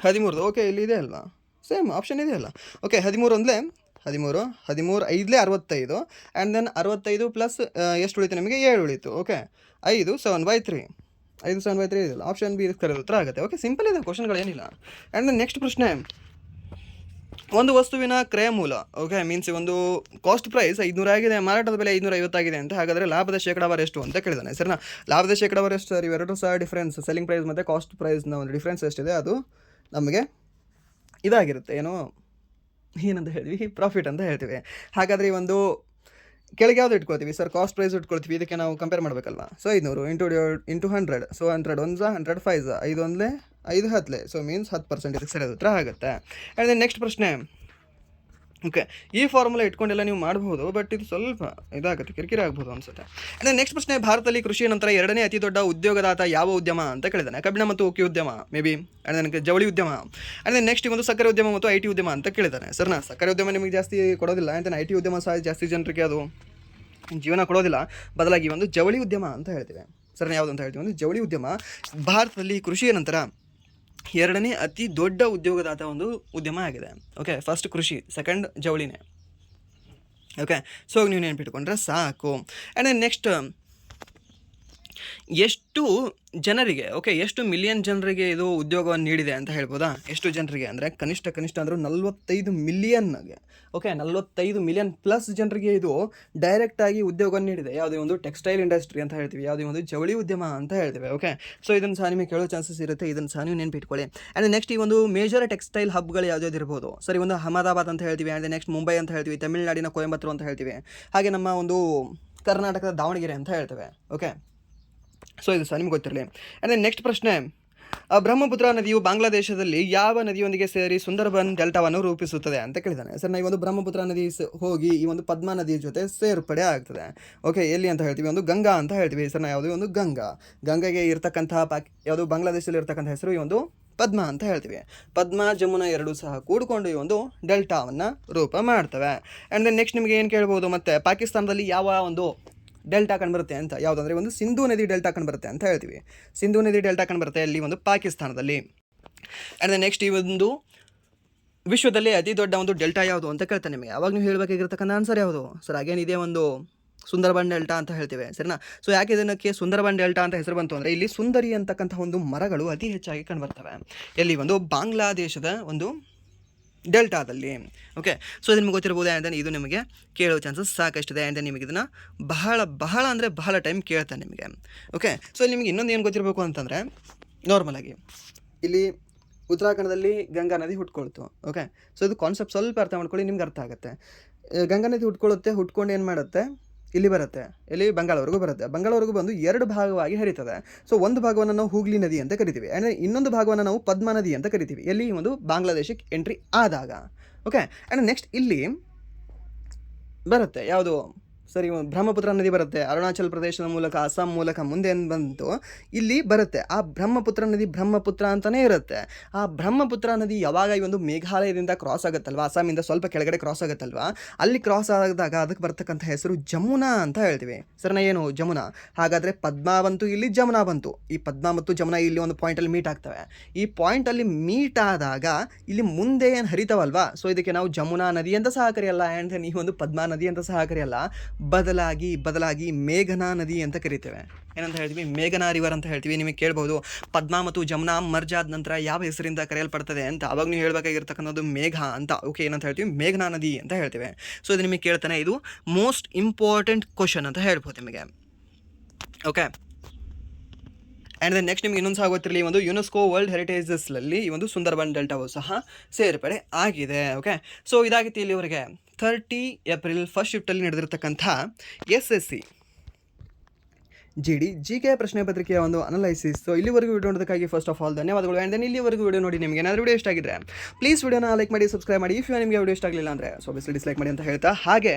13. ಓಕೆ ಇಲ್ಲಿ ಇದೆ ಅಲ್ವಾ, ಸೇಮ್ ಆಪ್ಷನ್ ಇದೆ ಅಲ್ಲ. ಓಕೆ 13 13 5 65, ಆ್ಯಂಡ್ ದೆನ್ 65 ಪ್ಲಸ್ ಎಷ್ಟು ಉಳಿತು ನಿಮಗೆ? 7 ಉಳಿತು. ಓಕೆ 5 7/3 ಇದೆಯಲ್ಲ, ಆಪ್ಷನ್ ಬಿ ಇದಕ್ಕೆ ಉತ್ತರ ಆಗುತ್ತೆ. ಓಕೆ ಸಿಂಪಲ್ ಇದೆ ಕ್ವಶನ್ಗಳೇನಿಲ್ಲ. ಆ್ಯಂಡ್ ದೆನ್ ನೆಕ್ಸ್ಟ್ ಪ್ರಶ್ನೆ, ಒಂದು ವಸ್ತುವಿನ ಕ್ರಯ ಮೂಲ ಓಕೆ ಮೀನ್ಸ್ ಒಂದು ಕಾಸ್ಟ್ ಪ್ರೈಸ್ 500 ಆಗಿದೆ, ಮಾರಾಟದ ಬೆಲೆ 550 ಆಗಿದೆ ಅಂತ. ಹಾಗಾದರೆ ಲಾಭದ ಶೇಕಡಾವಾರು ಎಷ್ಟು ಅಂತ ಕೇಳಿದಾನೆ. ಸರಿನಾ? ಲಾಭದ ಶೇಕಡಾವಾರು ಎಷ್ಟು ಸರ್? ಇವೆರಡು ಸಹ ಡಿಫ್ರೆನ್ಸ್, ಸೆಲ್ಲಿಂಗ್ ಪ್ರೈಸ್ ಮತ್ತು ಕಾಸ್ಟ್ ಪ್ರೈಸ್ನ ಒಂದು ಡಿಫ್ರೆನ್ಸ್ ಎಷ್ಟಿದೆ ಅದು ನಮಗೆ ಇದಾಗಿರುತ್ತೆ, ಏನೋ ಏನಂತ ಹೇಳ್ತೀವಿ, ಪ್ರಾಫಿಟ್ ಅಂತ ಹೇಳ್ತೀವಿ. ಹಾಗಾದರೆ ಈ ಒಂದು ಕೆಳಗೆ ಯಾವುದು ಇಟ್ಕೊಳ್ತೀವಿ ಸರ್? ಕಾಸ್ಟ್ ಪ್ರೈಸ್ ಇಟ್ಕೊಳ್ತೀವಿ, ಇದಕ್ಕೆ ನಾವು ಕಂಪೇರ್ ಮಾಡಬೇಕಲ್ವಾ. So 500 into 100, so 100 1 100 5 5 1 5 10, so means 10% ಇದಕ್ಕೆ ಸರಿಯಾದ ಉತ್ತರ ಆಗುತ್ತೆ. ಆ್ಯಂಡ್ ದೆನ್ ನೆಕ್ಸ್ಟ್ ಪ್ರಶ್ನೆ, ಓಕೆ ಈ ಫಾರ್ಮುಲಾ ಇಟ್ಕೊಂಡೆಲ್ಲ ನೀವು ಮಾಡಬಹುದು, ಬಟ್ ಇದು ಸ್ವಲ್ಪ ಇದಾಗುತ್ತೆ, ಕಿರಿಕಿರಿ ಆಗ್ಬೋದು ಅನ್ಸುತ್ತೆ. ಅಂದರೆ ನೆಕ್ಸ್ಟ್ ಪ್ರಶ್ನೆ, ಭಾರತದಲ್ಲಿ ಕೃಷಿಯ ನಂತರ 2ನೇ ಅತಿ ದೊಡ್ಡ ಉದ್ಯೋಗದಾತ ಯಾವ ಉದ್ಯಮ ಅಂತ ಕೇಳಿದಾನೆ. ಕಬ್ಬಿಣ ಮತ್ತು ಉಕ್ಕಿ ಉದ್ಯಮ ಮೇ ಬಿ, ಆ್ಯಂಡ್ ನನಗೆ ಜವಳಿ ಉದ್ಯಮ, ಆ್ಯಂಡ್ ದೆನ್ ನೆಕ್ಸ್ಟ್ ಒಂದು ಸಕ್ಕರೆ ಉದ್ಯಮ ಮತ್ತು IT ಉದ್ಯಮ ಅಂತ ಕೇಳಿದಾನೆ. ಸರ್ನಾ ಸಕ್ಕರೆ ಉದ್ಯಮ ನಿಮಗೆ ಜಾಸ್ತಿ ಕೊಡೋದಿಲ್ಲ, ಆ್ಯಂಡ್ ದೆನ್ IT ಉದ್ಯಮ ಸಹ ಜಾಸ್ತಿ ಜನರಿಗೆ ಅದು ಜೀವನ ಕೊಡೋದಿಲ್ಲ, ಬದಲಾಗಿ ಒಂದು ಜವಳಿ ಉದ್ಯಮ ಅಂತ ಹೇಳ್ತೀವಿ. ಸರ್ನ ಯಾವುದು ಅಂತ ಹೇಳ್ತೀವಿ? ಒಂದು ಜವಳಿ ಉದ್ಯಮ ಭಾರತದಲ್ಲಿ ಕೃಷಿಯ ನಂತರ 2ನೇ ಅತಿ ದೊಡ್ಡ ಉದ್ಯೋಗದಾತ ಒಂದು ಉದ್ಯಮ ಆಗಿದೆ. ಓಕೆ ಫಸ್ಟ್ ಕೃಷಿ, ಸೆಕೆಂಡ್ ಜವಳಿನೇ. ಓಕೆ ಸೊ ನೀವು ನೆನ್ಪಿಟ್ಕೊಂಡ್ರೆ ಸಾಕು. ಆ್ಯಂಡ್ ದೆನ್ ನೆಕ್ಸ್ಟ್, ಎಷ್ಟು ಜನರಿಗೆ ಎಷ್ಟು ಮಿಲಿಯನ್ ಜನರಿಗೆ ಇದು ಉದ್ಯೋಗವನ್ನು ನೀಡಿದೆ ಅಂತ ಹೇಳ್ಬೋದಾ? ಎಷ್ಟು ಜನರಿಗೆ ಅಂದರೆ ಕನಿಷ್ಠ ಅಂದರೆ 45 ಮಿಲಿಯನ್ಗೆ. ಓಕೆ 45 ಮಿಲಿಯನ್ ಪ್ಲಸ್ ಜನರಿಗೆ ಇದು ಡೈರೆಕ್ಟಾಗಿ ಉದ್ಯೋಗವನ್ನು ನೀಡಿದೆ. ಯಾವುದೇ ಒಂದು ಟೆಕ್ಸ್ಟೈಲ್ ಇಂಡಸ್ಟ್ರಿ ಅಂತ ಹೇಳ್ತೀವಿ, ಯಾವುದೇ ಒಂದು ಜವಳಿ ಉದ್ಯಮ ಅಂತ ಹೇಳ್ತೀವಿ. ಓಕೆ ಸೊ ಇದನ್ನು ಸಹ ನಿಮಗೆ ಕೇಳೋ ಚಾನ್ಸಸ್ ಇರುತ್ತೆ, ಇದನ್ನು ಸಹ ನೀವು ನೆನ್ಪಿಟ್ಕೊಳ್ಳಿ. ಆ್ಯಂಡ್ ನೆಕ್ಸ್ಟ್ ಈ ಒಂದು ಮೇಜರ್ ಟೆಕ್ಸ್ಟೈಲ್ ಹಬ್ಗಳು ಯಾವ್ದು ಇರ್ಬೋದು ಸರಿ? ಒಂದು ಅಹಮದಾಬಾದ್ ಅಂತ ಹೇಳ್ತೀವಿ, ಆ್ಯಂಡ್ ನೆಕ್ಸ್ಟ್ ಮುಂಬೈ ಅಂತ ಹೇಳ್ತೀವಿ, ತಮಿಳುನಾಡಿನ ಕೊಯಂಬತ್ತೂರು ಅಂತ ಹೇಳ್ತೀವಿ, ಹಾಗೆ ನಮ್ಮ ಒಂದು ಕರ್ನಾಟಕದ ದಾವಣಗೆರೆ ಅಂತ ಹೇಳ್ತೇವೆ. ಓಕೆ ಸೊ ಇದು ಸಹ ನಿಮ್ಗೆ ಗೊತ್ತಿರಲಿ. ಆ್ಯಂಡ್ ದೆನ್ ನೆಕ್ಸ್ಟ್ ಪ್ರಶ್ನೆ, ಬ್ರಹ್ಮಪುತ್ರ ನದಿಯು ಬಾಂಗ್ಲಾದೇಶದಲ್ಲಿ ಯಾವ ನದಿಯೊಂದಿಗೆ ಸೇರಿ ಸುಂದರ್ಬನ್ ಡೆಲ್ಟಾವನ್ನು ರೂಪಿಸುತ್ತದೆ ಅಂತ ಕೇಳಿದ್ದಾನೆ. ಸರ್ ಈ ಒಂದು ಬ್ರಹ್ಮಪುತ್ರ ನದಿ ಹೋಗಿ ಈ ಒಂದು ಪದ್ಮಾ ನದಿಯ ಜೊತೆ ಸೇರ್ಪಡೆ ಆಗ್ತದೆ. ಓಕೆ ಎಲ್ಲಿ ಅಂತ ಹೇಳ್ತೀವಿ? ಒಂದು ಗಂಗಾ ಅಂತ ಹೇಳ್ತೀವಿ. ಸರ್ ಯಾವುದೇ ಒಂದು ಗಂಗೆಗೆ ಇರ್ತಕ್ಕಂತಹ ಯಾವುದು ಬಾಂಗ್ಲಾದೇಶದಲ್ಲಿ ಇರ್ತಕ್ಕಂಥ ಹೆಸರು ಈ ಒಂದು ಪದ್ಮ ಅಂತ ಹೇಳ್ತೀವಿ. ಪದ್ಮ ಜಮುನಾ ಎರಡೂ ಸಹ ಕೂಡಿಕೊಂಡು ಈ ಒಂದು ಡೆಲ್ಟಾವನ್ನು ರೂಪ ಮಾಡ್ತವೆ. ಆ್ಯಂಡ್ ದೆನ್ ನೆಕ್ಸ್ಟ್ ನಿಮಗೆ ಏನು ಕೇಳ್ಬೋದು, ಮತ್ತು ಪಾಕಿಸ್ತಾನದಲ್ಲಿ ಯಾವ ಒಂದು ಡೆಲ್ಟಾ ಕಂಡುಬರುತ್ತೆ ಅಂತ? ಯಾವುದಂದರೆ ಒಂದು ಸಿಂಧೂ ನದಿ ಡೆಲ್ಟಾ ಕಂಡುಬರುತ್ತೆ ಅಂತ ಹೇಳ್ತೀವಿ. ಸಿಂಧೂ ನದಿ ಡೆಲ್ಟಾ ಕಂಡುಬರುತ್ತೆ ಅಲ್ಲಿ ಒಂದು ಪಾಕಿಸ್ತಾನದಲ್ಲಿ. ಆ್ಯಂಡ್ ದೆನ್ ನೆಕ್ಸ್ಟ್ ಈ ಒಂದು ವಿಶ್ವದಲ್ಲಿ ಅತಿ ದೊಡ್ಡ ಒಂದು ಡೆಲ್ಟಾ ಯಾವುದು ಅಂತ ಕೇಳ್ತಾನೆ ನಿಮಗೆ. ಅವಾಗ ನೀವು ಹೇಳಬೇಕಾಗಿರ್ತಕ್ಕಂಥ ಆನ್ಸರ್ ಯಾವುದು ಸರ್? ಅಗೇನ್ ಇದೇ ಒಂದು ಸುಂದರ್ಬನ್ ಡೆಲ್ಟಾ ಅಂತ ಹೇಳ್ತೇವೆ. ಸರಿನಾ? ಸೊ ಯಾಕೆ ಇದಕ್ಕೆ ಸುಂದರ್ಬನ್ ಡೆಲ್ಟಾ ಅಂತ ಹೆಸರು ಬಂತು ಅಂದರೆ ಇಲ್ಲಿ ಸುಂದರಿ ಅಂತಕ್ಕಂಥ ಒಂದು ಮರಗಳು ಅತಿ ಹೆಚ್ಚಾಗಿ ಕಂಡುಬರ್ತವೆ. ಎಲ್ಲಿ ಒಂದು ಬಾಂಗ್ಲಾದೇಶದ ಒಂದು ಡೆಲ್ಟಾದಲ್ಲಿ. ಓಕೆ ಸೊ ಇದು ನಿಮ್ಗೆ ಗೊತ್ತಿರ್ಬೋದು. ಆ್ಯಂಡ್ ದೆನ್ ಇದು ನಿಮಗೆ ಕೇಳೋ ಚಾನ್ಸಸ್ ಸಾಕಷ್ಟಿದೆ. ಆ್ಯಂಡ್ ದೆನ್ ನಿಮಗೆ ಇದನ್ನು ಬಹಳ ಅಂದರೆ ಬಹಳ ಟೈಮ್ ಕೇಳ್ತಾನೆ ನಿಮಗೆ. ಓಕೆ ಸೊ ಇಲ್ಲಿ ನಿಮಗೆ ಇನ್ನೊಂದು ಏನು ಗೊತ್ತಿರಬೇಕು ಅಂತಂದರೆ, ನಾರ್ಮಲಾಗಿ ಇಲ್ಲಿ ಉತ್ತರಾಖಂಡದಲ್ಲಿ ಗಂಗಾ ನದಿ ಹುಟ್ಕೊಳ್ತು. ಓಕೆ ಸೊ ಇದು ಕಾನ್ಸೆಪ್ಟ್ ಸ್ವಲ್ಪ ಅರ್ಥ ಮಾಡ್ಕೊಳ್ಳಿ, ನಿಮ್ಗೆ ಅರ್ಥ ಆಗುತ್ತೆ. ಗಂಗಾ ನದಿ ಹುಟ್ಕೊಳ್ಳುತ್ತೆ, ಹುಟ್ಕೊಂಡು ಏನು ಮಾಡುತ್ತೆ ಇಲ್ಲಿ ಬರುತ್ತೆ, ಇಲ್ಲಿ ಬಂಗಾಳವರೆಗೂ ಬರುತ್ತೆ. ಬಂಗಾಳವರೆಗೂ ಬಂದು 2 ಭಾಗವಾಗಿ ಹರಿತದೆ. ಸೊ ಒಂದು ಭಾಗವನ್ನು ನಾವು ಹೂಗ್ಲಿ ನದಿ ಅಂತ ಕರಿತೀವಿ, ಆ್ಯಂಡ್ ಇನ್ನೊಂದು ಭಾಗವನ್ನು ನಾವು ಪದ್ಮಾ ನದಿ ಅಂತ ಕರಿತೀವಿ. ಎಲ್ಲಿ ಒಂದು ಬಾಂಗ್ಲಾದೇಶಕ್ಕೆ ಎಂಟ್ರಿ ಆದಾಗ. ಓಕೆ, ಆ್ಯಂಡ್ ನೆಕ್ಸ್ಟ್ ಇಲ್ಲಿ ಬರುತ್ತೆ ಯಾವುದು ಸರಿ, ಬ್ರಹ್ಮಪುತ್ರ ನದಿ ಬರುತ್ತೆ ಅರುಣಾಚಲ ಪ್ರದೇಶದ ಮೂಲಕ, ಅಸ್ಸಾಂ ಮೂಲಕ ಮುಂದೆ ಏನು ಬಂತು ಇಲ್ಲಿ ಬರುತ್ತೆ. ಆ ಬ್ರಹ್ಮಪುತ್ರ ನದಿ ಬ್ರಹ್ಮಪುತ್ರ ಅಂತಲೇ ಇರುತ್ತೆ. ಆ ಬ್ರಹ್ಮಪುತ್ರ ನದಿ ಯಾವಾಗ ಈ ಒಂದು ಮೇಘಾಲಯದಿಂದ ಕ್ರಾಸ್ ಆಗುತ್ತಲ್ವ, ಅಸ್ಸಾಮಿಂದ ಸ್ವಲ್ಪ ಕೆಳಗಡೆ ಕ್ರಾಸ್ ಆಗುತ್ತಲ್ವ, ಅಲ್ಲಿ ಕ್ರಾಸ್ ಆದಾಗ ಅದಕ್ಕೆ ಬರ್ತಕ್ಕಂಥ ಹೆಸರು ಜಮುನಾ ಅಂತ ಹೇಳ್ತೀವಿ. ಸರಿನಾ, ಏನು ಜಮುನಾ. ಹಾಗಾದರೆ ಪದ್ಮಾ ಬಂತು, ಇಲ್ಲಿ ಜಮುನಾ ಬಂತು. ಈ ಪದ್ಮಾ ಮತ್ತು ಜಮುನಾ ಇಲ್ಲಿ ಒಂದು ಪಾಯಿಂಟಲ್ಲಿ ಮೀಟ್ ಆಗ್ತವೆ. ಈ ಪಾಯಿಂಟಲ್ಲಿ ಮೀಟ್ ಆದಾಗ ಇಲ್ಲಿ ಮುಂದೆ ಏನು ಹರಿತಾವಲ್ವಾ, ಸೊ ಇದಕ್ಕೆ ನಾವು ಜಮುನಾ ನದಿ ಅಂತ ಸಹ ಕರೆಯಲ್ಲ, ಆ್ಯಂಡ್ ಈ ಒಂದು ಪದ್ಮಾ ನದಿ ಅಂತ ಸಹ ಕರೆಯಲ್ಲ. ಬದಲಾಗಿ ಮೇಘನಾ ನದಿ ಅಂತ ಕರಿತೇವೆ. ಏನಂತ ಹೇಳ್ತೀವಿ, ಮೇಘನಾ ರಿವರ್ ಅಂತ ಹೇಳ್ತೀವಿ. ನಿಮಗೆ ಕೇಳ್ಬೋದು ಪದ್ಮಾ ಮತ್ತು ಜಮುನಾ ಮರ್ಜ್ ಆದ ನಂತರ ಯಾವ ಹೆಸರಿಂದ ಕರೆಯಲ್ಪಡ್ತದೆ ಅಂತ. ಅವಾಗ ನೀವು ಹೇಳಬೇಕಾಗಿರ್ತಕ್ಕಂಥದ್ದು ಮೇಘ ಅಂತ. ಓಕೆ, ಏನಂತ ಹೇಳ್ತೀವಿ, ಮೇಘನಾ ನದಿ ಅಂತ ಹೇಳ್ತೇವೆ. ಸೊ ಇದು ನಿಮಗೆ ಕೇಳ್ತಾನೆ, ಇದು ಮೋಸ್ಟ್ ಇಂಪಾರ್ಟೆಂಟ್ ಕ್ವಶನ್ ಅಂತ ಹೇಳ್ಬೋದು ನಿಮಗೆ. ಓಕೆ, ಆ್ಯಂಡ್ ದೆನ್ ನೆಕ್ಸ್ಟ್ ನಿಮ್ಗೆ ಇನ್ನೊಂದು ಸಹ ಗೊತ್ತಿರಲಿ, ಒಂದು ಯುನೆಸ್ಕೋ ವರ್ಲ್ಡ್ ಹೆರಿಟೇಜಸ್ನಲ್ಲಿ ಈ ಒಂದು ಸುಂದರ್ಬನ್ ಡೆಲ್ಟಾವು ಸಹ ಸೇರ್ಪಡೆ ಆಗಿದೆ. ಓಕೆ, ಸೊ ಇದಾಗಿತ್ತು ಇಲ್ಲಿವರೆಗೆ 30 ಏಪ್ರಿಲ್ ಫಸ್ಟ್ ಶಿಫ್ಟಲ್ಲಿ ನಡೆದಿರ್ತಕ್ಕಂಥ SSC GD GK ಪ್ರಶ್ನೆ ಪತ್ರಿಕೆಯ ಒಂದು ಅನಲೈಸಿಸ್. ಸೊ ಇಲ್ಲಿವರೆಗೂ ವಿಡಿಯೋ ನೋಡೋದಕ್ಕಾಗಿ ಫಸ್ಟ್ ಆಫ್ ಆಲ್ ಧನ್ಯವಾದಗಳು. ಆ್ಯಂಡ್ ದೆನ್ ಇಲ್ಲಿವರೆಗೂ ವಿಡಿಯೋ ನೋಡಿ ನಿಮಗೆ ಏನಾದರೂ ವಿಡಿಯೋ ಇಷ್ಟ ಆಗಿದ್ರೆ ಪ್ಲೀಸ್ ವಿಡಿಯೋನ ಲೈಕ್ ಮಾಡಿ, ಸಬ್ಸ್ಕ್ರೈಬ್ ಮಾಡಿ. ಇಫ್ ನಿಮಗೆ ವಿಡಿಯೋ ಇಷ್ಟ ಆಗಲಿಲ್ಲ ಅಂದರೆ ಸೊ ಬಿಸ್ಲಿ ಡಿಸ್ಲೈಕ್ ಮಾಡಿ ಅಂತ ಹೇಳ್ತಾ, ಹಾಗೆ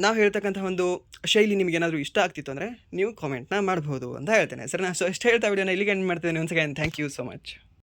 ನಾವು ಹೇಳ್ತಕ್ಕಂಥ ಒಂದು ಶೈಲಿ ನಿಮಗೆ ಏನಾದರೂ ಇಷ್ಟ ಆಗ್ತಿತ್ತು ಅಂದರೆ ನೀವು ಕಾಮೆಂಟ್ನ ಮಾಡ್ಬೋದು ಅಂತ ಹೇಳ್ತೇನೆ. ಸರಿ, ನಾನು ಸೊ ಇಷ್ಟು ಹೇಳ್ತಾ ವಿಡಿಯೋನ ಇಲ್ಲಿಗೆ ಎಂಡ್ ಮಾಡ್ತೇನೆ. Once again thank you so much.